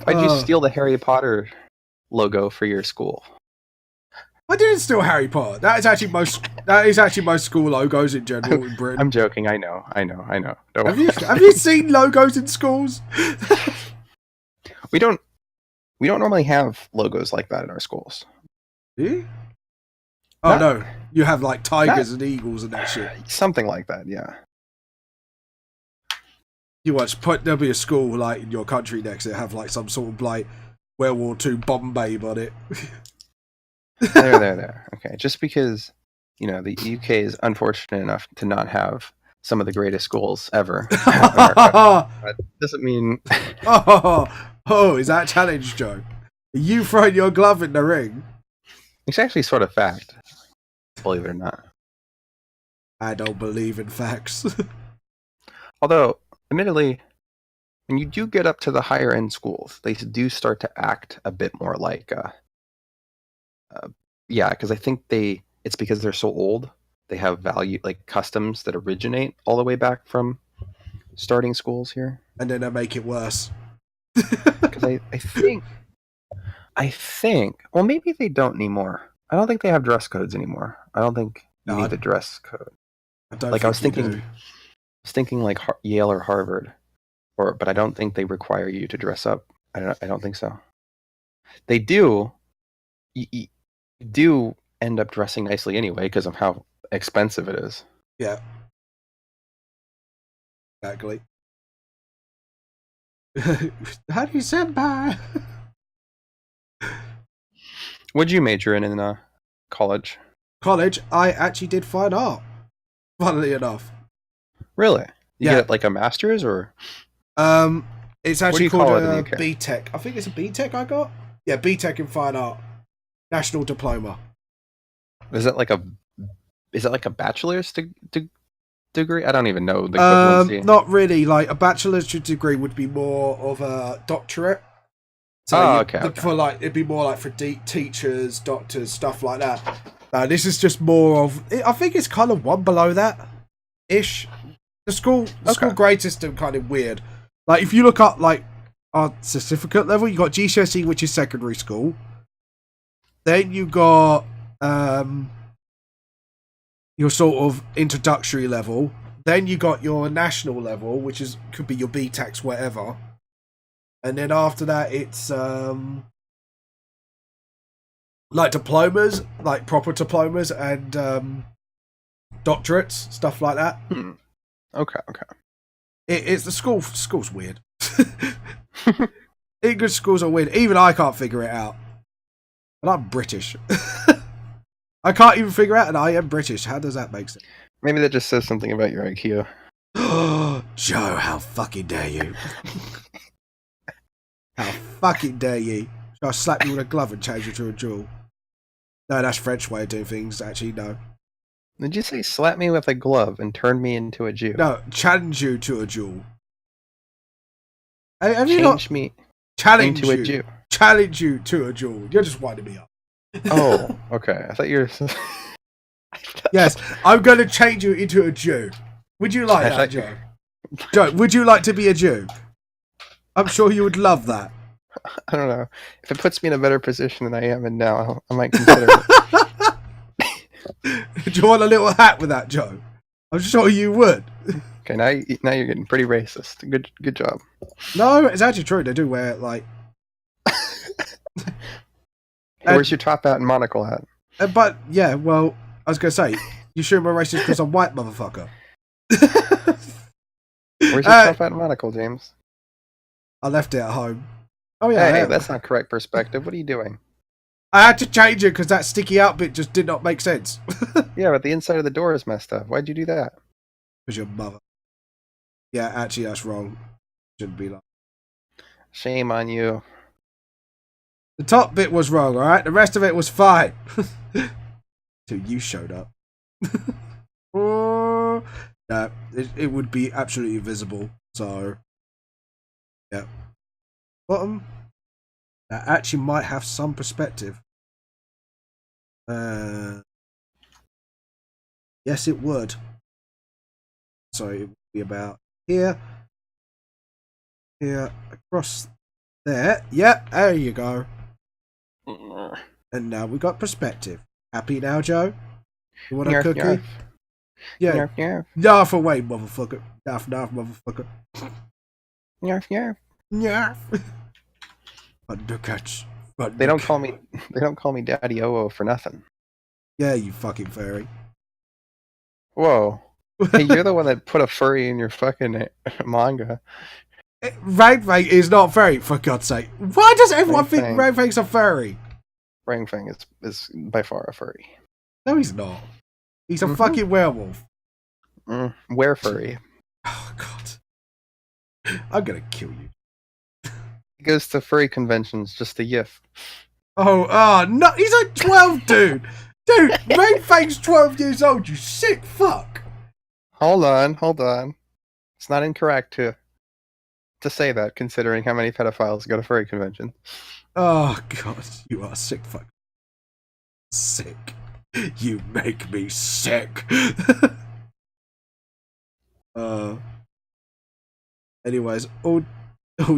Why'd you steal the Harry Potter logo for your school? I didn't steal Harry Potter. That is actually most school logos in general in Britain. I'm joking. I know. Don't Have you seen logos in schools? We don't normally have logos like that in our schools. Do you? Oh no, you have like tigers and eagles and that shit. Something like that, yeah. You watch, there'll be a school like in your country next that have like some sort of like World War II bomb babe on it. There. Okay, just because the UK is unfortunate enough to not have some of the greatest schools ever. That doesn't mean. Is that a challenge, Joe? Are you throwing your glove in the ring? It's actually sort of fact, believe it or not. I don't believe in facts. Although, admittedly, when you do get up to the higher end schools, they do start to act a bit more like, because I think it's because they're so old. They have value, like customs that originate all the way back from starting schools here, and then they make it worse. Because I think, well, maybe they don't anymore. I don't think they have dress codes anymore. I don't think you need a dress code. I was thinking like Yale or Harvard, but I don't think they require you to dress up. I don't think so. They do. You do end up dressing nicely anyway because of how expensive it is. Yeah. Exactly. How do you senpai? What'd you major in college? College, I actually did fine art. Funnily enough. Really? You Yeah. get like a master's or? It's actually called a UK? BTEC. I think it's a BTEC I got. Yeah, BTEC in fine art, national diploma. Is that like a bachelor's degree? I don't even know the equivalency. Not really. Like a bachelor's degree would be more of a doctorate. So okay. For like, it'd be more like for teachers, doctors, stuff like that. No, this is just more of. I think it's kind of one below that, ish. The school grade system kind of weird. Like if you look up like our certificate level, you got GCSE, which is secondary school. Then you got your sort of introductory level. Then you got your national level, which could be your BTECs, whatever. And then after that, it's like diplomas, like proper diplomas and doctorates, stuff like that. Okay. It's the school's weird. English schools are weird. Even I can't figure it out. And I'm British. I can't even figure out, and I am British. How does that make sense? Maybe that just says something about your IQ. Joe, how fucking dare you? How fucking dare you? Shall I slap you with a glove and change you to a jewel? No, that's French way of doing things, actually, no. Did you say slap me with a glove and turn me into a Jew? No, challenge you to a duel. Have you not me challenge into you, a Jew? Challenge you to a duel. You're just winding me up. Oh, okay. I thought you were... Yes, I'm going to change you into a Jew. Would you like that, Joe? Joe, would you like to be a Jew? I'm sure you would love that. I don't know. If it puts me in a better position than I am in now, I might consider it. Do you want a little hat with that, Joe? I'm sure you would. Okay, now you're getting pretty racist. Good job. No, it's actually true. They do wear like. Where's your top hat and monocle hat? But yeah, well, I was gonna say you assume I'm racist because I'm white, motherfucker. Where's your top hat and monocle, James? I left it at home. Oh yeah, hey, that's not correct perspective. What are you doing? I had to change it because that sticky out bit just did not make sense. Yeah, but the inside of the door is messed up. Why'd you do that? Because your mother. Yeah, actually, that's wrong. Shouldn't be like. Shame on you. The top bit was wrong, alright? The rest of it was fine. Till you showed up. Oh, no, it would be absolutely visible. So, yeah. Bottom. That actually might have some perspective. Yes, it would. So it would be about here. Here, across there. Yeah, there you go. And now we got perspective. Happy now, Joe? You want a cookie? Yarf. Yeah. Yarf, yarf. Yarf away, motherfucker. Yarf, yarf, motherfucker. Yarf, yarf. Yarf. Undercuts. They don't call me Daddy Oo for nothing. Yeah, you fucking fairy. Whoa. Hey, you're the one that put a furry in your fucking manga. Rang Fang is not furry, for God's sake. Why does everyone think Rang Fang's a furry? Rang Fang is by far a furry. No, he's not. He's a fucking werewolf. Where furry? Oh, God. I'm gonna kill you. He goes to furry conventions just to yiff. Oh, no, he's a 12, dude. Dude, Rang Fang's 12 years old, you sick fuck. Hold on. It's not incorrect to say that, considering how many pedophiles go to furry convention. Oh, God, you are sick fuck. Sick. You make me sick. Anyways, all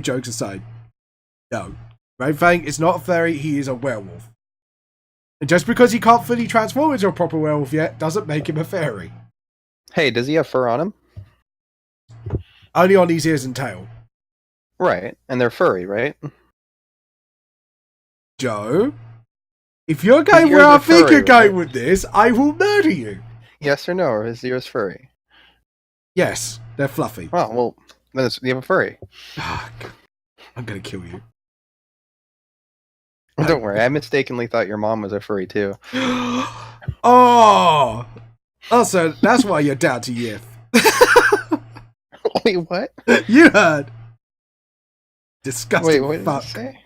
jokes aside, no, Rang Fang is not a fairy, he is a werewolf. And just because he can't fully transform into a proper werewolf yet, doesn't make him a fairy. Hey, does he have fur on him? Only on his ears and tail. Right, and they're furry, right? Joe, if you're going where I think you're going with this, I will murder you. Yes or no, or is yours furry? Yes, they're fluffy. Oh, well, then you have a furry. Oh, I'm going to kill you. Don't worry, I mistakenly thought your mom was a furry too. Oh! Also, that's why you're down to yiff. Wait, what? You heard. Disgusting Wait, what fuck. did you say?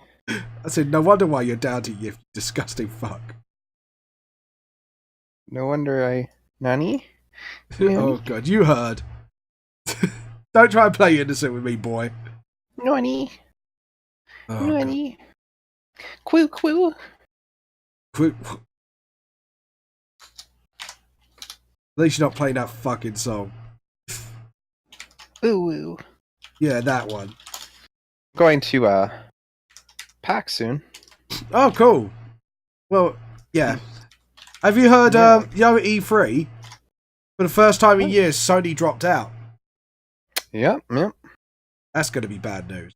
I said, no wonder why you're down to yiff, disgusting fuck. No wonder I... Nani? Oh, God, you heard. Don't try and play innocent with me, boy. Nani? Oh, Nani? Quoo, quoo. At least you're not playing that fucking song. Ooh, ooh. Yeah, that one. Going to, PAX soon. Oh, cool. Well, yeah. Have you heard, E3? For the first time in years, Sony dropped out. Yep. That's going to be bad news.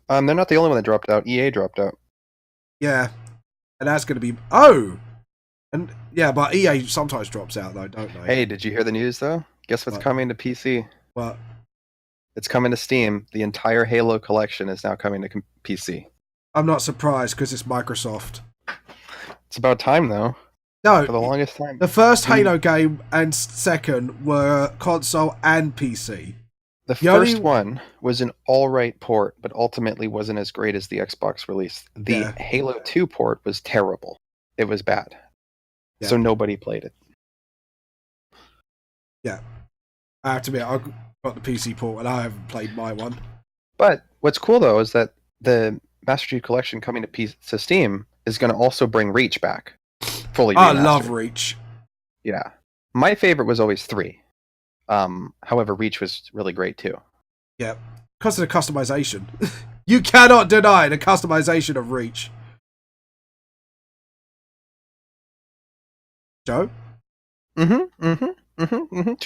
They're not the only one that dropped out. EA dropped out. Yeah. And that's going to be... Oh! And yeah, but EA sometimes drops out, though, don't they? Hey, did you hear the news, though? Guess what's coming to PC? What? It's coming to Steam. The entire Halo collection is now coming to PC. I'm not surprised, because it's Microsoft. It's about time, though. No. For the longest time. The first Halo game and second were console and PC. The first one was an alright port, but ultimately wasn't as great as the Xbox release. The Halo 2 port was terrible. It was bad. Yeah. So nobody played it. Yeah. I have to admit, I got the PC port and I haven't played my one. But what's cool, though, is that the Master Chief Collection coming to Steam is going to also bring Reach back. Fully remastered. I love Reach. Yeah. My favorite was always 3. However, Reach was really great too. Yeah, because of the customization. You cannot deny the customization of Reach. Joe? True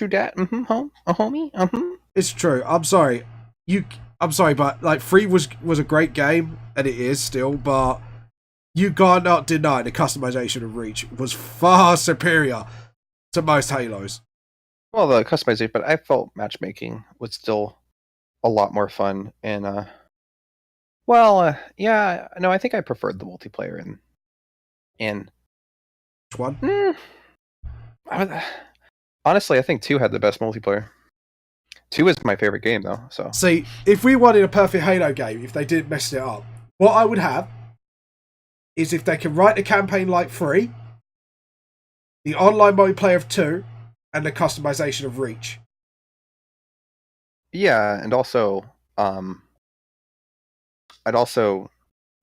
dat. Homie. It's true. I'm sorry. I'm sorry, but like 3 was a great game, and it is still, but you cannot deny the customization of Reach was far superior to most Halos. Well, the customization, but I felt matchmaking was still a lot more fun. And, yeah, no, I think I preferred the multiplayer in Which one? Honestly, I think 2 had the best multiplayer. 2 is my favorite game, though. So see, if we wanted a perfect Halo game, if they didn't mess it up, what I would have is if they can write the campaign like 3, the online multiplayer of 2, and the customization of Reach. Yeah, and also, I'd also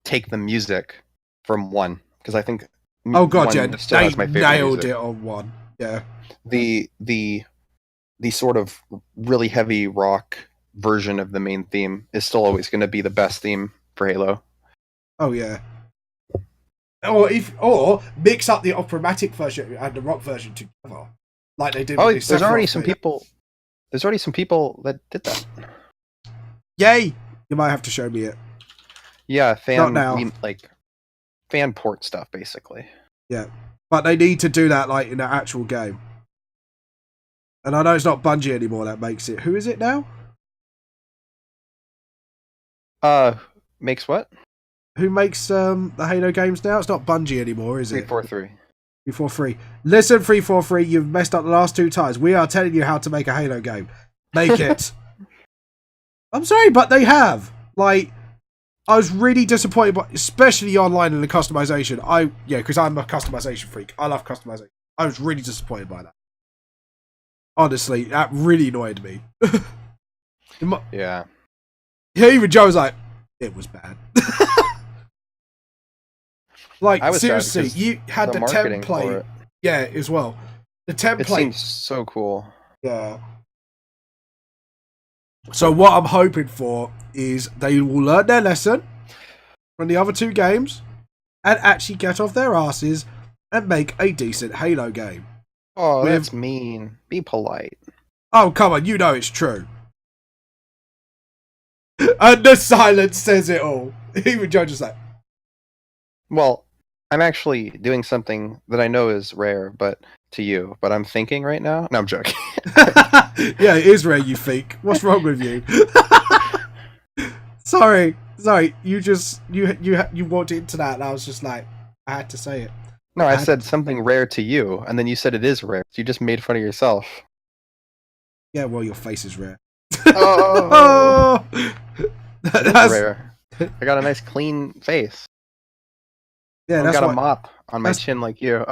take the music from 1 because I think. Oh god, 1 yeah, still they has my favorite nailed music. it on 1. Yeah. The sort of really heavy rock version of the main theme is still always going to be the best theme for Halo. Oh yeah. Or mix up the operatic version and the rock version together, like they did. Oh, with the there's already Sephiroth some thing. people. There's already some people that did that. Yay! You might have to show me it. Yeah, Not now. Fan port stuff, basically. Yeah, but they need to do that like in an actual game. And I know it's not Bungie anymore that makes it. Who is it now? Makes what? Who makes the Halo games now? It's not Bungie anymore, is it? 343. 343. Listen, 343, you've messed up the last 2 times. We are telling you how to make a Halo game. Make it. I'm sorry, but they have. Like, I was really disappointed, especially online in the customization. Because I'm a customization freak. I love customization. I was really disappointed by that. Honestly, that really annoyed me. Yeah. Yeah, even Joe was like, it was bad. Like, I was seriously, sad you had the marketing for template. it. Yeah, as well. The template. It seems so cool. Yeah. So what I'm hoping for is they will learn their lesson from the other 2 games and actually get off their asses and make a decent Halo game. Oh, that's mean. Be polite. Oh, come on, you know it's true. And the silence says it all. Even Joe just like... Well, I'm actually doing something that I know is rare, but to you. But I'm thinking right now. No, I'm joking. Yeah, it is rare, you think. What's wrong with you? Sorry. You walked into that, and I was just like, I had to say it. No, I said something rare to you, and then you said it is rare. So you just made fun of yourself. Yeah, well, your face is rare. Oh, That's rare. I got a nice clean face. Yeah, I've that's got what, a mop on my chin like you.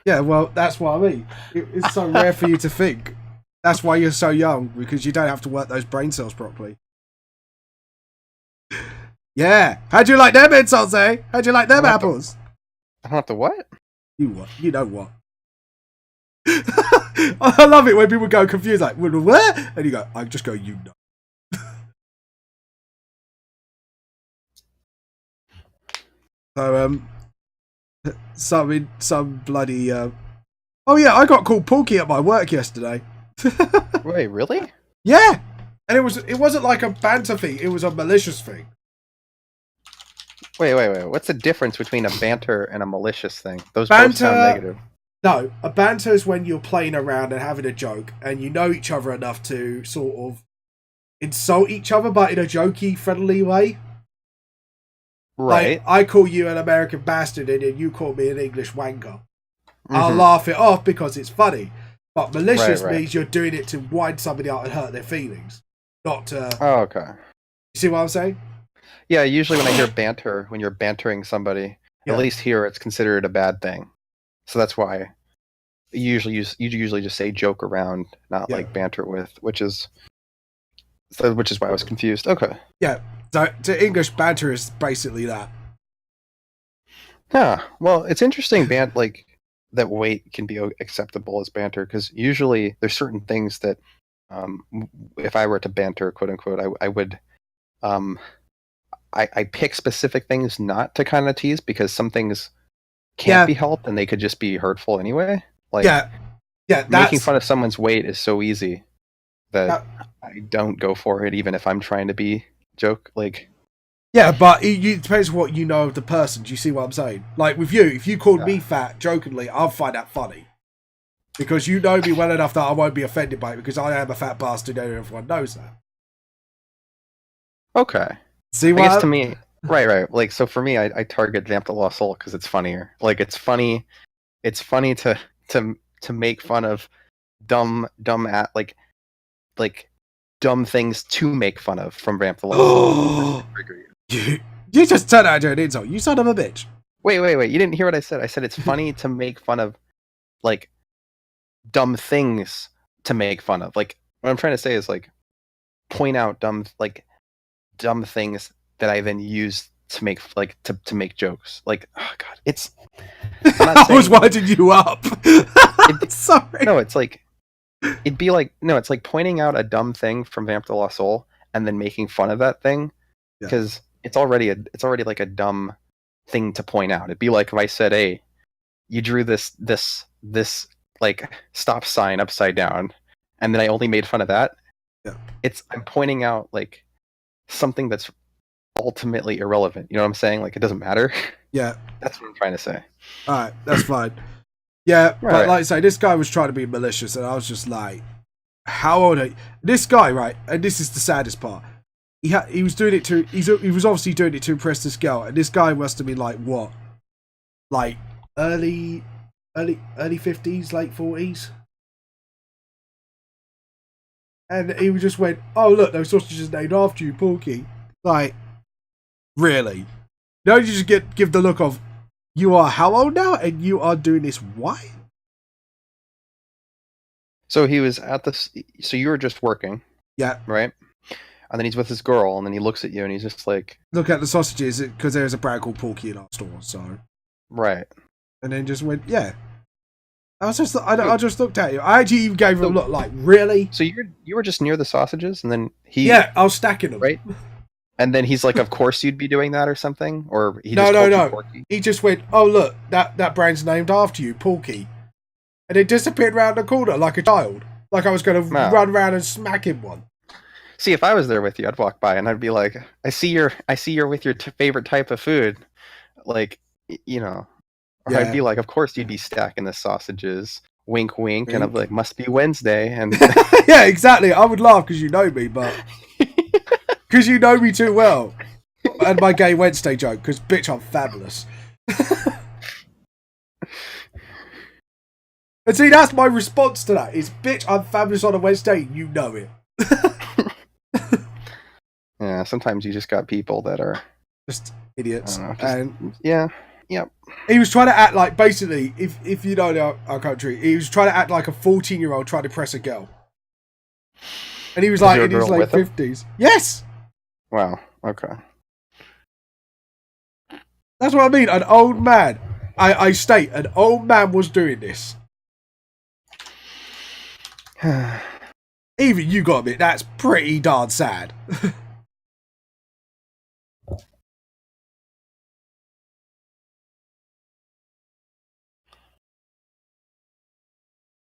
Yeah, well, that's what I mean. It's so rare for you to think. That's why you're so young, because you don't have to work those brain cells properly. Yeah. How'd you like them insults, eh? How'd you like them apples? I don't have to what? You what? You know what? I love it when people go confused, like, what? And you go, I just go, you know. So, some bloody, oh yeah, I got called Porky at my work yesterday. Wait, really? Yeah. And it wasn't like a banter thing, it was a malicious thing. Wait. What's the difference between a banter and a malicious thing? Those Banter, both sound negative. No, a banter is when you're playing around and having a joke, and you know each other enough to sort of insult each other, but in a jokey, friendly way. Right. Like, I call you an American bastard, and then you call me an English wanker. I'll laugh it off because it's funny. But malicious means you're doing it to wind somebody out and hurt their feelings. Not to... Oh, okay. You see what I'm saying? Yeah, usually when I hear banter, when you're bantering somebody, at least here it's considered a bad thing. So that's why you usually just say joke around, not like banter with, which is why I was confused. Okay. Yeah. So to English, banter is basically that. Yeah. Well, it's interesting that weight can be acceptable as banter, because usually there's certain things that if I were to banter, quote unquote, I would I pick specific things not to kind of tease, because some things can't be helped and they could just be hurtful anyway. Like, making fun of someone's weight is so easy that I don't go for it, even if I'm trying to be joke. Like, yeah, but it depends what you know of the person. Do you see what I'm saying? Like with you, if you called me fat jokingly, I'll find that funny, because you know me well enough that I won't be offended by it, because I am a fat bastard and everyone knows that. Okay. See what? I guess to me, right. Like, so for me, I target Vamp the Lost Soul because it's funnier. Like, it's funny. It's funny to make fun of dumb things to make fun of from Vamp the Lost Soul. You just turned out into an insult. You son of a bitch. Wait. You didn't hear what I said. I said it's funny to make fun of, like, dumb things to make fun of. Like, what I'm trying to say is, like, point out dumb things that I then use to make, like, to make jokes. Like, oh god, it's. I was winding you up. Sorry. No, it's like, it'd be like, no, it's like pointing out a dumb thing from Vamp the Lost Soul and then making fun of that thing, because it's already like a dumb thing to point out. It'd be like if I said, "Hey, you drew this like stop sign upside down," and then I only made fun of that. Yeah. I'm pointing out like something that's ultimately irrelevant. You know what I'm saying? Like, it doesn't matter. Yeah. That's what I'm trying to say. All right, that's fine. Yeah, but Right. like I say, this guy was trying to be malicious, and I was just like, how old are you? This guy, right? And this is the saddest part. He was doing it to. He was obviously doing it to impress this girl, and this guy must have been like what, like early 50s, late 40s. And he just went, "Oh look, those sausages named after you, Porky." Like, really? No, you just give the look of, you are how old now, and you are doing this what? So he was at this. So you were just working, Yeah. right? And then he's with this girl, and then he looks at you, and he's just like, Look at the sausages, because there's a brand called Porky in our store, so. right. And then just went, yeah. I just looked at you. I actually even gave him a look like, really? So you were just near the sausages, and then he, Yeah, I was stacking them. right? And then he's like, "Of course you'd be doing that or something," or he No, just called you no. Porky? He just went, "Oh look, that brand's named after you, Porky," and it disappeared round the corner like a child, like I was going to Wow. run around and smack him one. See, if I was there with you, I'd walk by and I'd be like, "I see you're with your favorite type of food," like, you know. Or Yeah. I'd be like, "Of course you'd be stacking the sausages." Wink, wink, and I'd be Wink. like, "Must be Wednesday." And Yeah, exactly. I would laugh because you know me, but because you know me too well. And my gay Wednesday joke, because bitch, I'm fabulous. And see, that's my response to that. Is bitch, I'm fabulous on a Wednesday. You know it. yeah, sometimes you just got people that are, Just idiots. I don't know, just- And yeah, yep. he was trying to act like, basically, if you know our country, he was trying to act like a 14-year-old trying to press a girl. And he was like there a in his girl late with him? 50s. Yes! Wow. Okay. That's what I mean. An old man. I state, an old man was doing this. Even you got to admit, that's pretty darn sad.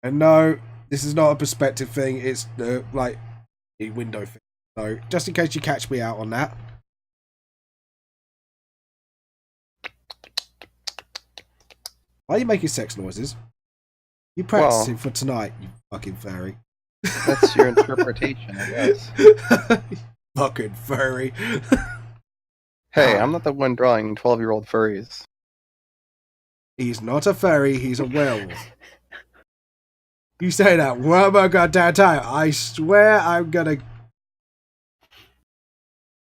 And no, this is not a perspective thing. It's the a window thing. So just in case you catch me out on that. Why are you making sex noises? You practicing for tonight, you fucking furry. That's your interpretation, I guess. Fucking furry. Hey, I'm not the one drawing 12-year-old furries. He's not a furry, he's a werewolf. You say that one more goddamn time, I swear I'm gonna... Do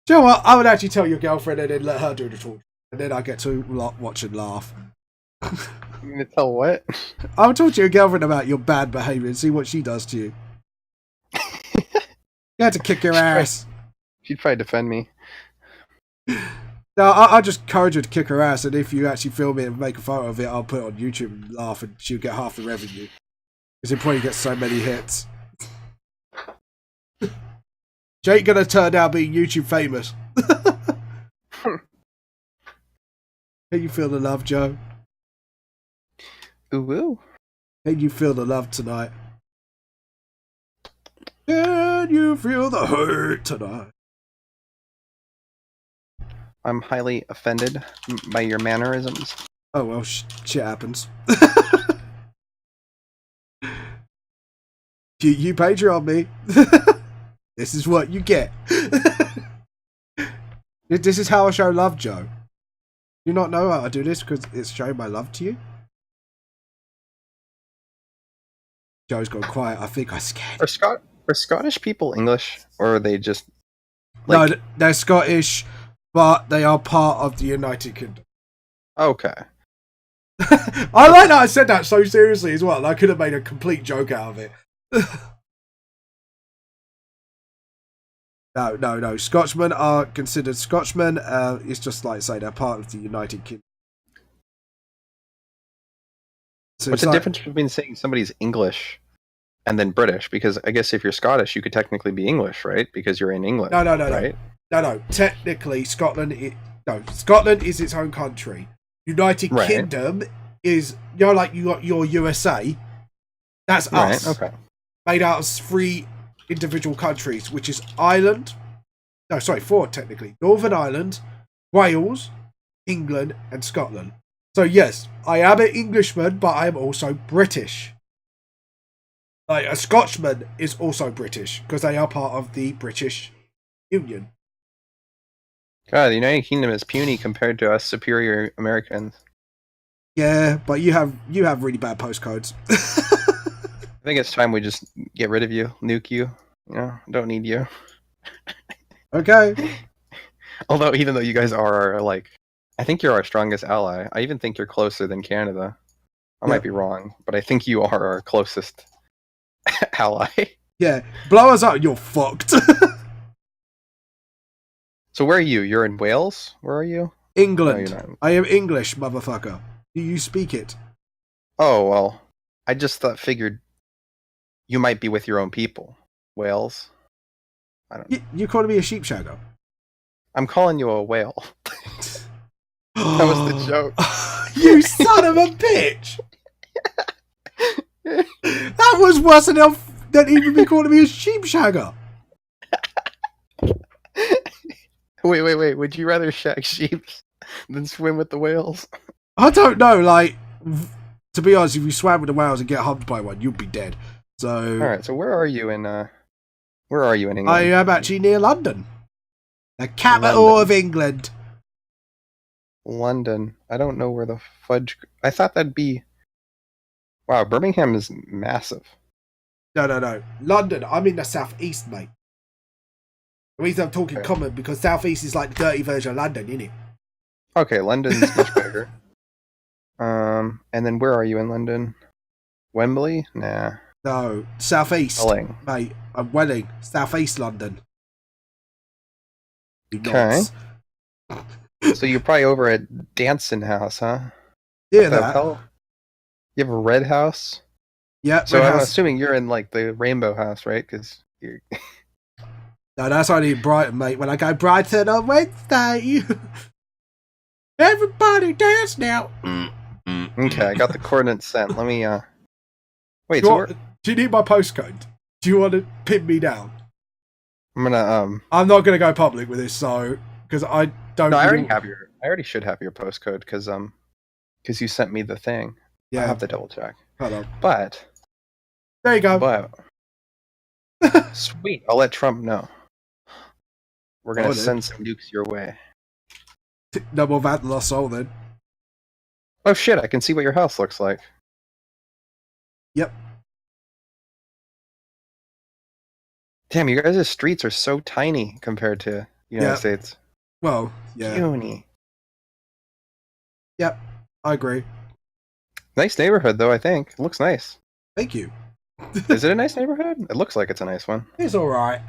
you know what? I would actually tell your girlfriend and then let her do the talk. And then I get to watch and laugh. You gonna tell what? I'll talk to your girlfriend about your bad behaviour and see what she does to you. You had to kick your ass. She'd probably defend me. No, I'll just encourage her to kick her ass, and if you actually film it and make a photo of it, I'll put it on YouTube and laugh, and she'll get half the revenue. Because it probably gets so many hits. Jake gonna turn out being YouTube famous. Can you feel the love, Joe? Ooh, ooh. Can you feel the love tonight? Can you feel the hurt tonight? I'm highly offended by your mannerisms. Oh well, shit happens. You Patreon me. This is what you get. This is how I show love, Joe. You not know how I do this because it's showing my love to you? Joe's gone quiet. I think I scared. Are Scottish people English, or are they just like... No, they're Scottish, but they are part of the United Kingdom. Okay. I like that I said that so seriously as well. I could have made a complete joke out of it. No. Scotchmen are considered Scotchmen. It's just like say they're part of the United Kingdom. So What's the difference between saying somebody's English and then British? Because I guess if you're Scottish, you could technically be English, right? Because you're in England. No. Technically, Scotland is its own country. United Kingdom is, like you got your USA. That's us. Okay. Made out of 3 individual countries, which is Ireland. No, sorry, 4 technically. Northern Ireland, Wales, England, and Scotland. So yes, I am an Englishman, but I am also British. Like a Scotchman is also British because they are part of the British Union. God, the United Kingdom is puny compared to us superior Americans. Yeah, but you have really bad postcodes. I think it's time we just get rid of you, nuke you. Don't need you. Okay. Although, even though you guys are I think you're our strongest ally. I even think you're closer than Canada. I might be wrong, but I think you are our closest ally. Yeah, blow us out, you're fucked. So where are you? You're in Wales? Where are you? England. No, you're not. I am English, motherfucker. Do you speak it? Oh, well, I just figured you might be with your own people. Wales? I don't know. You calling me a sheepshagger? I'm calling you a whale. That was the joke. You son of a bitch! That was worse enough than even me calling me a sheepshagger. Wait. Would you rather shag sheep than swim with the whales? I don't know, to be honest, if you swam with the whales and get humped by one, you'd be dead. So alright, so where are you in England? I am actually near London. The capital of England. London. I don't know where the fudge... I thought that'd be... Wow, Birmingham is massive. No. London, I'm in the southeast, mate. The reason I'm talking common, because southeast is like the dirty version of London, innit? Okay, London's much bigger. And then where are you in London? Wembley? Nah. No, southeast. Welling. Mate, I'm Welling. Southeast London. Okay. So you're probably over at Danson House, huh? Yeah, What the that. hell? You have a red house? Yeah, So red I'm house. assuming you're in the Rainbow House, right? Because you're... No, that's only in Brighton, mate. When I go Brighton on Wednesday, everybody dance now. Okay, I got the coordinates sent. Let me wait. Do you need my postcode? Do you want to pin me down? I'm gonna I'm not gonna go public with this, so because I don't. No, I already should have your postcode because you sent me the thing. Yeah, I have to double check. Hold on. But There you go. But sweet, I'll let Trump know. We're gonna send some nukes your way. No more Vamp Lost Soul then. Oh shit! I can see what your house looks like. Yep. Damn, you guys' streets are so tiny compared to United States. Well, yeah. Puny. Yep, I agree. Nice neighborhood, though. I think it looks nice. Thank you. Is it a nice neighborhood? It looks like it's a nice one. It's all right.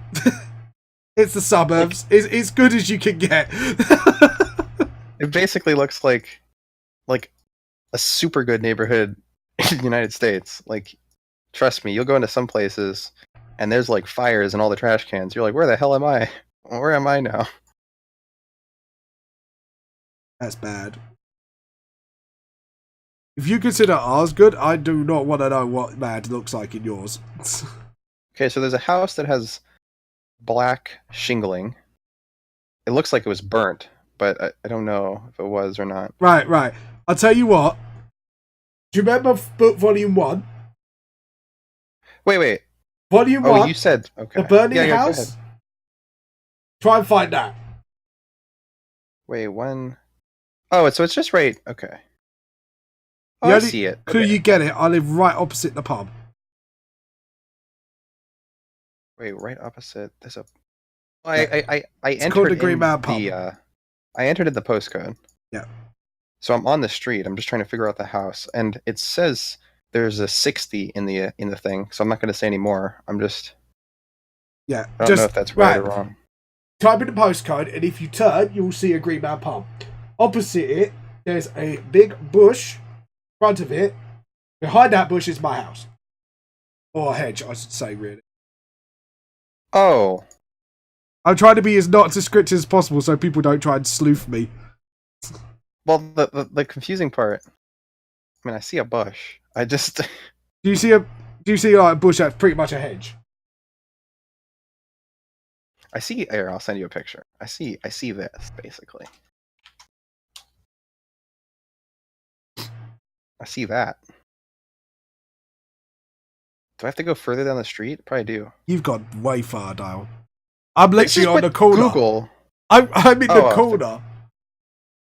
It's the suburbs. It's good as you can get. It basically looks like a super good neighborhood in the United States. Like, trust me, you'll go into some places and there's fires and all the trash cans. You're like, where the hell am I? Where am I now? That's bad. If you consider ours good, I do not want to know what bad looks like in yours. Okay, so there's a house that has black shingling. It looks like it was burnt, but I don't know if it was or not. Right. I'll tell you what. Do you remember book volume 1? Wait. Volume 1? Oh, you said, okay. The burning Go house? ahead. Try and find that. Wait, when? Oh, so it's just right. Okay. Oh, The I only see it. clue Okay. you get it, I live right opposite the pub. Wait, right opposite. There's a. I entered called the Green in Man Pub. I entered in the postcode. Yeah. So I'm on the street. I'm just trying to figure out the house, and it says there's a 60 in the thing. So I'm not going to say any more. I'm just. Yeah. I don't know if that's right or wrong. Type in the postcode, and if you turn, you'll see a Green Man pub. Opposite it, there's a big bush. In front of it, behind that bush is my house. Or a hedge, I should say, really. Oh. I'm trying to be as not descriptive as possible so people don't try and sleuth me. Well, the confusing part. I mean, I see a bush. I just. Do you see like a bush that's pretty much a hedge? I see. Here, I'll send you a picture. I see this basically. I see that. Do I have to go further down the street? Probably do. You've gone way far down. I'm literally on the corner. Google. I'm in the corner.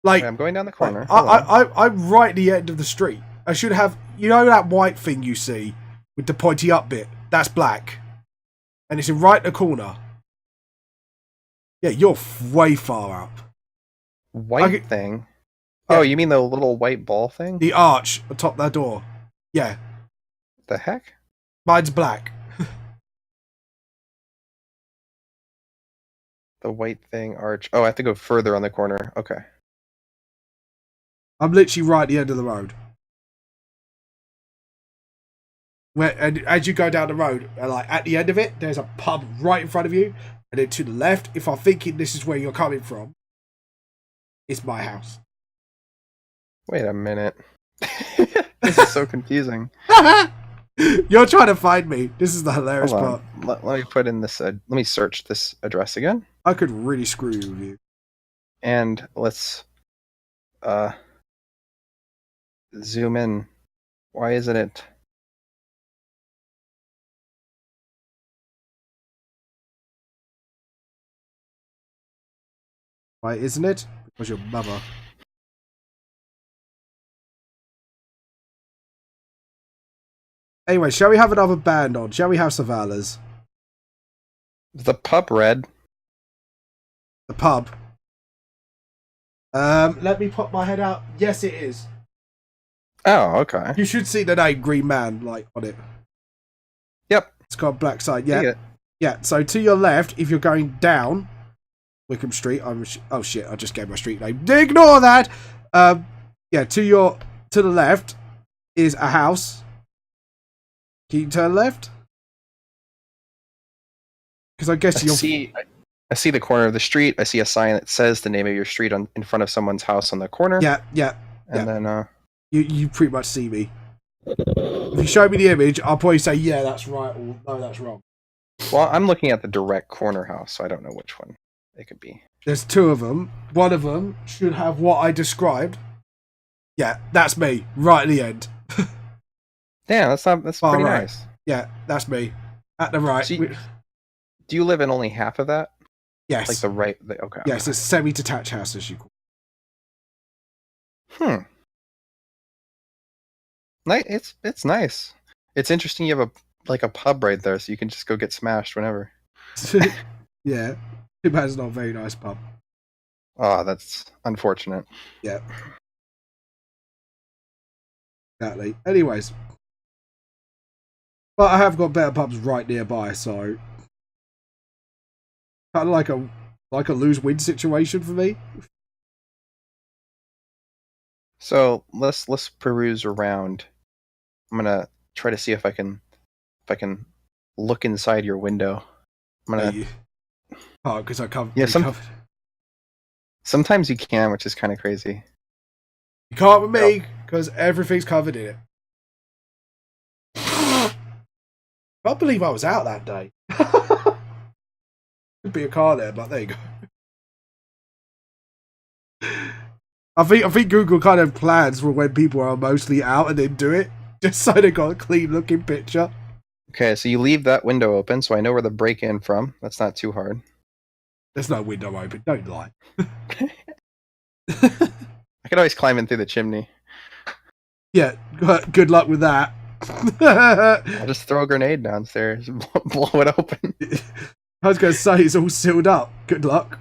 Like, I'm going down the corner. I'm right at the end of the street. I should have, you know, that white thing you see with the pointy up bit. That's black, and it's right in the corner. Yeah, you're way far up. White thing. Yeah. Oh, you mean the little white ball thing? The arch atop that door. Yeah. The heck? Mine's black. The white thing arch. Oh, I have to go further on the corner. Okay. I'm literally right at the end of the road. And as you go down the road, like at the end of it, there's a pub right in front of you, and then to the left, if I'm thinking this is where you're coming from, it's my house. Wait a minute. This is so confusing. You're trying to find me. This is the hilarious part. Let me put in this. Let me search this address again. I could really screw you with you. And let's zoom in. Why isn't it? Why isn't it? Because your mother. Anyway, shall we have another band on? Shall we have Salvas? The pub red. The pub. Let me pop my head out. Yes, it is. Oh, okay. You should see the name Green Man, like, on it. Yep. It's got black side. Yeah. Yeah. So to your left, if you're going down Wickham Street, oh shit! I just gave my street name. Ignore that. Yeah. To the left is a house. Can you turn left? Because I guess I see the corner of the street. I see a sign that says the name of your street in front of someone's house on the corner. Yeah. And then you pretty much see me. If you show me the image, I'll probably say yeah, that's right, or no, that's wrong. Well, I'm looking at the direct corner house, so I don't know which one it could be. There's two of them. One of them should have what I described. Yeah, that's me, right at the end. Yeah, that's pretty right. nice. Yeah, that's me. At the right. So do you live in only half of that? Yes. Like the right... Okay. Yes, it's a semi-detached house, as you call it. It's nice. It's interesting you have a pub right there, so you can just go get smashed whenever. Yeah. Too bad it's not a very nice pub. Oh, that's unfortunate. Yeah. Exactly. Anyways. But I have got better pubs right nearby, so kind of like a lose-win situation for me. So let's peruse around. I'm gonna try to see if I can look inside your window. I'm gonna. Oh, because I can't. Yeah, sometimes you can, which is kind of crazy. You can't with me because everything's covered in it. I can't believe I was out that day. Could be a car there, but there you go. I think Google kind of plans for when people are mostly out and then do it, just so they got a clean looking picture. Okay, so you leave that window open, so I know where the break in from. That's not too hard. There's no window open. Don't lie. I could always climb in through the chimney. Yeah, good luck with that. I'll just throw a grenade downstairs and blow it open. I was going to say, it's all sealed up. Good luck.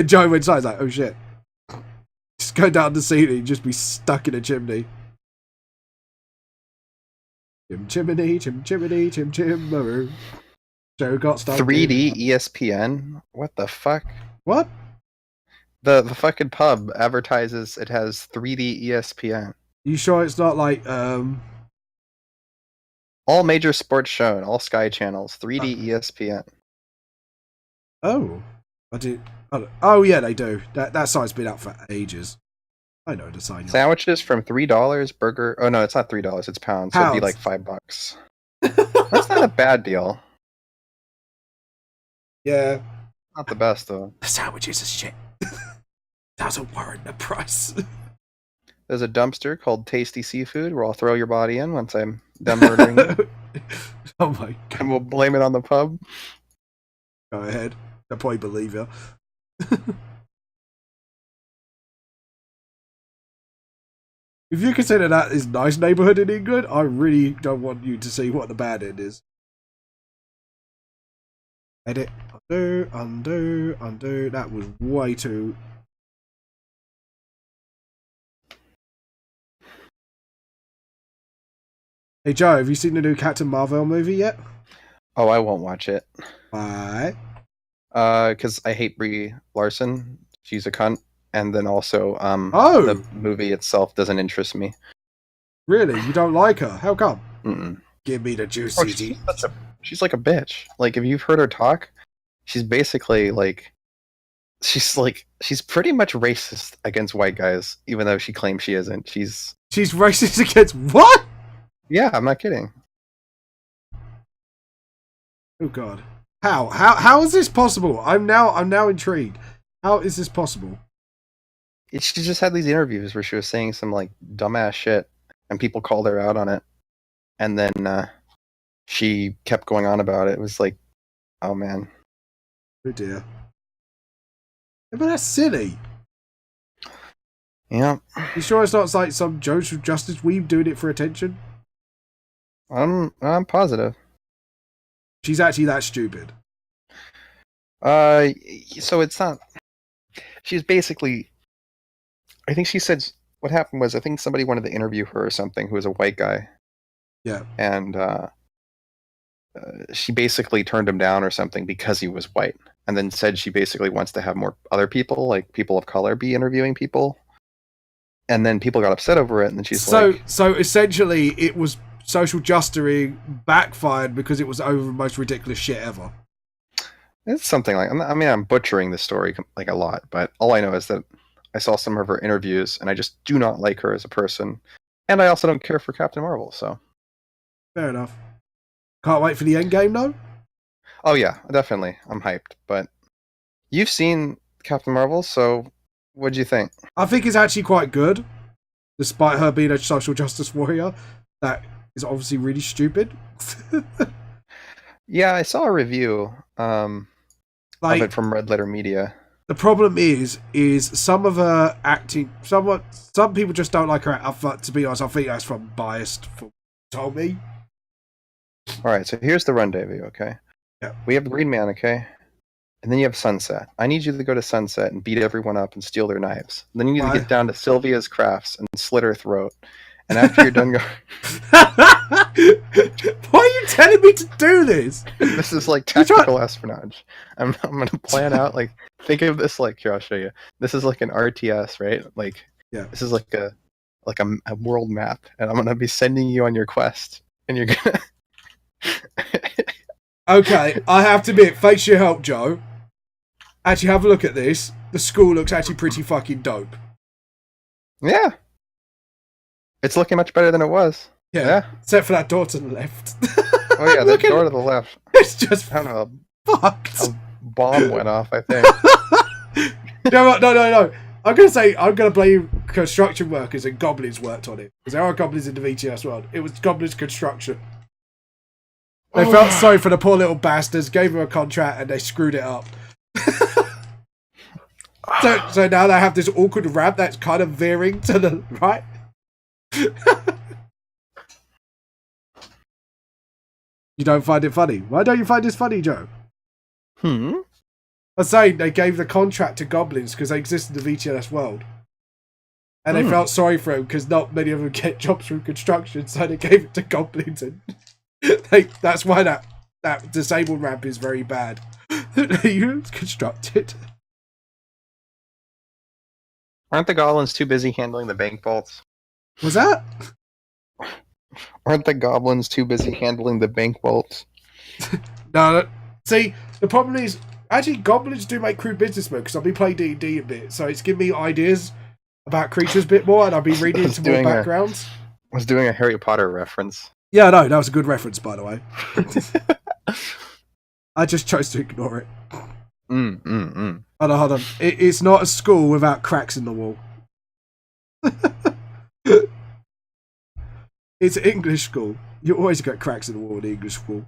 Joe went inside, like, oh shit. Just go down the ceiling, just be stuck in a chimney. Chimney. Joe got stuck. 3D ESPN? What the fuck? What? The fucking pub advertises it has 3D ESPN. You sure it's not like All major sports shown, all Sky channels, 3D ESPN. Oh, oh yeah, they do. That site's been out for ages. I know the sign. Sandwiches from $3, burger. Oh no, it's not $3. It's pounds. So it'd be like $5. That's not a bad deal. Yeah, Not the best though. the sandwiches are shit. Doesn't warrant the price. There's a dumpster called Tasty Seafood where I'll throw your body in once I'm done murdering you. Oh my god. And we'll blame it on the pub. Go ahead. They'll probably believe you. If you consider that is nice neighbourhood in England, I really don't want you to see what the bad end is. Edit. Undo. That was way too... Hey Joe, have you seen the new Captain Marvel movie yet? Oh, I won't watch it. Why? Because I hate Brie Larson. She's a cunt. And then also, Oh! the movie itself doesn't interest me. Really? You don't like her? How come? Mm-mm. Give me the Oh, juicy. she's like a bitch. Like, if you've heard her talk, she's basically like... She's pretty much racist against white guys, even though she claims she isn't. She's racist against what? Yeah, I'm not kidding. Oh god. How is this possible? I'm now intrigued. How is this possible? She just had these interviews where she was saying some like dumbass shit, and people called her out on it, and then she kept going on about it. It was like, oh man. Oh dear. Yeah, but that's silly. Yeah. You sure it's not like some social justice weeb doing it for attention? I'm positive. She's actually that stupid. So it's not. She's basically. I think she said what happened was I think somebody wanted to interview her or something who was a white guy. Yeah. And she basically turned him down or something because he was white, and then said she basically wants to have more other people, like people of color, be interviewing people. And then people got upset over it, and then she's like, So essentially, it was social justice backfired because it was over the most ridiculous shit ever. It's something like, I mean, I'm butchering the story like a lot, but all I know is that I saw some of her interviews, and I just do not like her as a person, and I also don't care for Captain Marvel. So fair enough. Can't wait for the end game, though. Oh yeah, definitely, I'm hyped. But you've seen Captain Marvel, so what'd you think? I think it's actually quite good, despite her being a social justice warrior. That is obviously really stupid. Yeah, I saw a review of it from Red Letter Media. The problem is some of her acting. Some people just don't like her. To be honest, I think that's from biased. Told me. All right, so here's the rendezvous. Okay. Yeah. We have Green Man. Okay. And then you have Sunset. I need you to go to Sunset and beat everyone up and steal their knives. And then you need to get down to Sylvia's Crafts and slit her throat. And after you're done, why are you telling me to do this? This is like tactical espionage. I'm gonna plan out like, think of this like, here, I'll show you. This is like an RTS, right? Like, yeah. This is like a world map, and I'm gonna be sending you on your quest, and you're gonna. Okay, I have to admit, thanks for your help, Joe. Actually, have a look at this. The school looks actually pretty fucking dope. Yeah. It's looking much better than it was. Yeah. Except for that door to the left. Oh yeah, that door to the left. It's just I don't know. fucked. A bomb went off, I think. No. I'm gonna blame construction workers and goblins worked on it. Because there are goblins in the VTS world. It was goblins construction. They felt sorry for the poor little bastards, gave them a contract, and they screwed it up. So now they have this awkward ramp that's kind of veering to the right. You don't find it funny? Why don't you find this funny, Joe? Why I'm saying they gave the contract to goblins because they exist in the VTLS world. And they felt sorry for them because not many of them get jobs from construction, so they gave it to goblins. And that's why that disabled ramp is very bad. You constructed. Aren't the goblins too busy handling the bank vaults? Was that? Aren't the goblins too busy handling the bank vaults? No. See, the problem is, actually, goblins do make crude business mode because I've been playing D&D a bit, so it's given me ideas about creatures a bit more, and I've been reading into more backgrounds. I was doing a Harry Potter reference. Yeah, no, that was a good reference, by the way. I just chose to ignore it. Hold on. It's not a school without cracks in the wall. It's an English school. You always get cracks in the wall in the English school.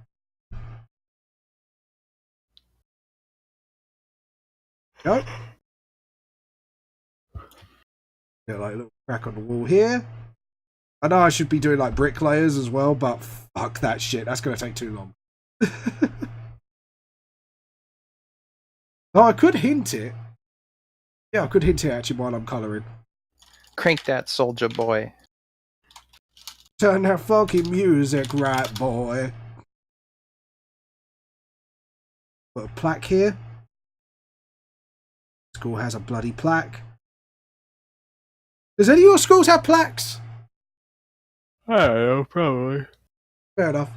Go. Get like a little crack on the wall here. I know I should be doing like bricklayers as well, but fuck that shit. That's going to take too long. Oh, I could hint it. Yeah, I could hint it actually while I'm colouring. Crank that, soldier boy. Turn that funky music right, boy. Put a plaque here. School has a bloody plaque. Does any of your schools have plaques? I don't know, probably. Fair enough.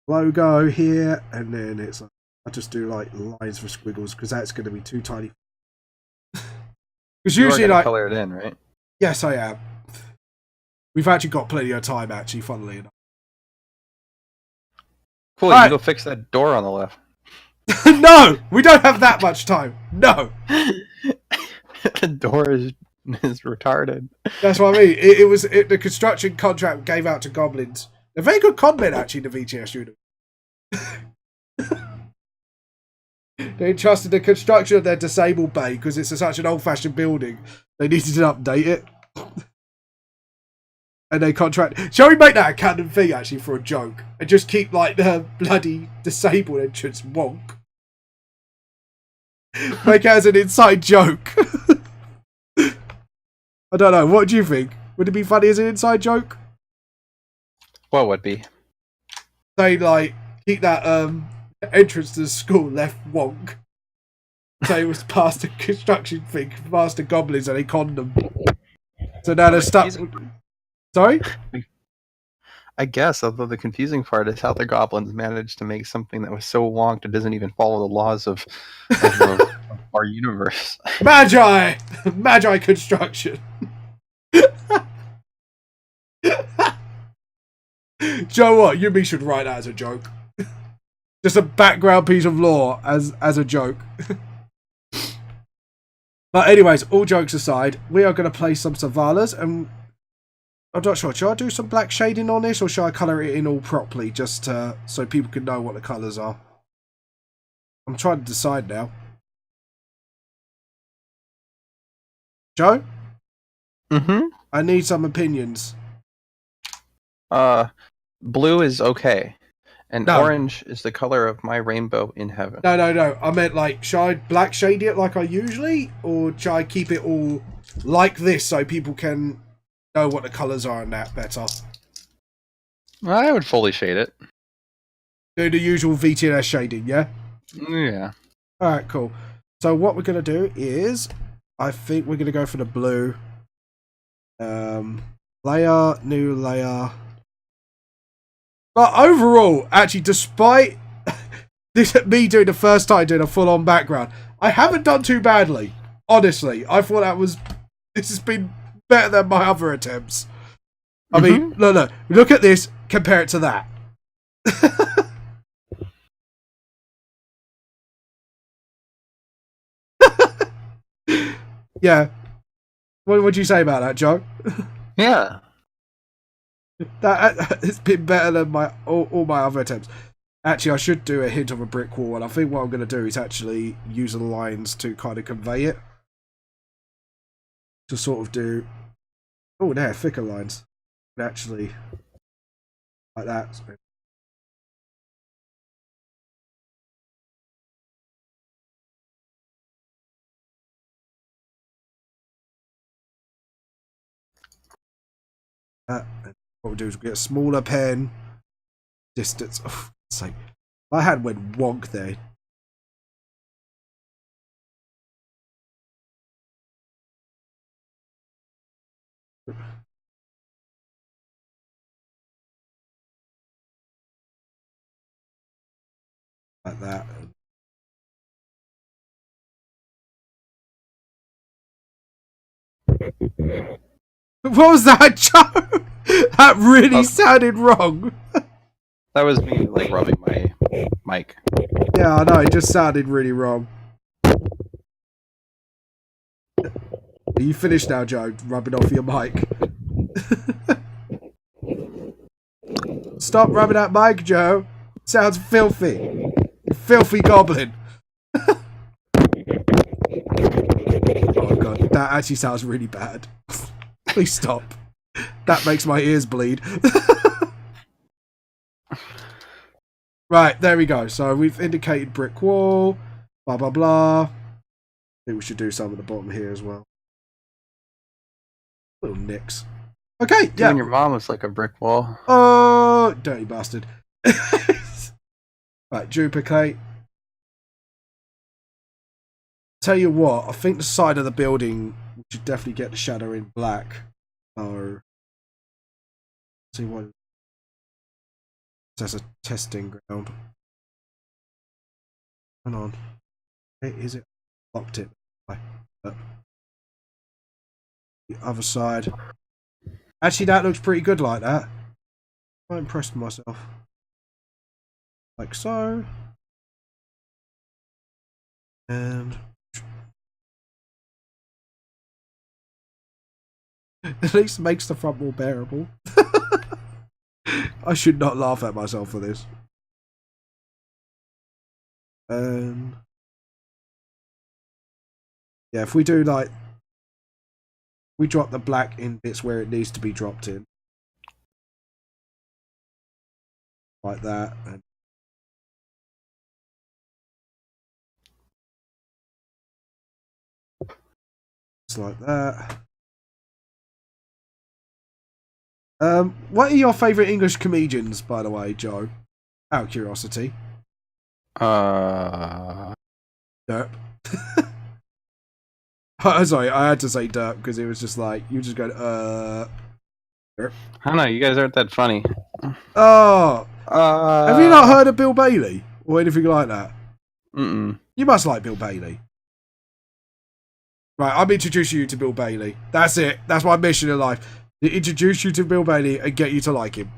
Logo here, and then it's like, I just do like lines for squiggles because that's going to be too tiny. Because usually, like, color it in, right? Yes, I am. We've actually got plenty of time, actually, funnily enough. Cool, you can go fix that door on the left. No! We don't have that much time. No! The door is retarded. That's what I mean. The construction contract gave out to goblins. They're very good con men, actually, the VTS unit. They entrusted the construction of their disabled bay because it's such an old-fashioned building. They needed to update it. And they contract... Shall we make that a canon thing, actually, for a joke? And just keep, like, the bloody disabled entrance wonk? Make it as an inside joke. I don't know. What do you think? Would it be funny as an inside joke? What would be? Say, like, keep that entrance to the school left wonk. Say it was past the construction thing, past the goblins, and they conned them. So now they're stuck. Sorry? I guess, although the confusing part is how the goblins managed to make something that was so wonked it doesn't even follow the laws of our universe. Magi! Magi construction. Joe, what? You and me should write that as a joke. Just a background piece of lore as a joke. But anyways, all jokes aside, we are going to play some Salvas, and I'm not sure. Should I do some black shading on this, or should I colour it in all properly, just so people can know what the colours are? I'm trying to decide now. Joe? Mm-hmm. I need some opinions. Blue is okay. And No. orange is the color of my rainbow in heaven. No. I meant, like, should I black shade it like I usually, or should I keep it all like this so people can know what the colours are and that better? I would fully shade it. Do the usual VTLS shading, yeah? Yeah. Alright, cool. So what we're going to do is, I think we're going to go for the blue. Layer, new layer. But overall, actually, despite this me doing the first time doing a full-on background, I haven't done too badly. Honestly, I thought this has been better than my other attempts. I mean, no, look at this, compare it to that. Yeah. What would you say about that, Joe? Yeah. It's been better than all my other attempts. Actually, I should do a hint of a brick wall, and I think what I'm going to do is actually use the lines to kind of convey it. To sort of do... Oh, there, thicker lines. Actually, like that. And what we'll do is we'll get a smaller pen. Distance. Oh, sake. My hand went wonk there. Like that. What was that, Joe? That really sounded wrong. That was me, like, rubbing my mic. Yeah, I know. It just sounded really wrong. Are you finished now, Joe? Rubbing off your mic. Stop rubbing that mic, Joe. Sounds filthy. You filthy goblin. Oh god, that actually sounds really bad. Please stop. That makes my ears bleed. Right, there we go. So we've indicated brick wall, blah blah blah. I think we should do some at the bottom here as well. Little nicks. Okay, yeah. And your mom was like a brick wall. Oh, dirty bastard. Right, duplicate. Tell you what, I think the side of the building we should definitely get the shadow in black. So, see what. That's a testing ground. Hang on. Is it? Locked it. The other side. Actually, that looks pretty good like that. I'm impressed with myself. Like so. And at least makes the front more bearable. I should not laugh at myself for this. Yeah, if we do like, we drop the black in bits where it needs to be dropped in, like that, and just like that. What are your favourite English comedians, by the way, Joe? Out of curiosity. Derp. Sorry, I had to say derp because it was just like, you just go, derp. I don't know, you guys aren't that funny. Oh! Have you not heard of Bill Bailey? Or anything like that? Mm-mm. You must like Bill Bailey. Right, I'm introducing you to Bill Bailey. That's it. That's my mission in life. To introduce you to Bill Bailey and get you to like him.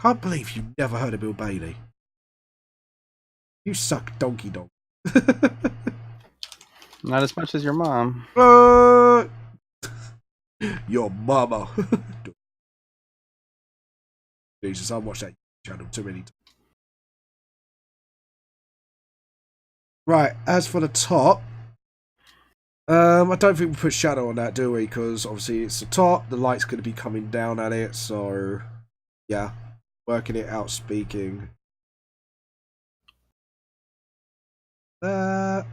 Can't believe you never heard of Bill Bailey. You suck, donkey dog. Not as much as your mom. Your mama. Jesus, I've watched that channel too many times. Right, as for the top, I don't think we put shadow on that, do we? Because obviously it's the top, the light's going to be coming down at it, so yeah, working it out speaking. Yeah,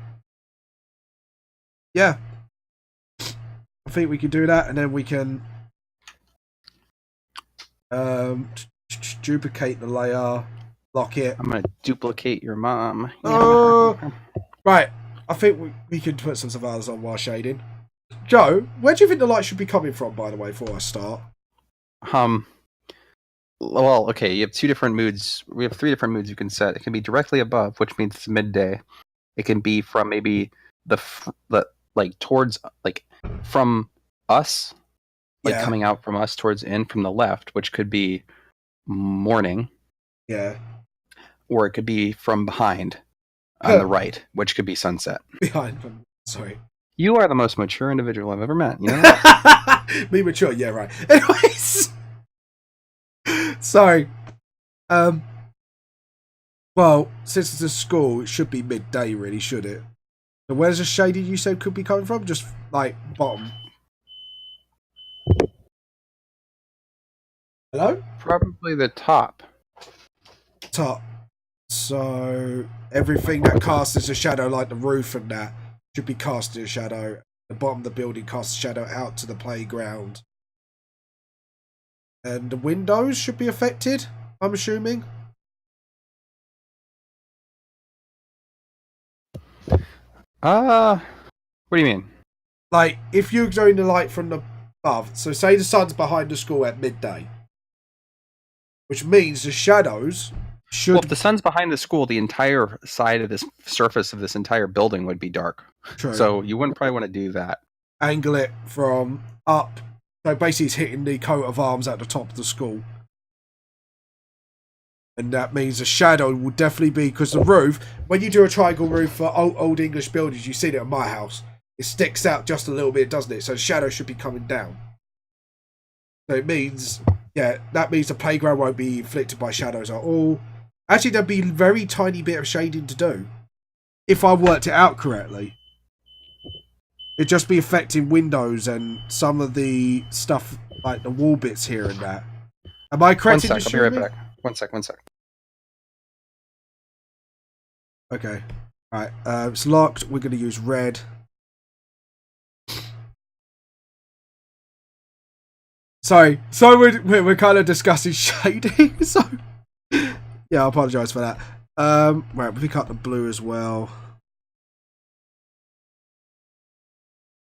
I think we can do that, and then we can duplicate the layer, lock it. I'm gonna duplicate your mom. Right, I think we can put some Salvas on while shading. Joe, where do you think the light should be coming from, by the way, before I start? Well, okay, you have two different moods. We have three different moods you can set. It can be directly above, which means it's midday. It can be from maybe the like towards, like from us, like coming out from us towards in from the left, which could be morning. Yeah. Or it could be from behind on the right, which could be sunset. Behind, sorry. You are the most mature individual I've ever met, you know? Me mature, yeah, right. Anyways. Sorry. Well, since it's a school, it should be midday, really, should it? So where's the shading you said could be coming from? Just, like, bottom. Hello? Probably the top. Top. So, everything that casts as a shadow, like the roof and that, should be cast as a shadow. The bottom of the building casts shadow out to the playground. And the windows should be affected, I'm assuming. What do you mean? Like, if you're doing the light from the above, so say the sun's behind the school at midday, which means the shadows should... Well, if the sun's behind the school, the entire side of this surface of this entire building would be dark. True. So you wouldn't probably want to do that. Angle it from up. So basically it's hitting the coat of arms at the top of the school. And that means the shadow will definitely be... Because the roof, when you do a triangle roof for old English buildings, you've seen it at my house. It sticks out just a little bit, doesn't it? So the shadow should be coming down. So it means... Yeah, that means the playground won't be inflicted by shadows at all. Actually, there'd be a very tiny bit of shading to do. If I worked it out correctly. It'd just be affecting windows and some of the stuff, like the wall bits here and that. Am I correct in I'll be right assuming? back. One sec. Okay. Alright, it's locked. We're going to use red. Sorry, we're kind of discussing shading, so... Yeah, I apologise for that. Right, we pick up the blue as well.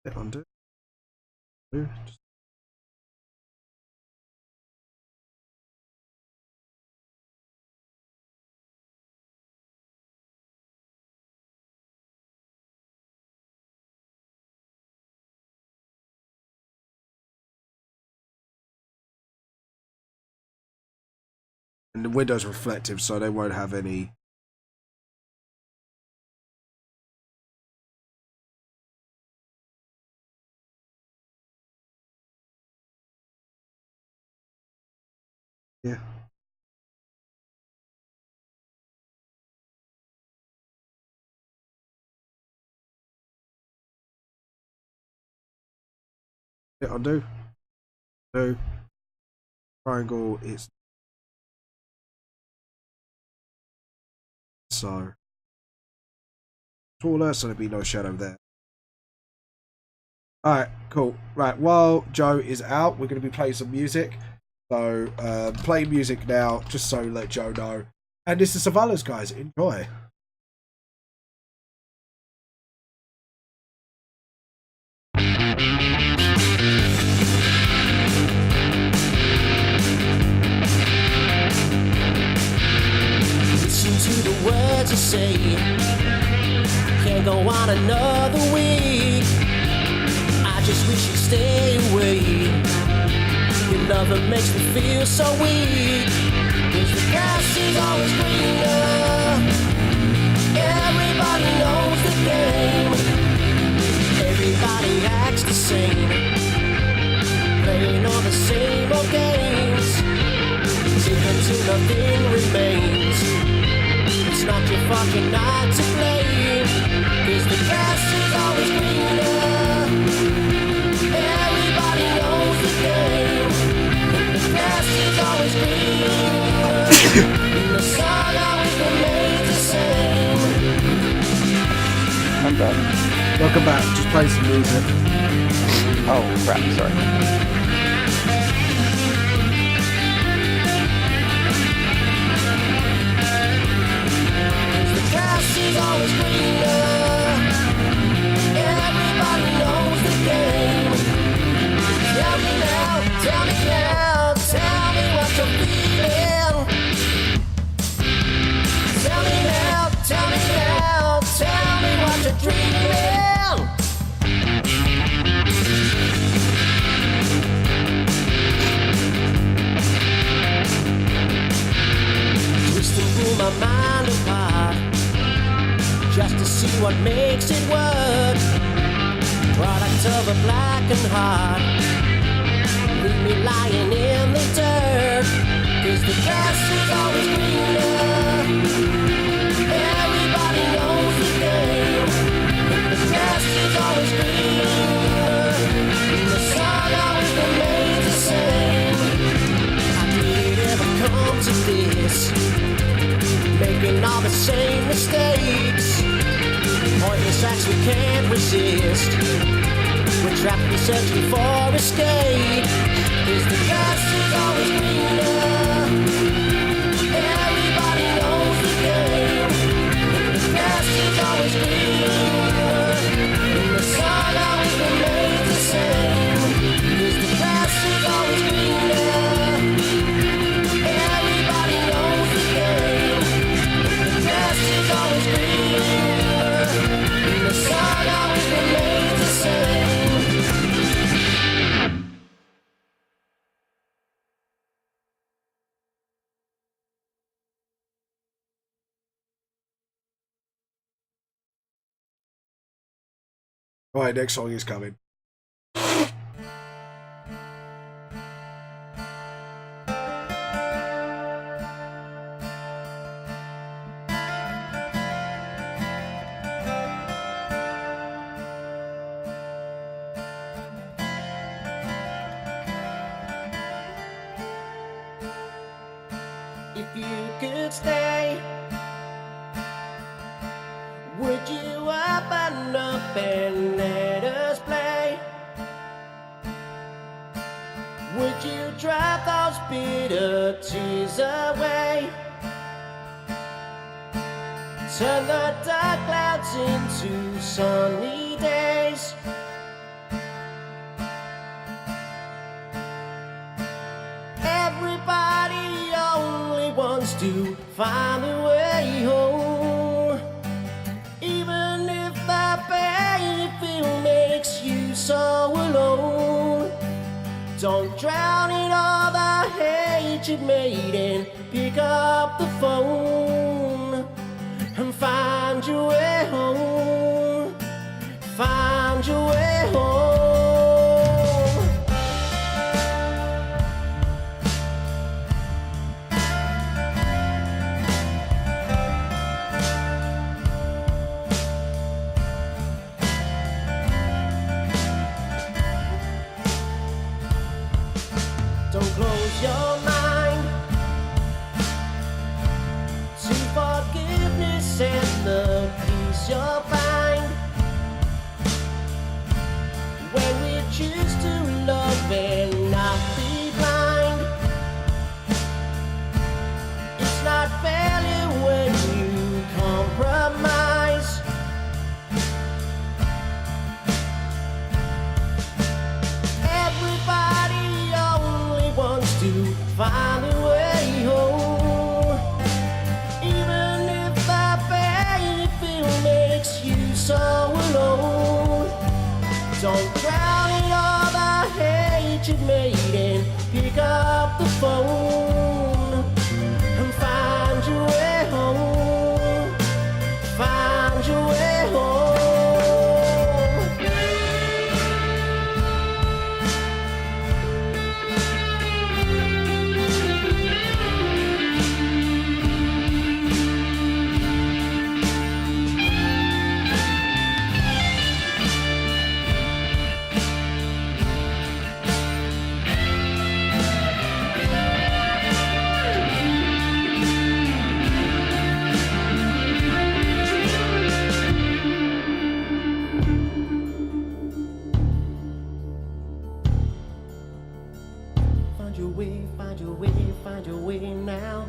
Hit undo. Blue. And the window's reflective, so they won't have any... Yeah. Yeah, undo. So, triangle is... So taller, so there'll be no shadow there. Alright, cool. Right, while Joe is out, we're going to be playing some music. So, playing music now, just so let Joe know. And this is Salvas, guys. Enjoy. To the words you say, can't go on another week. I just wish you'd stay away. Your love makes me feel so weak. 'Cause the grass is always greener. Everybody knows the game. Everybody acts the same, playing all the same old games. Even till nothing remains. It's not your fucking night to blame. 'Cause the grass is always greener. Everybody knows the game. The grass is always greener. The sun always remains the same. I'm back. Welcome back. Just play some music. Oh, crap. Sorry. Grass is always greener. Everybody knows the game. Tell me now, tell me what you're feeling. Tell me now, tell me what you're dreaming. Twisting through my mind apart, just to see what makes it work. Product of a blackened heart, leave me lying in the dirt. 'Cause the grass is always greener. Everybody knows the game. The grass is always greener. The sun always remains the same. How did it ever come to this? Making all the same mistakes. Pointless acts we can't resist. We're trapped and searching for escape. Is the grass is always greener. Everybody knows the game. The grass is always greener. And the sun always remains the same. Is the grass is always greener. Everybody knows the game. The grass is always greener. And the sun always remains the same. Right, next song is coming. If you could stay, would you open up and let us play? Would you drive those bitter tears away? Turn the dark clouds into sunny days. Everybody only wants to find a way home. Even if the pain you feel makes you so alone. Don't drown in all the hate you made and pick up the phone and find your way home. Find your way home. Don't close your mind to forgiveness and the peace you'll find when we choose to love and not be blind. It's not failure when you compromise. Everybody only wants to find a way home. Even if the pain you feel makes you so alone. Don't drown in all the hate you made and pick up the phone and find your way home. Find your way home. Find your way, find your way, find your way now.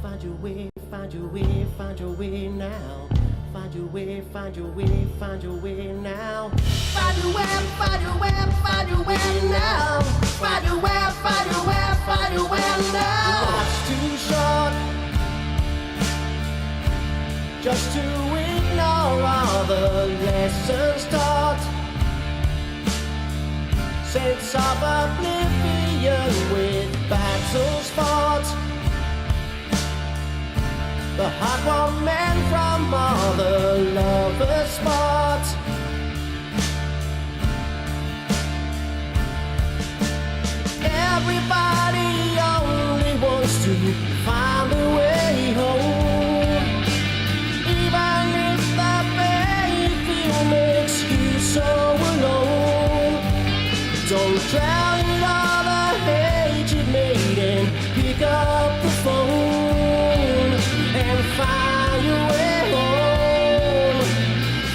Find your way, find your way, find your way now. Find your way, find your way, find your way now. Find your way, find your way, find your way now. Find your way, find your way, find your way now. Life's too short just to ignore all the lessons taught. Sense of oblivion with battles fought. The heart won't mend from all the lovers fought. Everybody only wants to find a way home. Even if the pain you feel makes you so alone. Don't drown in all the hate you made and pick up the phone and find your way home.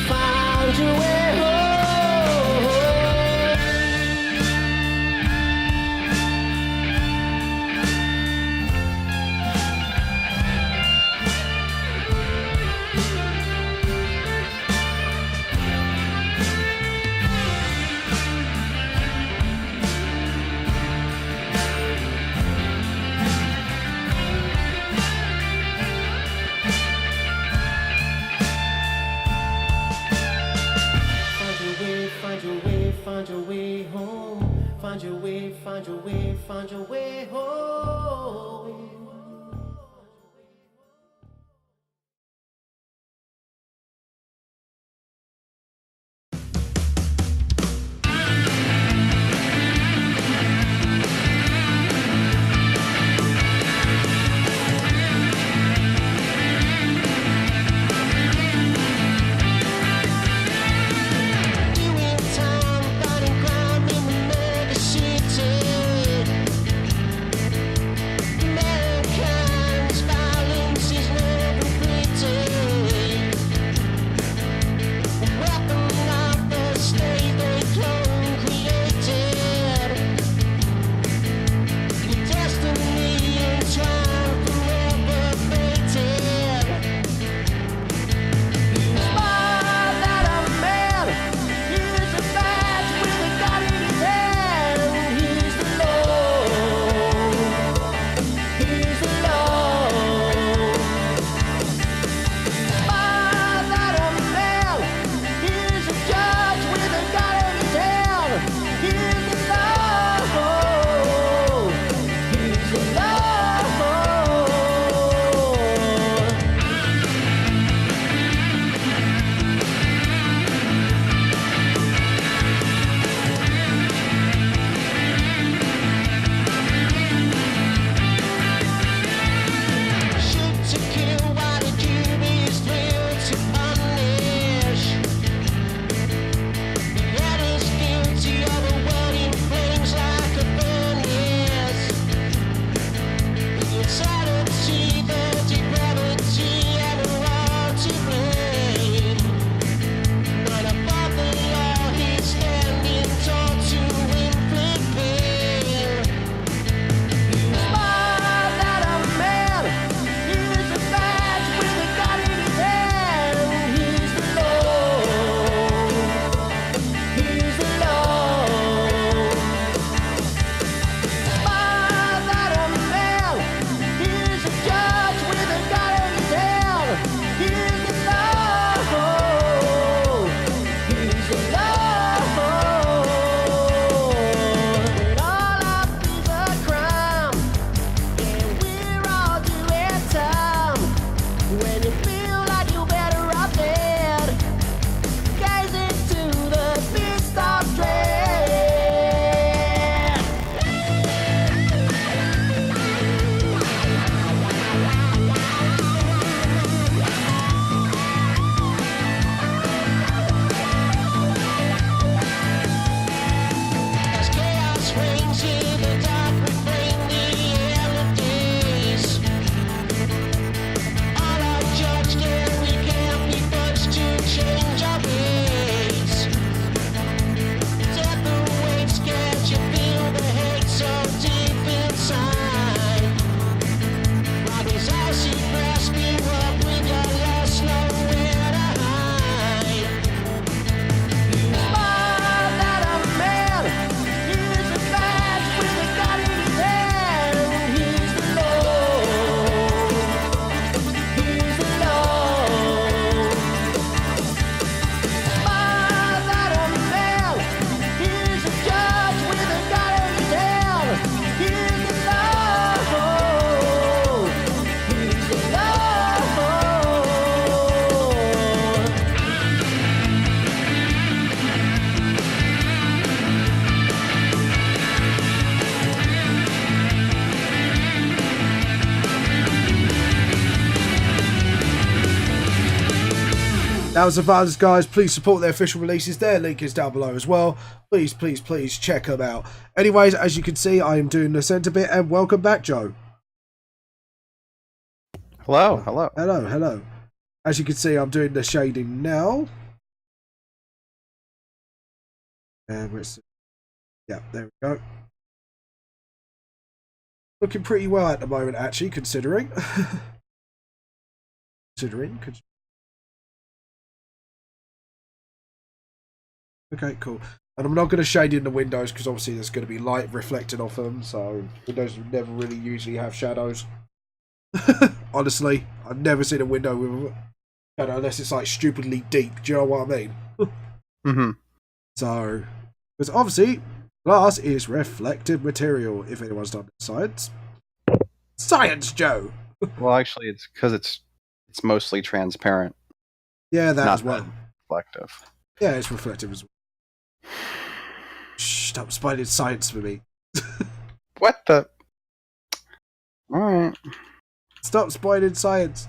Find your way home. find your way home. That was the Salvas, guys. Please support their official releases. Their link is down below as well. Please, please, please check them out. Anyways, as you can see, I am doing the centre bit, and welcome back, Joe. Hello, hello. Hello, hello. As you can see, I'm doing the shading now. And yeah, there we go. Looking pretty well at the moment, actually, considering. considering. Okay, cool. And I'm not going to shade in the windows because obviously there's going to be light reflecting off them, so windows never really usually have shadows. Honestly, I've never seen a window with a shadow unless it's like stupidly deep. Do you know what I mean? Mm-hmm. So, because obviously Glass is reflective material, if anyone's done science. Science, Joe! Well, actually, it's because it's mostly transparent, Yeah, that not as well. reflective. Yeah, it's reflective as well. Shh, stop spoiling science for me. What the? All right. Stop spoiling science.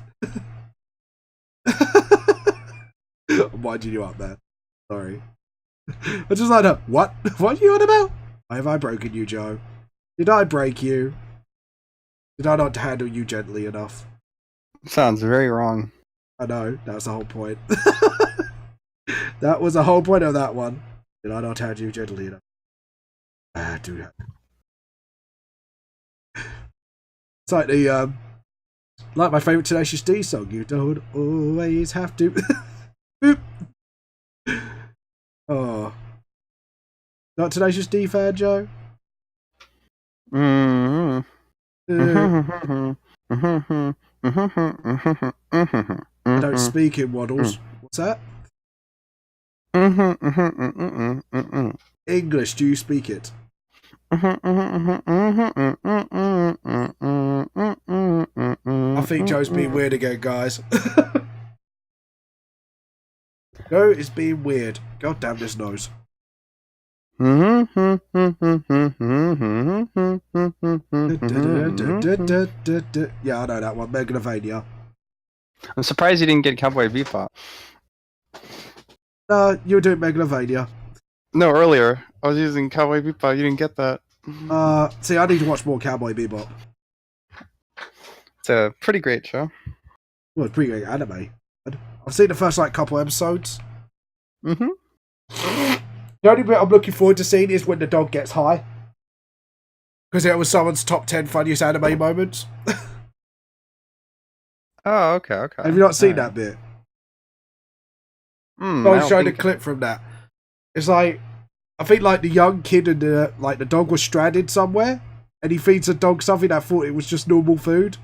I'm winding you up, man. Sorry. I just like that. What? What are you on about? Have I broken you, Joe? Did I break you? Did I not handle you gently enough? Sounds very wrong. I know, that's the whole point. That was the whole point of that one. Did I not handle you gently enough? Ah, do that. It's like the, like my favourite Tenacious D song, you don't always have to. Boop. Oh. Not Tenacious D fan, Joe? Mm-hmm. Don't speak in waddles. What's that? English, do you speak it? I think Joe's being weird again, guys. Joe is being weird. God damn this nose. Yeah, I know that one. Megalovania. I'm surprised you didn't get Cowboy Bebop. No, you were doing Megalovania. No, earlier I was using Cowboy Bebop. You didn't get that. See, I need to watch more Cowboy Bebop. It's a pretty great show. Well, it's pretty great anime. I've seen the first couple episodes. Mm-hmm. The only bit I'm looking forward to seeing is when the dog gets high. Because it was someone's top 10 funniest anime moments. Oh, okay. Have you not seen that bit? I showed a clip from that. It's I think the young kid and the dog was stranded somewhere, and he feeds the dog something that thought it was just normal food.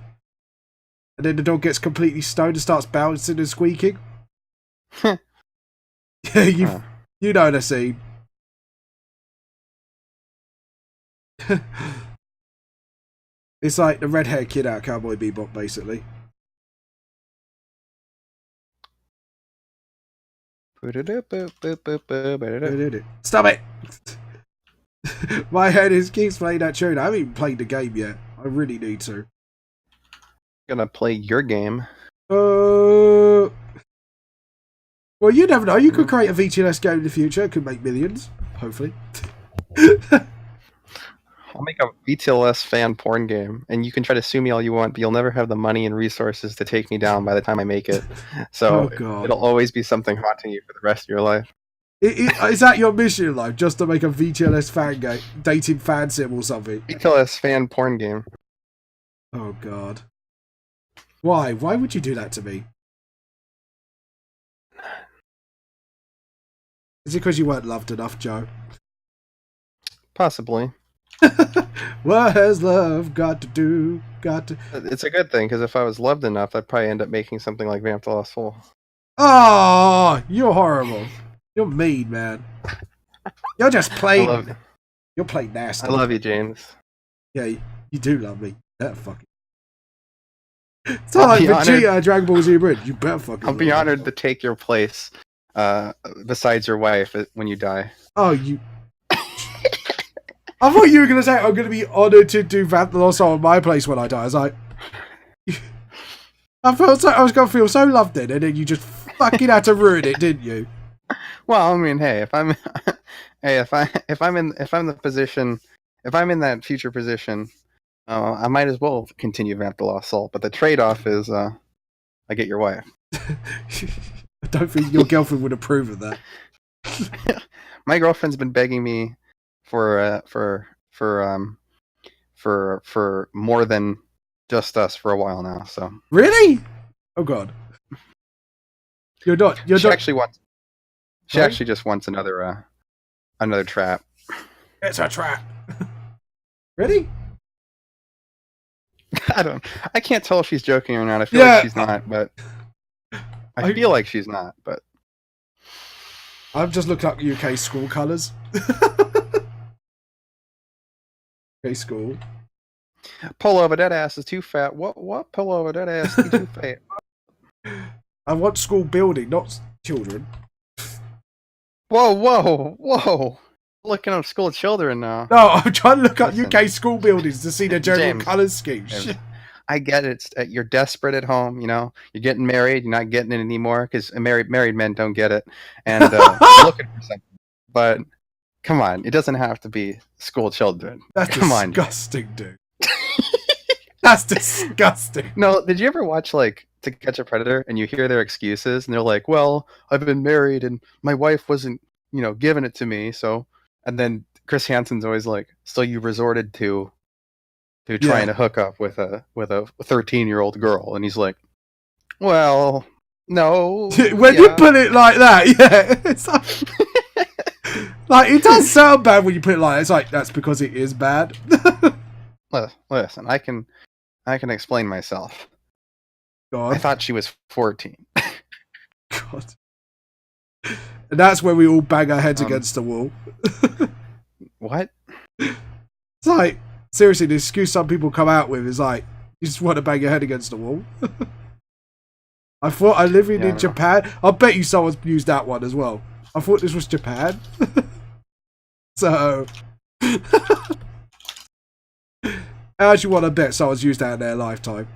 And then the dog gets completely stoned and starts bouncing and squeaking. Yeah, you know the scene. It's like the red-haired kid out of Cowboy Bebop, basically. Stop it! My head keeps playing that tune. I haven't even played the game yet. I really need to. Gonna play your game. Well, you never know. You could create a VTLS game in the future. It could make millions, hopefully. I'll make a VTLS fan porn game, and you can try to sue me all you want, but you'll never have the money and resources to take me down by the time I make it. So it'll always be something haunting you for the rest of your life. Is that your mission in life? Just to make a VTLS fan game, dating fan sim or something? VTLS fan porn game. Oh God. Why? Why would you do that to me? Is it because you weren't loved enough, Joe? Possibly. What has love got to do? It's a good thing, because if I was loved enough, I'd probably end up making something like Vamp the Lost Soul. Oh, you're horrible. You're mean, man. You're just plain. You're plain nasty. I love you, James. Yeah, you do love me. That fucking. It's not like Vegeta Dragon Ball Z Bridge. You better fucking. I'll be honored to take your place, besides your wife, when you die. Oh, you. I thought you were going to say, I'm going to be honoured to do Vamp the Lost Soul in my place when I die. I was like... I was going to feel so loved then, and then you just fucking had to ruin it, didn't you? Well, I mean, hey, if I'm in that future position, I might as well continue Vamp the Lost Soul. But the trade-off is, I get your wife. I don't think your girlfriend would approve of that. My girlfriend's been begging me for more than just us for a while now. So really? Oh God. You're not. She actually just wants another trap. It's a trap. Really? I can't tell if she's joking or not. I feel like she's not, but I feel like she's not. But I've just looked up UK school colours. Okay, school. Pull over, that ass is too fat. What? Pull over, that ass is too fat. I want school building, not children. Whoa. Looking up school children now. No, I'm trying to look up Listen. UK school buildings to see the general James, colour scheme. James, I get it. You're desperate at home. You know, you're getting married. You're not getting it anymore because married men don't get it, and you're looking for something. But come on, it doesn't have to be school children. That's come on, disgusting, dude. That's disgusting. No, did you ever watch like To Catch a Predator and you hear their excuses and they're like, "Well, I've been married and my wife wasn't, giving it to me." So, and then Chris Hansen's always like, "So you resorted to trying to hook up with a 13-year-old girl," and he's like, "Well, no." When you put it like that, yeah, it's like it does sound bad when you put it like that. It's like that's because it is bad. Listen, I can explain myself. God. I thought she was 14. God. And that's where we all bang our heads against the wall. What? It's like, seriously, the excuse some people come out with is like, you just want to bang your head against the wall. I thought I live in Japan. I bet you someone's used that one as well. I thought this was Japan. So, how do you want to bet someone's used that in their lifetime?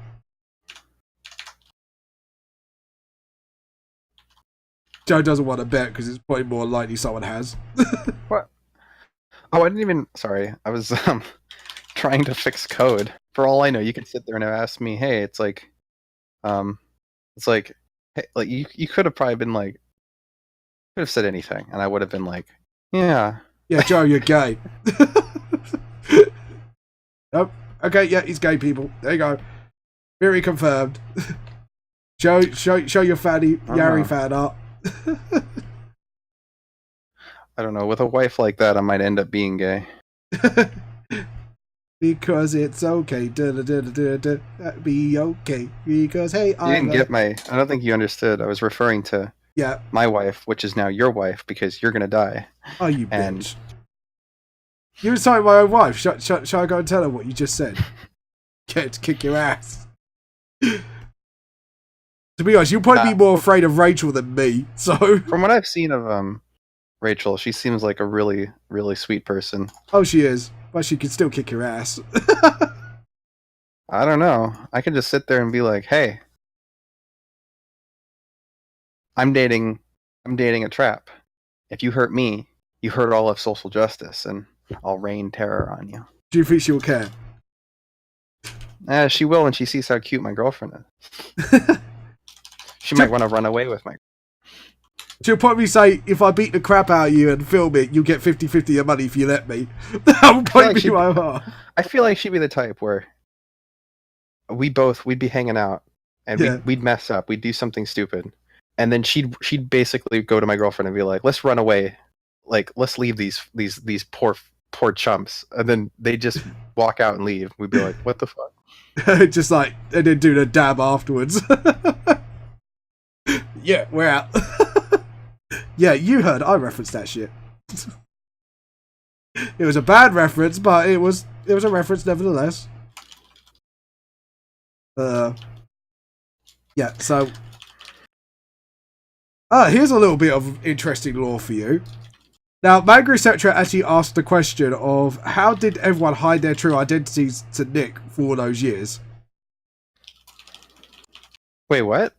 Joe doesn't want to bet because it's probably more likely someone has. What? Oh, I didn't even. Sorry, I was trying to fix code. For all I know, you could sit there and ask me, "Hey, it's like, hey, like you could have probably been like, could have said anything, and I would have been like, yeah, Joe, you're gay." Nope. Okay, yeah, he's gay. People, there you go. Very confirmed. Show your fatty Yari fan up. I don't know. With a wife like that, I might end up being gay. Because it's okay. That'd be okay. Because hey, you didn't get my. I don't think you understood. I was referring to my wife, which is now your wife, because you're gonna die. Oh, you bitch! You were talking my own wife. Shall I go and tell her what you just said? Get her to kick your ass. To be honest, you'll probably be more afraid of Rachel than me. So, from what I've seen of Rachel, she seems like a really, really sweet person. Oh, she is, but she can still kick your ass. I don't know. I could just sit there and be like, "Hey, I'm dating a trap. If you hurt me, you hurt all of social justice, and I'll rain terror on you." Do you think she'll care? She will when she sees how cute my girlfriend is. She might want to run away with my... She'll probably say, if I beat the crap out of you and film it, you'll get 50-50 your money if you let me. That would probably be my heart. I feel like she'd be the type where we'd be hanging out, and we'd mess up, we'd do something stupid, and then she'd basically go to my girlfriend and be like, "Let's run away, like let's leave these poor chumps," and then they just walk out and leave. We'd be like, "What the fuck?" Just like, and then do the dab afterwards. Yeah, we're out. Yeah, you heard. I referenced that shit. It was a bad reference, but it was a reference nevertheless. Yeah. So, here's a little bit of interesting lore for you. Now, Manga etc. actually asked the question of how did everyone hide their true identities to Nick for all those years? Wait, what?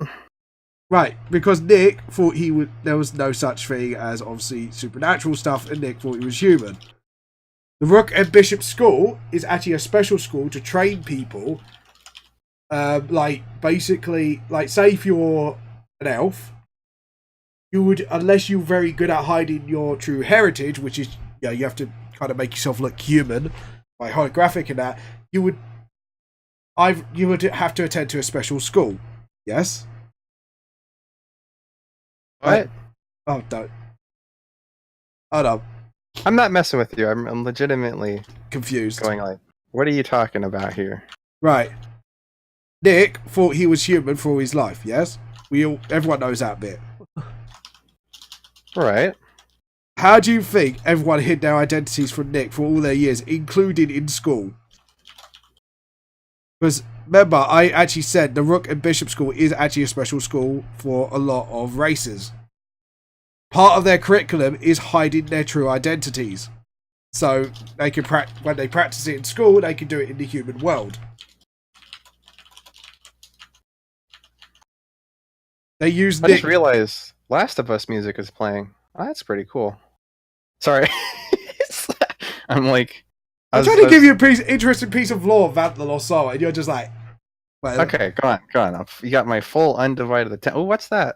Right, because Nick thought there was no such thing as obviously supernatural stuff, and Nick thought he was human. The Rook and Bishop School is actually a special school to train people. Basically, say if you're an elf, you would, unless you're very good at hiding your true heritage, which is, you have to kind of make yourself look human by holographic and that, you would have to attend to a special school. Yes? What? Oh, don't. Oh, no. I'm not messing with you. I'm legitimately confused. Going like, what are you talking about here? Right. Nick thought he was human for all his life, yes? Everyone knows that bit. Right. How do you think everyone hid their identities from Nick for all their years, including in school? Because remember, I actually said the Rook and Bishop School is actually a special school for a lot of races. Part of their curriculum is hiding their true identities. So they can when they practice it in school, they can do it in the human world. They use I just realized Last of Us music is playing. Oh, that's pretty cool. Sorry. I'm like... I'm trying to give you a interesting piece of lore of Vamp the Lost Soul, and you're just like... Well, okay, go on. You got my full undivided attention. Oh, what's that?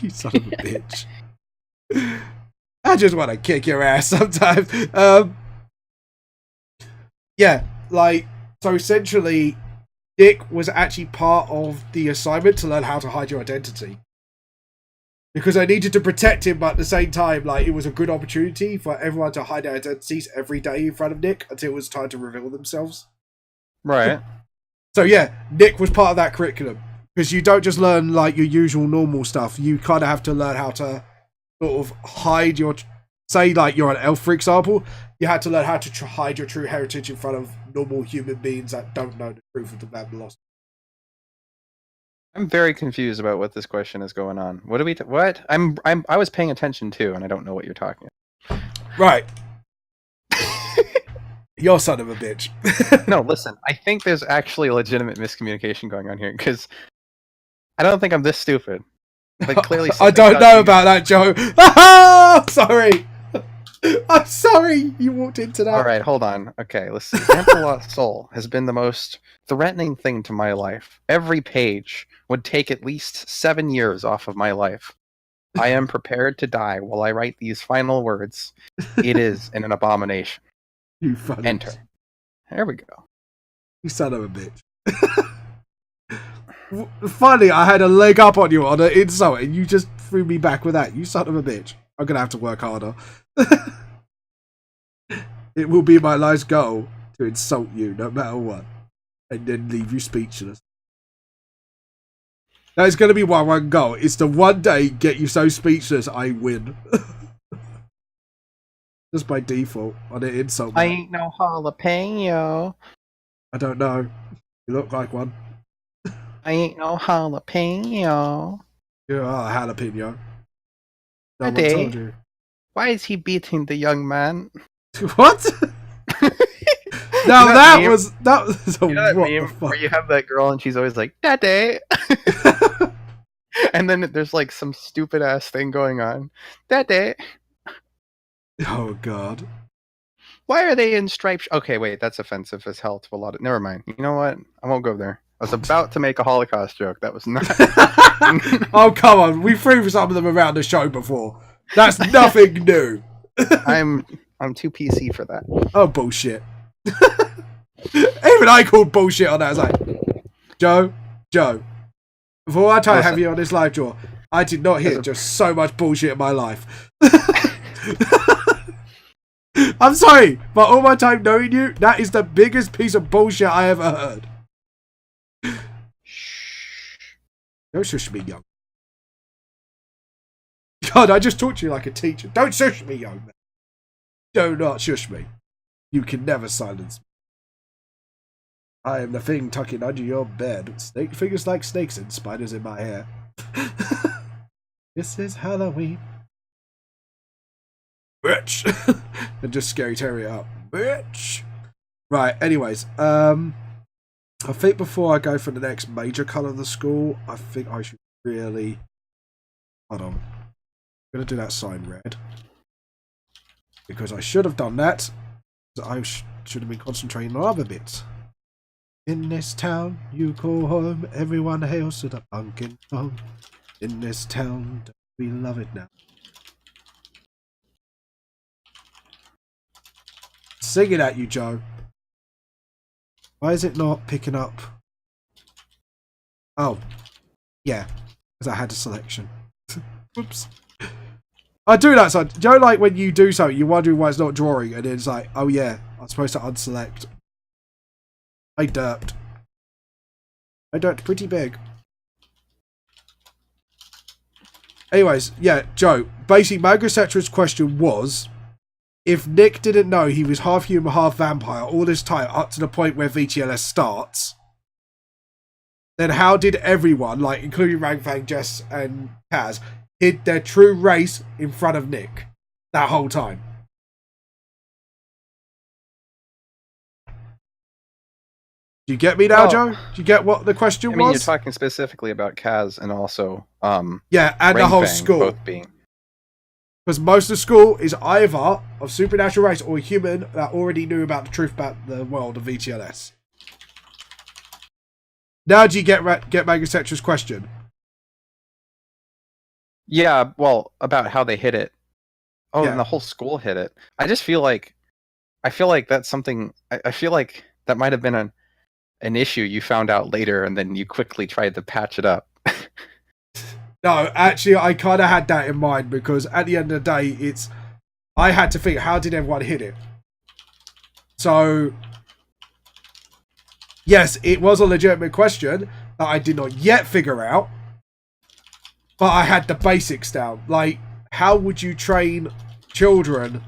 You son of a bitch. I just want to kick your ass sometimes. Yeah, like, so essentially, Nick was actually part of the assignment to learn how to hide your identity. Because I needed to protect him, but at the same time, like, it was a good opportunity for everyone to hide their identities every day in front of Nick until it was time to reveal themselves. Right. So yeah, Nick was part of that curriculum. Because you don't just learn, like, your usual normal stuff. You kind of have to learn how to sort of hide your... Say, like, you're an elf, for example. You had to learn how to hide your true heritage in front of normal human beings that don't know the truth of the Vamp Lost. I'm very confused about what this question is going on. What do we... what? I was paying attention too, and I don't know what you're talking about. Right. You're son of a bitch. No, listen. I think there's actually a legitimate miscommunication going on here, because I don't think I'm this stupid. But clearly... I don't know about that, Joe. Sorry. I'm sorry you walked into that. All right, hold on. Okay, let's see. Vamp the Lost Soul has been the most threatening thing to my life. Every page would take at least 7 years off of my life. I am prepared to die while I write these final words. It is an abomination. You funny. Enter. There we go. You son of a bitch. Funny, I had a leg up on you on an insult and you just threw me back with that. You son of a bitch. I'm going to have to work harder. It will be my life's goal to insult you no matter what. And then leave you speechless. That is going to be my one goal. It's to one day get you so speechless I win. Just by default on an insult. I ain't no jalapeno. I don't know. You look like one. I ain't no jalapeno. You are a jalapeno. No one Daddy, told you. why is he beating the young man? What? Now that meme? was a You know that what meme the fuck? where you have that girl and she's always like, Daddy! And then there's like some stupid ass thing going on. Daddy! Oh god. Why are they in stripes? Okay, wait, that's offensive as hell to a lot of... Never mind. You know what? I won't go there. I was about to make a Holocaust joke. That was not... Oh, come on. We threw some of them around the show before. That's nothing new. I'm too PC for that. Oh, bullshit. Even I called bullshit on that. I was like, Joe, before I try to have you on this live draw, I did not hear just so much bullshit in my life. I'm sorry, but all my time knowing you, that is the biggest piece of bullshit I ever heard. Don't shush me, young. God, I just talked to you like a teacher. Don't shush me, young man. Do not shush me. You can never silence me. I am the thing tucking under your bed. Snake fingers like snakes and spiders in my hair. This is Halloween. Bitch! And just scary Terry up. Bitch! Right, anyways. I think before I go for the next major colour of the school, I think I should really... Hold on. I'm going to do that sign red. Because I should have done that. I should have been concentrating on other bits. In this town you call home, everyone hails to the pumpkin song. In this town, we love it now. Singing at you, Joe. Why is it not picking up? Oh, yeah, because I had a selection. Whoops. I do that, so Joe, like when you do something, you're wondering why it's not drawing, and it's like, oh yeah, I'm supposed to unselect. I derped. I derped pretty big. Anyways, yeah, Joe. Basically, Manga Cetra's question was, if Nick didn't know he was half human, half vampire all this time up to the point where VTLS starts, then how did everyone, like including Rangfang, Jess, and Kaz, hid their true race in front of Nick that whole time? Do you get me now, Joe? Do you get what the question was? I mean, you're talking specifically about Kaz and also yeah, and the whole school. Both being, because most of the school is either of supernatural race or human that already knew about the truth about the world of VTLS. Now do you get Manga Cetra's question? Yeah, well, about how they hit it. Oh, Yeah. and the whole school hit it. I feel like that's something. I feel like that might have been an issue you found out later, and then you quickly tried to patch it up. No, actually, I kind of had that in mind because at the end of the day, I had to think, how did everyone hit it? So, yes, it was a legitimate question that I did not yet figure out, but I had the basics down. Like, how would you train children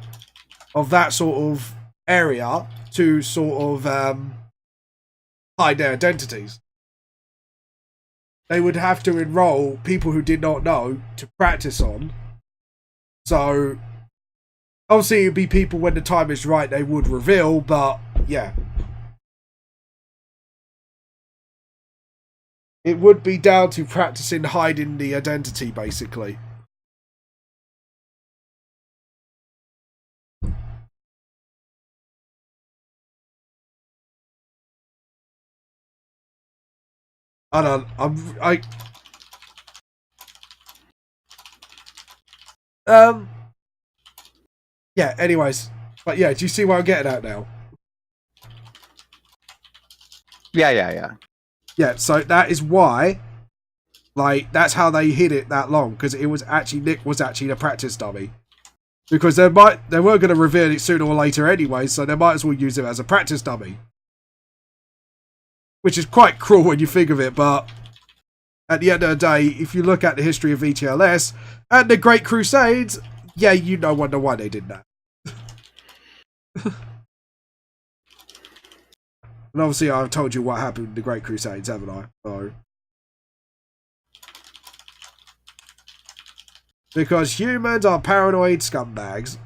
of that sort of area to sort of hide their identities? They would have to enroll people who did not know to practice on. So, obviously, it'd be people when the time is right they would reveal, but yeah. It would be down to practicing hiding the identity, basically. Yeah, anyways. But yeah, do you see what I'm getting at now? Yeah. Yeah, so that is why, like, that's how they hid it that long, because it was actually, Nick was actually the practice dummy. Because they were going to reveal it sooner or later anyway, so they might as well use him as a practice dummy. Which is quite cruel when you think of it, but at the end of the day, if you look at the history of VTLS and the Great Crusades, yeah, you no wonder why they did that. And obviously, I've told you what happened in the Great Crusades, haven't I? So, because humans are paranoid scumbags.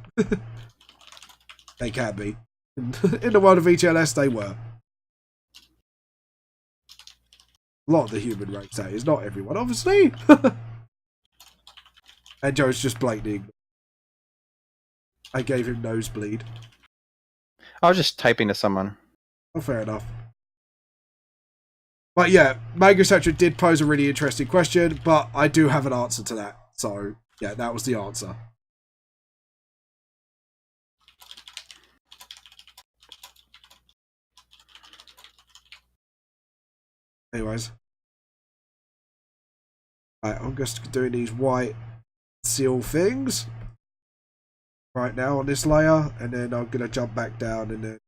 They can be. In the world of VTLS, they were. A lot of the human race, that is. Not everyone, obviously. And Joe's just blatantly ignored. I gave him nosebleed. I was just typing to someone. Oh, fair enough. But yeah, Manga Cetra did pose a really interesting question, but I do have an answer to that. So, yeah, that was the answer. Anyways. Right, I'm just doing these white seal things right now on this layer, and then I'm going to jump back down and then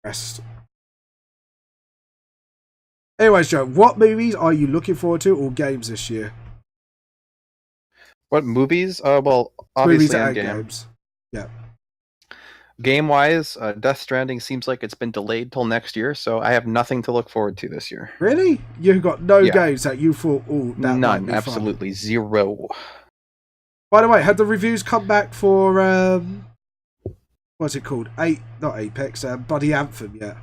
rest. Anyways, Joe, what movies are you looking forward to or games this year? What movies? Well, obviously movies and Endgame. games. Yeah. Game-wise, Death Stranding seems like it's been delayed till next year, so I have nothing to look forward to this year. Really? You've got no games that you thought, oh, that might None, be absolutely fun. zero. By the way, had the reviews come back for what's it called? Not Apex, Bloody Anthem yet?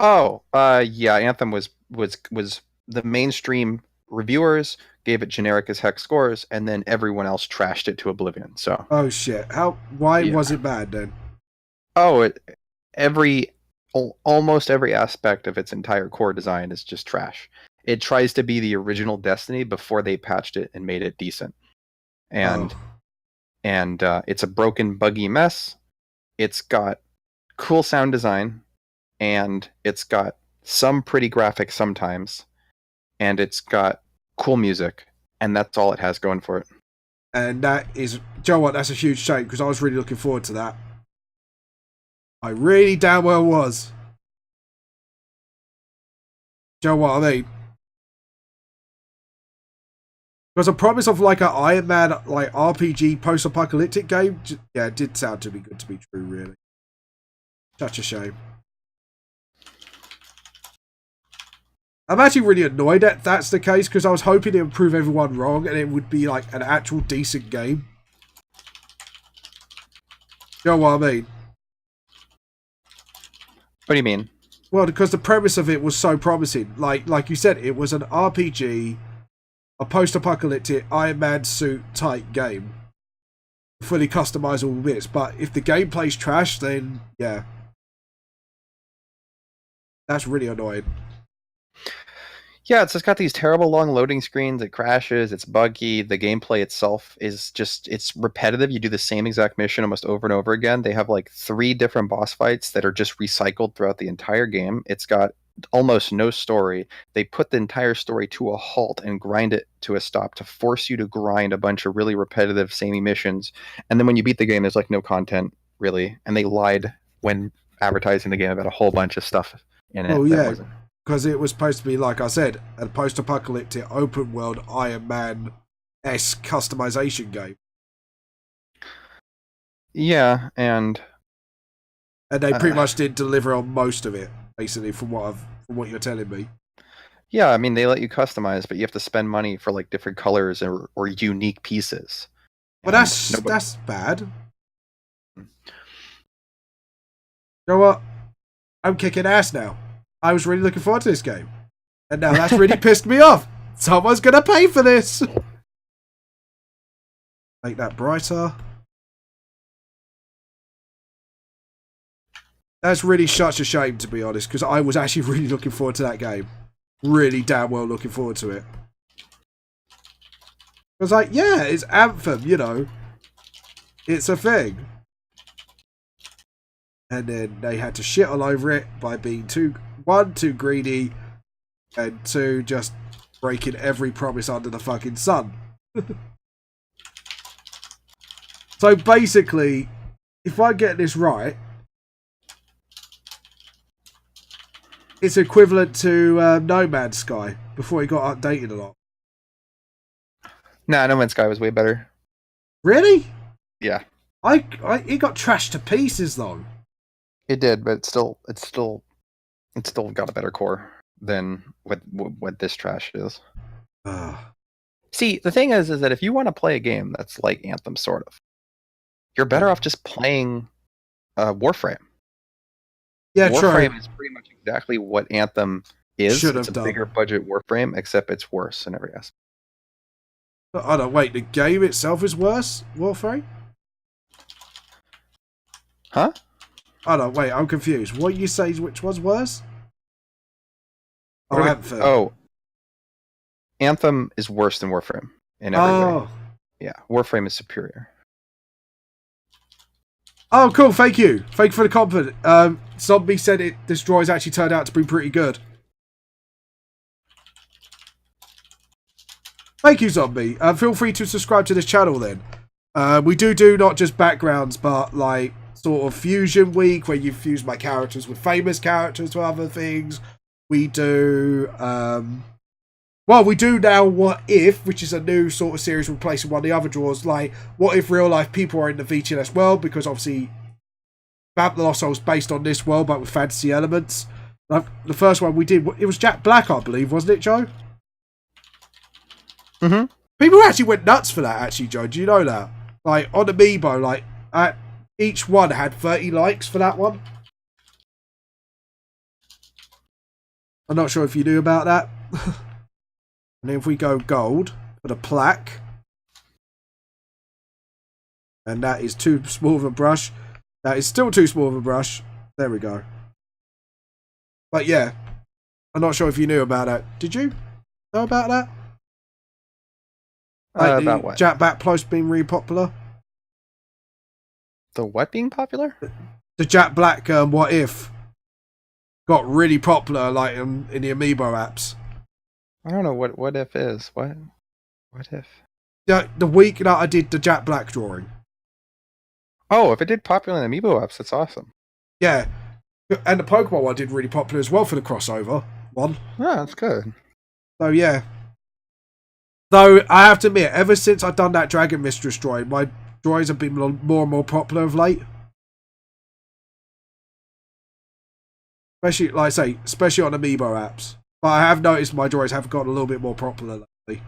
Oh, yeah, Anthem was the mainstream reviewers gave it generic as heck scores, and then everyone else trashed it to oblivion. So. Oh shit! Why was it bad then? Oh, almost every aspect of its entire core design is just trash. It tries to be the original Destiny before they patched it and made it decent, and it's a broken, buggy mess. It's got cool sound design, and it's got some pretty graphics sometimes, and it's got cool music, and that's all it has going for it. And that is, Joe, what? That's a huge shame because I was really looking forward to that. I really damn well was. Joe, what I mean? Because a promise of like an Iron Man like RPG post-apocalyptic game, yeah, it did sound too good to be true, really. Such a shame. I'm actually really annoyed that that's the case because I was hoping it would prove everyone wrong and it would be like an actual decent game. You know what I mean? What do you mean? Well, because the premise of it was so promising. Like you said, it was an RPG, a post-apocalyptic Iron Man suit type game. Fully customizable bits. But if the gameplay's trash, then yeah. That's really annoying. Yeah, it's just got these terrible long loading screens. It crashes. It's buggy. The gameplay itself is just, it's repetitive. You do the same exact mission almost over and over again. They have like 3 different boss fights that are just recycled throughout the entire game. It's got almost no story. They put the entire story to a halt and grind it to a stop to force you to grind a bunch of really repetitive, samey missions. And then when you beat the game, there's like no content really. And they lied when advertising the game about a whole bunch of stuff in it. Oh, yeah. Because it was supposed to be, like I said, a post-apocalyptic open-world Iron Man-esque customization game. Yeah, and they pretty much did deliver on most of it, basically, from what you're telling me. Yeah, I mean, they let you customize, but you have to spend money for like different colors or unique pieces. But that's bad. You know what? I'm kicking ass now. I was really looking forward to this game. And now that's really pissed me off. Someone's going to pay for this. Make that brighter. That's really such a shame, to be honest, because I was actually really looking forward to that game. Really damn well looking forward to it. I was like, yeah, it's Anthem, you know. It's a thing. And then they had to shit all over it by being too greedy, and 2, just breaking every promise under the fucking sun. So basically, if I get this right, it's equivalent to No Man's Sky before it got updated a lot. Nah, No Man's Sky was way better. Really? Yeah. It got trashed to pieces though. It did, but it's still got a better core than what this trash is. See, the thing is that if you want to play a game that's like Anthem, sort of, you're better off just playing Warframe. Yeah, Warframe true. is pretty much exactly what Anthem is. It's a bigger budget Warframe, except it's worse in every aspect. Oh no, wait, the game itself is worse, Warframe? Huh? Oh no, wait, I'm confused. What you say which was worse? Anthem. Oh, Anthem is worse than Warframe in every way. Yeah, Warframe is superior. Oh, cool. Thank you. Thank you for the compliment. Zombie said this drawing's actually turned out to be pretty good. Thank you, Zombie. Feel free to subscribe to this channel then. We do not just backgrounds, but like sort of fusion week where you fuse my characters with famous characters to other things. We do we do now What If, which is a new sort of series replacing one of the other draws. Like, what if real life people are in the VTLS world? Because obviously, Vamp the Lost Soul is based on this world, but with fantasy elements. Like, the first one we did, it was Jack Black, I believe, wasn't it, Joe? Mm-hmm. People actually went nuts for that, actually, Joe. Do you know that? Like, on Amiibo, like, each one had 30 likes for that one. I'm not sure if you knew about that. And then if we go gold for the plaque, and that is too small of a brush. That is still too small of a brush. There we go. But yeah, I'm not sure if you knew about that. Did you know about that? Like about what? Jack Black post being really popular. The what being popular? The Jack Black What If got really popular, like in the Amiibo apps. I don't know what if is. What if? The week that I did the Jack Black drawing. Oh, if it did popular in Amiibo apps, that's awesome. Yeah. And the Pokemon one did really popular as well for the crossover one. Yeah, that's good. So yeah. Though I have to admit, ever since I've done that Dragon Mistress droid, my droids have been more and more popular of late. Especially, like I say, especially on Amiibo apps. But I have noticed my droids have gotten a little bit more popular lately.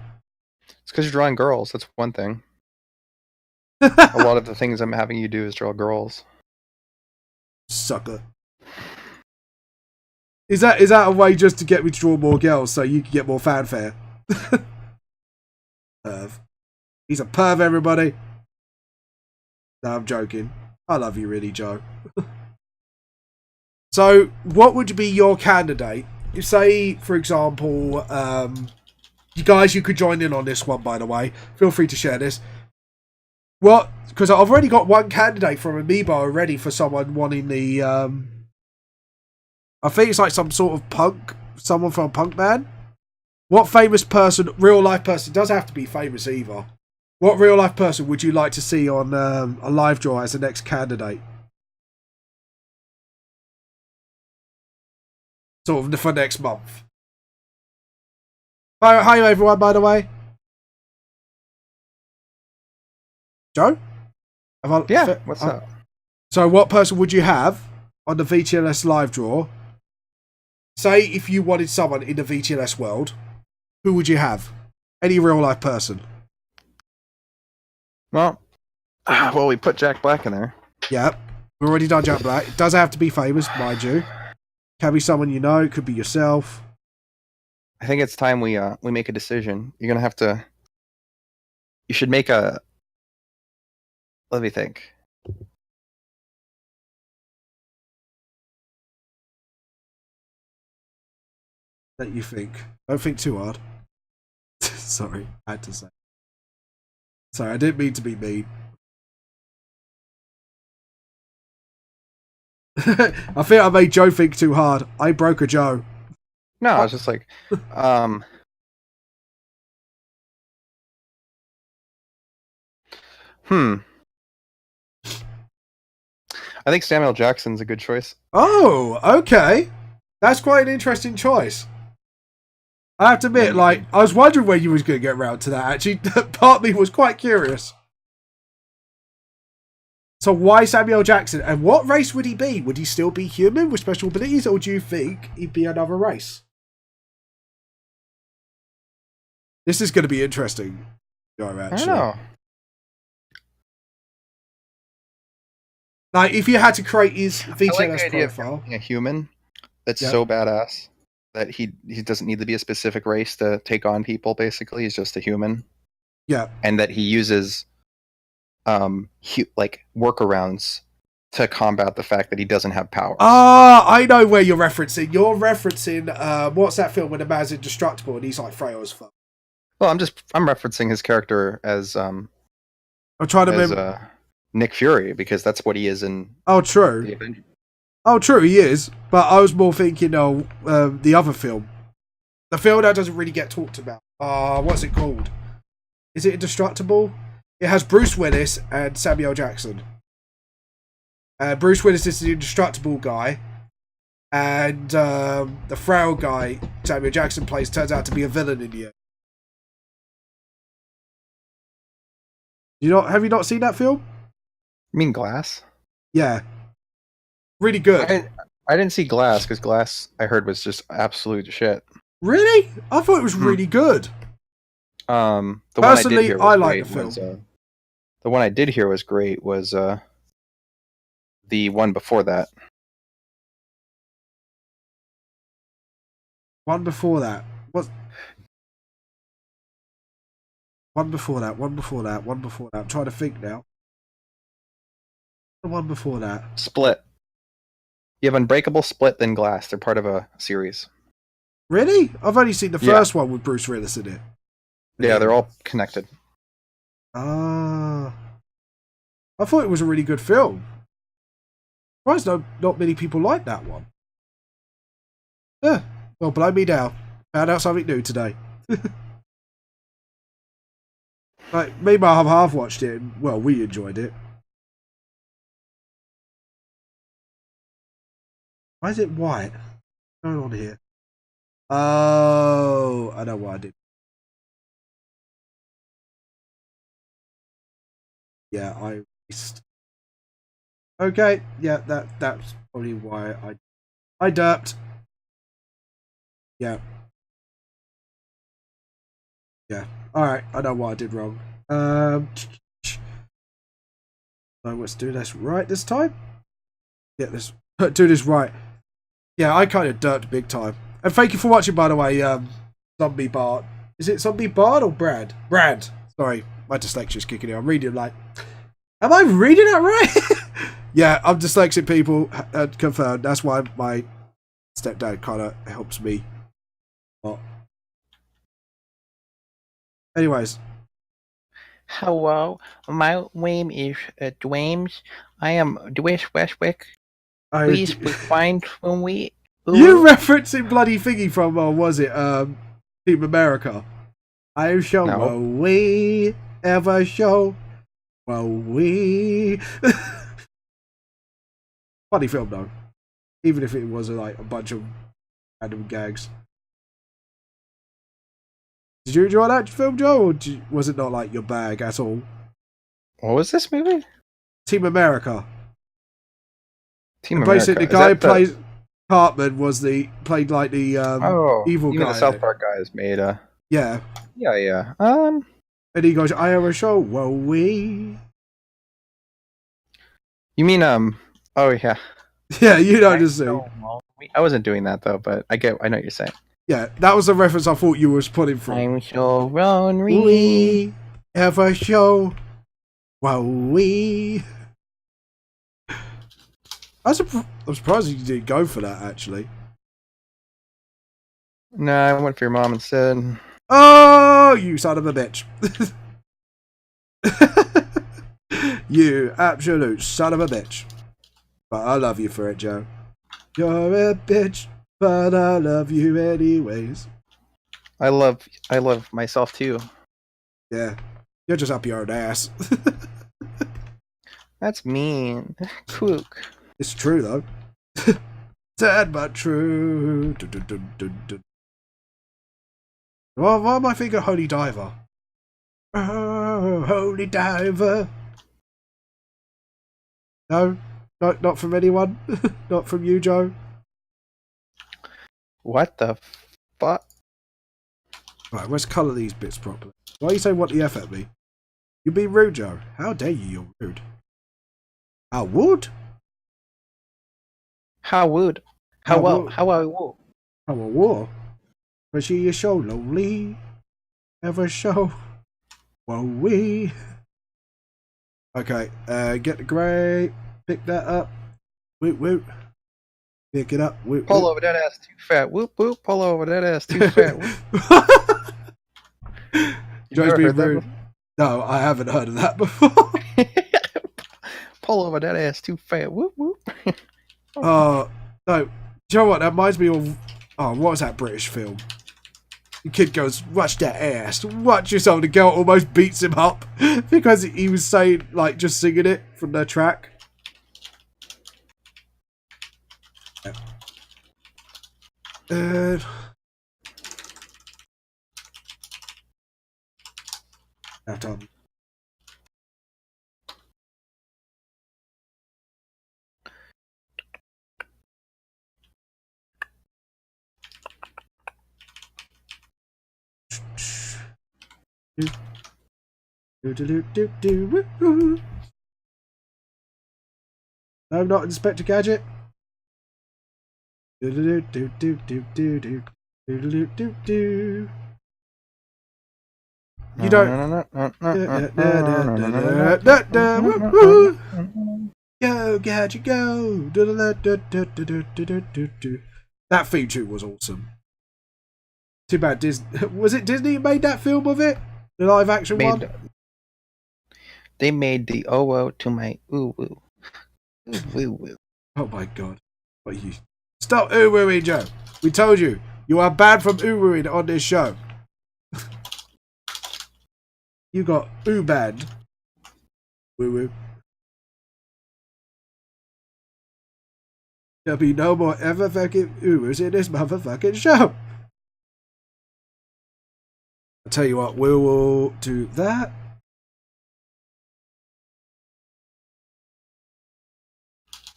It's because you're drawing girls. That's one thing. A lot of the things I'm having you do is draw girls. Sucker. Is that a way just to get me to draw more girls so you can get more fanfare? Perv. He's a perv, everybody. No, I'm joking. I love you really, Joe. So, what would be your candidate? If, say, for example, you guys, you could join in on this one, by the way. Feel free to share this. What? Because I've already got one candidate from Amiibo already for someone wanting the... I think it's like some sort of punk... Someone from a punk band. What famous person, real life person, it doesn't have to be famous either. What real life person would you like to see on a live draw as the next candidate? Sort of for next month. Hi everyone, by the way. Joe? What's up? So what person would you have on the VTLS live draw? Say if you wanted someone in the VTLS world, who would you have? Any real life person? Well, we put Jack Black in there. Yep. We've already done Jack Black. It doesn't have to be famous, mind you. Can be someone you know. It could be yourself. I think it's time we make a decision. You're gonna have to. You should make a. Let me think. That you think. Don't think too hard. Sorry, I had to say. Sorry, I didn't mean to be mean. I think I made Joe think too hard. I broke a Joe. No, I was just like, I think Samuel Jackson's a good choice. Oh, okay. That's quite an interesting choice. I have to admit, like, I was wondering when you was going to get around to that, actually. Part of me was quite curious. So why Samuel Jackson? And what race would he be? Would he still be human with special abilities, or do you think he'd be another race? This is going to be interesting, Joe, actually. I don't know. Like, if you had to create his I like VTLS the idea profile. of being a human that's so badass that he doesn't need to be a specific race to take on people, basically. He's just a human. Yeah. And that he uses like workarounds to combat the fact that he doesn't have powers. Ah, I know where you're referencing. You're referencing what's that film when the man's indestructible and he's like frail as fuck? Well, I'm referencing his character as I'm trying to remember Nick Fury, because that's what he is in true. the Avengers. Oh, true, he is. But I was more thinking, the other film. The film that doesn't really get talked about. What's it called? Is it Indestructible? It has Bruce Willis and Samuel Jackson. Bruce Willis is the indestructible guy. And the frail guy, Samuel Jackson plays, turns out to be a villain in the end. Have you not seen that film? You mean Glass? Yeah. Really good. I didn't see Glass, because Glass, I heard, was just absolute shit. Really? I thought it was really good. Personally, I like the film. The one I did hear was great was the one before that. One before that. What? One before that. I'm trying to think now. The one before that. Split. You have Unbreakable, Split, then Glass. They're part of a series. Really? I've only seen the first one with Bruce Willis in it. Yeah, they're all connected. I thought it was a really good film. Surprised not many people like that one. Yeah. Well, blow me down. Found out something new today. Like, me and my half watched it, and, well, we enjoyed it. Why is it white? What's going on here? Oh, I know what I did. Yeah, I missed. Okay, yeah, that's probably why I derped. Yeah. Yeah. Alright, I know what I did wrong. So let's do this right this time. Get this do this right. Yeah, I kind of derped big time. And thank you for watching, by the way, Zombie Bard. Is it Zombie Bard or Brad? Brad. Sorry, my dyslexia's kicking in. I'm reading like, am I reading that right? Yeah, I'm dyslexic, people. Confirmed. That's why my stepdad kind of helps me. Well, anyways. Hello, my name is Dwames. I am Dwayne Westwick. Please find when we. You referencing bloody thingy from, was it Team America? I shall No. we ever show. Well, we. Funny film though, even if it was like a bunch of random gags. Did you enjoy that film, Joe, or was it not like your bag at all? What was this movie? Team America. Team And America. basically, the Is guy who that the- plays Cartman played like the evil even guy. the South Park guys made Yeah, yeah. and he goes, "I have a show." Well, we. You mean oh yeah. Yeah, you know the scene. I wasn't doing that though, but I know what you're saying. Yeah, that was the reference I thought you was putting from. I'm so lonely. We have a show. Well, we. I'm surprised you didn't go for that, actually. No, I went for your mom instead. Oh, you son of a bitch. You absolute son of a bitch. But I love you for it, Joe. You're a bitch, but I love you anyways. I love myself too. Yeah, you're just up your own ass. That's mean. Kook. It's true, though. Sad but true. Dun, dun, dun, dun, dun. Why am I thinking Holy Diver? Oh, Holy Diver. No, not from anyone. Not from you, Joe. What the fuck? Right, let's colour these bits properly. Why are you saying what the F at me? You're being rude, Joe. How dare you? You're rude. I would. How would? How How well? would? How I will? How a war. But she is so lonely. Ever show. Well, we. Okay, get the grey. Pick that up. Woot woot. Pick it up. Woot Pull woot. over that ass too fat. Whoop whoop. Pull over that ass too fat. Whoop. You Joe's never being heard that rude. No, I haven't heard of that before. Pull over that ass too fat. Whoop whoop. No. Do you know what? That reminds me of. Oh, what was that British film? The kid goes, "Watch that ass. Watch yourself." The girl almost beats him up because he was saying, like, just singing it from the track. Now, Tom. No, not Inspector Gadget. You don't. Go, Gadget, go. That theme tune was awesome. Too bad Disney. Was it Disney who made that film of it? The live action one? They made the oh to my ooh woo. Ooh woo woo. Oh my god. What are you? Stop ooh-wooing, Joe. We told you. You are banned from ooh-wooing on this show. You got ooh-banned. Woo-woo. There'll be no more ever fucking oohs in this motherfucking show. I'll tell you what, we will do that.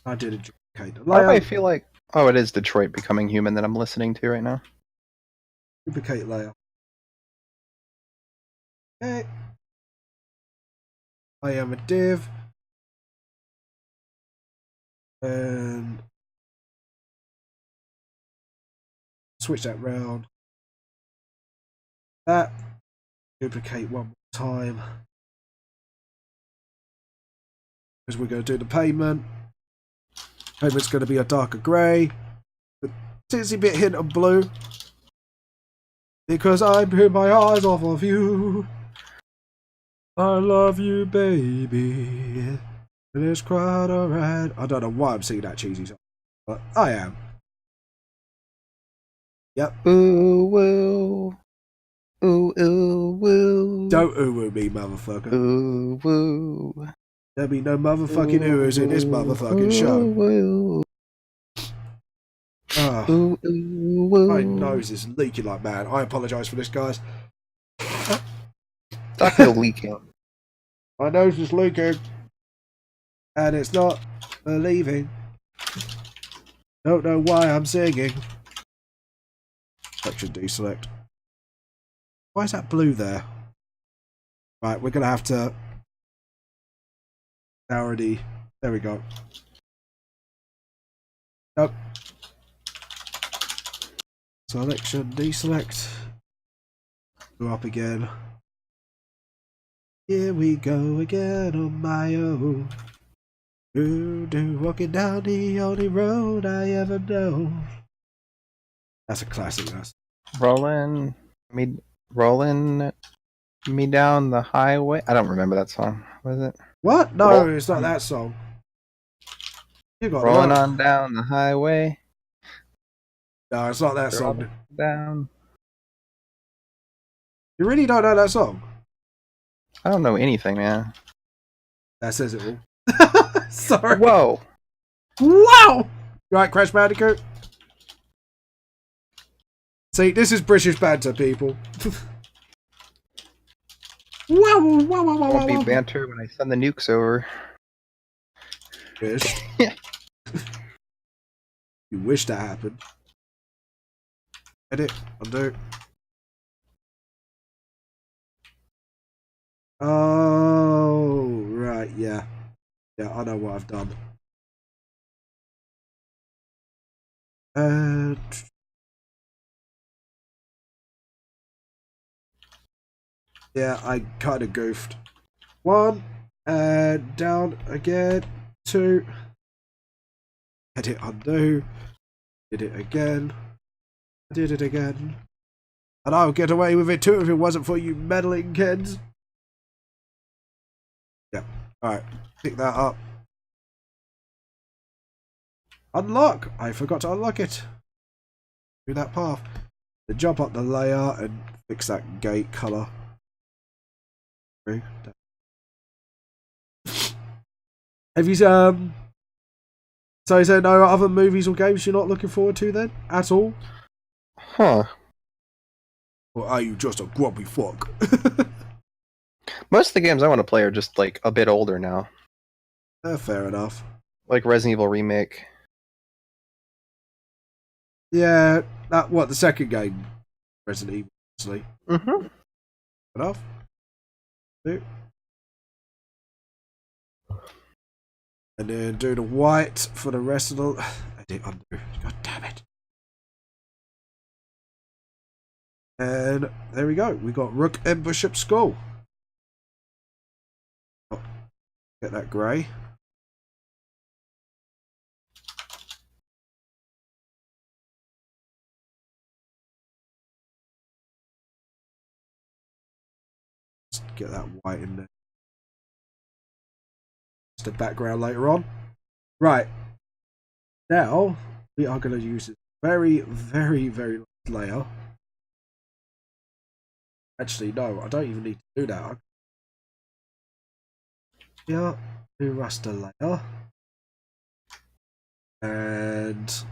I did duplicate the Why do I layer. feel like... Oh, it is Detroit Becoming Human that I'm listening to right now. Duplicate layer. Okay. I am a div. And switch that round. That. Duplicate one more time. Because we're going to do the payment. Payment's going to be a darker grey. With a titsy bit hint of blue. Because I'm putting my eyes off of you. I love you, baby. And it's quite alright. I don't know why I'm singing that cheesy song, but I am. Yep. Ooh, woo. Ooh, ooh, woo. Don't ooh me, motherfucker. Ooh, woo. There'll be no motherfucking oohs in this motherfucking show. Woo. Ah, Ooh, ooh, woo. my nose is leaking like mad. I apologise for this, guys. Stop the leaking. My nose is leaking. And it's not believing. Don't know why I'm singing. Section deselect. Why is that blue there? Right, we're going to have to... Already. There we go. Nope. Selection, deselect. Go up again. Here we go again on my own. Walking down the only road I ever know. That's a classic. That's... Rolling me down the highway. I don't remember that song. Was it? What? No, it's not that song. You got Rolling that. on down the highway. No, it's not that song. Down. You really don't know that song? I don't know anything, man. That says it all. Sorry. Whoa. Wow! Right, Crash Bandicoot. See, this is British banter, people. Wow, wow, wow, wow, Won't wow. be banter when I send the nukes over. Wish. You wish that happened. Edit, undo. Oh, right, yeah. Yeah, I know what I've done. Yeah, I kind of goofed. 1, and down again. 2. Edit, undo. Did it again. Did it again. And I'll get away with it too if it wasn't for you meddling kids. Yeah. Alright. Pick that up. Unlock! I forgot to unlock it. Do that path. Then jump up the layer and fix that gate colour. Have you so is there no other movies or games you're not looking forward to then? At all? Huh. Or are you just a grumpy fuck? Most of the games I want to play are just like a bit older now. Fair enough. Like Resident Evil Remake. Yeah, that what the second game, Resident Evil, obviously. Mm-hmm. Enough. Do. And then do the white for the rest of the. I did undo. God damn it. And there we go. We got Rook and Bishop Secondly. Oh, get that grey. Get that white in there. Just the background later on. Right. Now, we are going to use this very, very, very last layer. Actually, no, I don't even need to do that. Yeah, do raster layer. And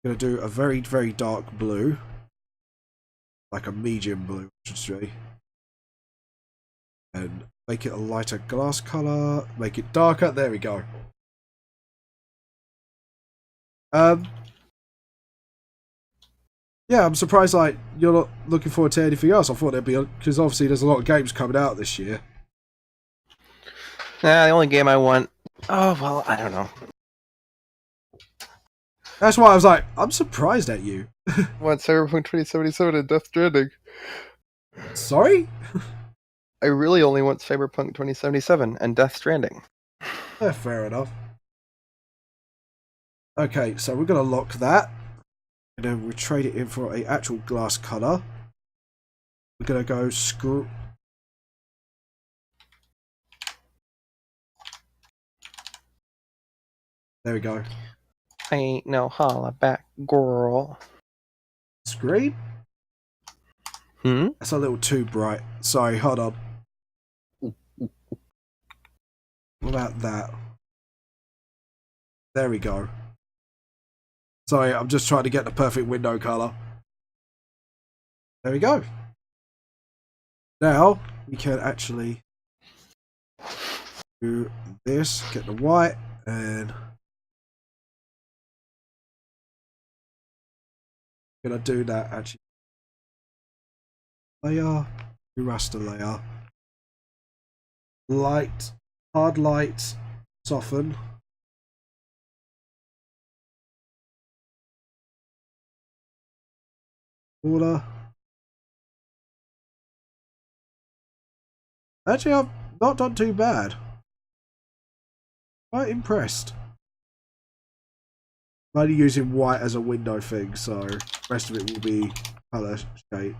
I'm going to do a very, very dark blue. Like a medium blue, I should say. And make it a lighter glass color, make it darker. There we go. Um, yeah, I'm surprised like you're not looking forward to anything else. I thought there'd be because obviously there's a lot of games coming out this year. Nah, the only game I want. Oh well, I don't know. That's why I was like, I'm surprised at you. I want Cyberpunk 2077 and Death Stranding. Sorry? I really only want Cyberpunk 2077 and Death Stranding. Yeah, fair enough. Okay, so we're gonna lock that, and then we trade it in for a actual glass color. We're gonna go screw. There we go. I ain't no holla back girl. Screen? That's a little too bright. Sorry, hold on. What about that? There we go. Sorry, I'm just trying to get the perfect window color. There we go. Now we can actually do this, get the white, and gonna do that actually. Layer, raster layer, light, hard light, soften. Order. Actually, I've not done too bad. Quite impressed. I'm only using white as a window thing, so the rest of it will be colour shade.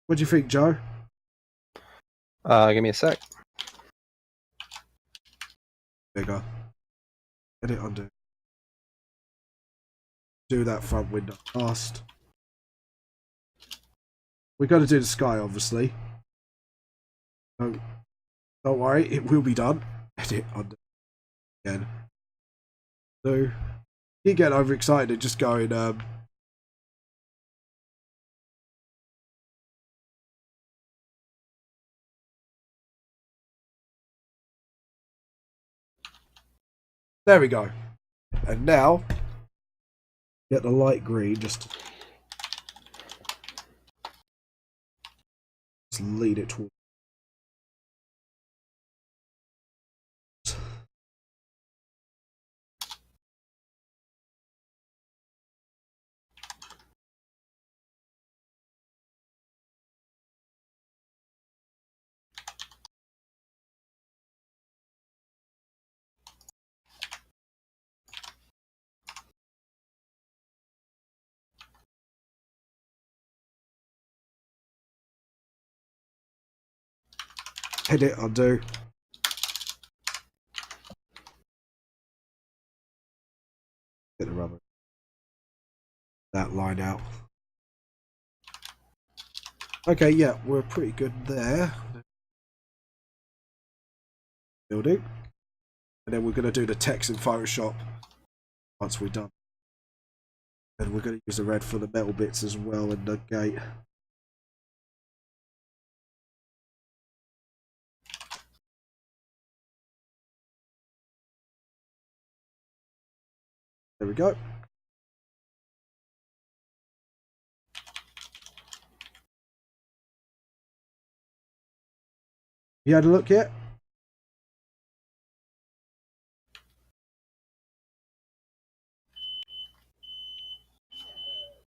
What do you think, Joe? Give me a sec. Bigger. Edit, undo. Do that front window last. We're going to do the sky, obviously. Don't worry, it will be done. Edit, undo. Again. So, you get overexcited and just going, there we go. And now, get the light green, just lead it towards. Edit, undo. Get the rubber. That line out. Okay, yeah, we're pretty good there. Building. And then we're going to do the text in Photoshop once we're done. And we're going to use the red for the metal bits as well in the gate. There we go. You had a look yet?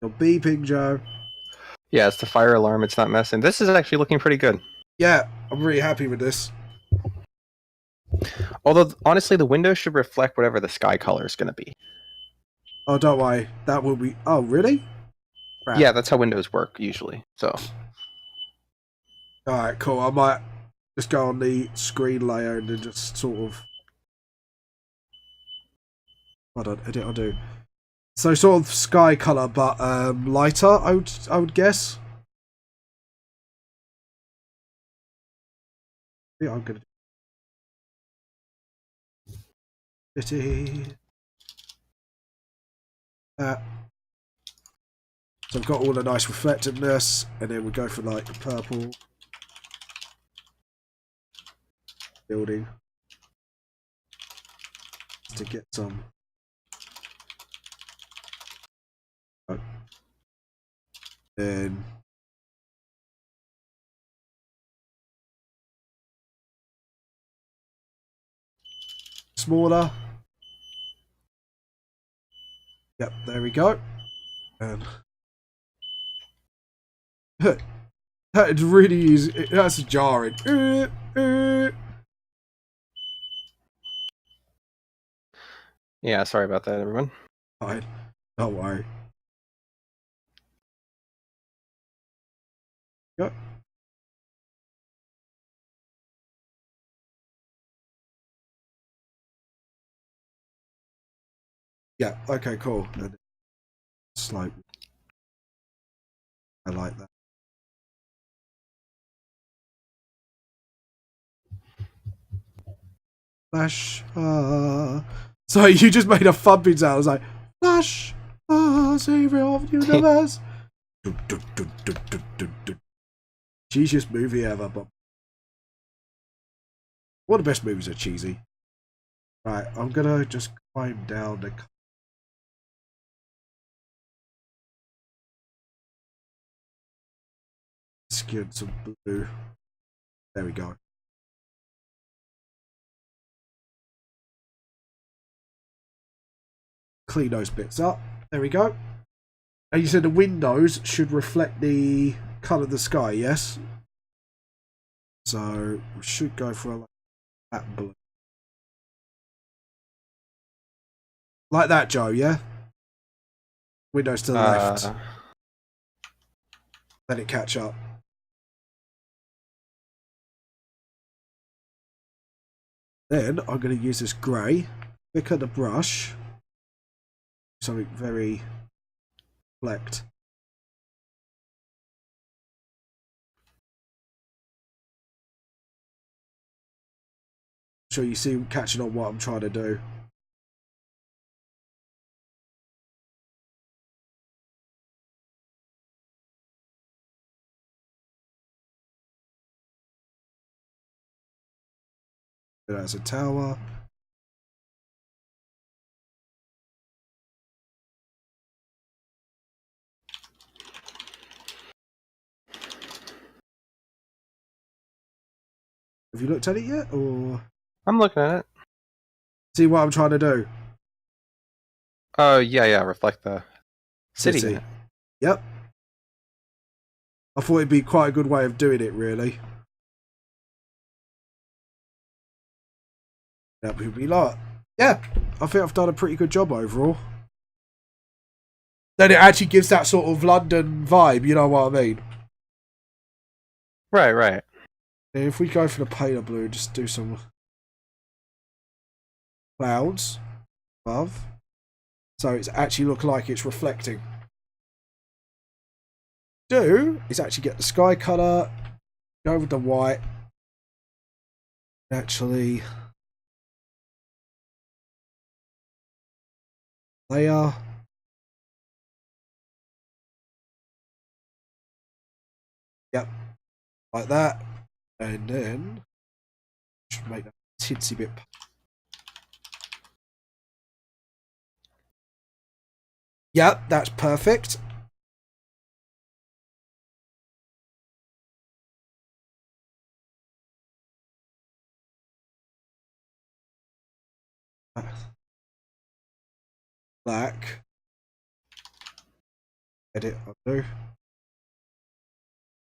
You're beeping, Joe. Yeah, it's the fire alarm. It's not messing. This is actually looking pretty good. Yeah, I'm really happy with this. Although, honestly, the window should reflect whatever the sky color is going to be. Oh, don't worry. That will be... Oh, really? Crap. Yeah, that's how windows work, usually. So, Alright, cool. I might just go on the screen layer and then just sort of... Hold on, edit, I'll do. So sort of sky colour, but lighter, I would guess. Yeah, I'm gonna do city. So I've got all the nice reflectiveness, and then we go for like the purple building to get some. Then smaller. Yep, there we go. And that really is, that's jarring. Yeah, sorry about that, everyone. Fine, don't worry. Yep. Yeah, okay, cool. Slope. I like that. Flash. So you just made a thumping sound. I was like, Flash. Savior of the universe. Cheesiest movie ever, but one of the best movies are cheesy. Right, I'm gonna just climb down the. Skin some blue. There we go. Clean those bits up. There we go. And you said the windows should reflect the colour of the sky, yes? So we should go for like that blue. Like that, Joe, yeah? Windows to the left. Let it catch up. Then I'm going to use this grey, pick up the brush, something very flecked. So you see catching on what I'm trying to do. There's a tower. Have you looked at it yet, or I'm looking at it. see what I'm trying to do? Oh, yeah, reflect the city. in it. Yep. I thought it'd be quite a good way of doing it, really. That would be like, yeah, I think I've done a pretty good job overall. Then it actually gives that sort of London vibe, you know what I mean? Right. And if we go for the paler blue, just do some clouds above. So it's actually look like it's reflecting. Is actually get the sky colour, go with the white. Actually, layer. Yep, like that. And then should make that tinsy bit. Yep, that's perfect. Black. Edit, undo.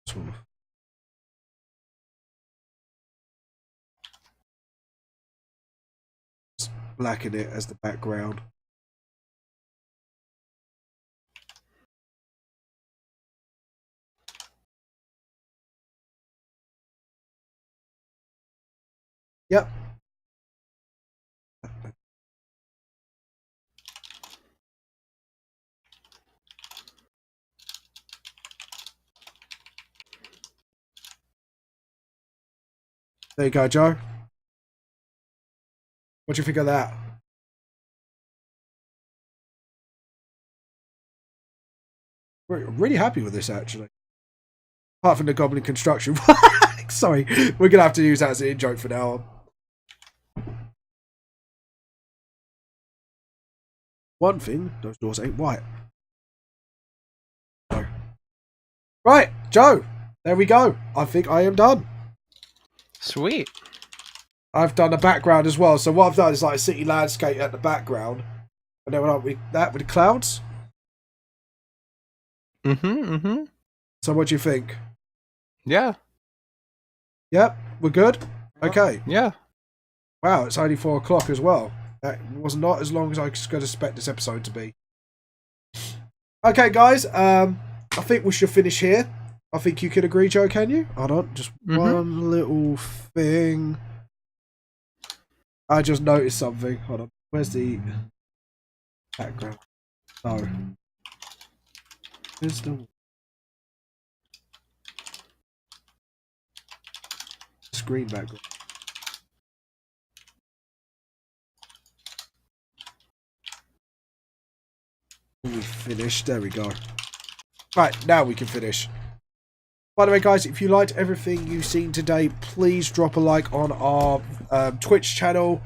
Sort of. Just blacken it as the background. Yep. There you go, Joe. What do you think of that? really happy with this, actually. Apart from the goblin construction. Sorry, we're going to have to use that as an in-joke for now. One thing, those doors ain't white. No. Right, Joe, there we go. I think I am done. Sweet. I've done a background as well. So what I've done is like a city landscape at the background. And then with that with the clouds. So what do you think? Yeah. Yep, we're good? Okay. Yeah. Wow, it's only 4 o'clock as well. That was not as long as I could expect this episode to be. Okay, guys. I think we should finish here. I think you could agree, Joe, can you? Hold on, just one little thing. I just noticed something. Hold on. Where's the background? No. Where's the screen background? We finished. There we go. Right, now we can finish. By the way, guys, if you liked everything you've seen today, please drop a like on our Twitch channel,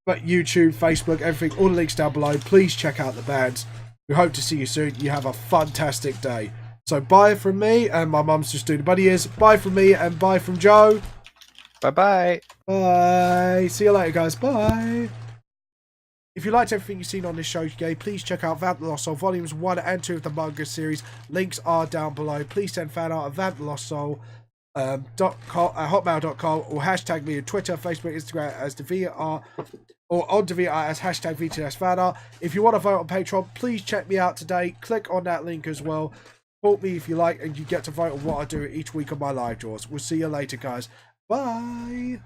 but YouTube, Facebook, everything, all the links down below. Please check out the bands. We hope to see you soon. You have a fantastic day. So bye from me, and my mum's just doing the bunny ears. Bye from me, and bye from Joe. Bye-bye. Bye. See you later, guys. Bye. If you liked everything you've seen on this show today, please check out Vamp the Lost Soul Volumes 1 and 2 of the Manga series. Links are down below. Please send fan art at vampthelostsoul.com, hotmail.com, or hashtag me on Twitter, Facebook, Instagram as DeVR, or on DeVR as hashtag VTLS fan art. If you want to vote on Patreon, please check me out today. Click on that link as well. Support me if you like, and you get to vote on what I do each week on my live draws. We'll see you later, guys. Bye.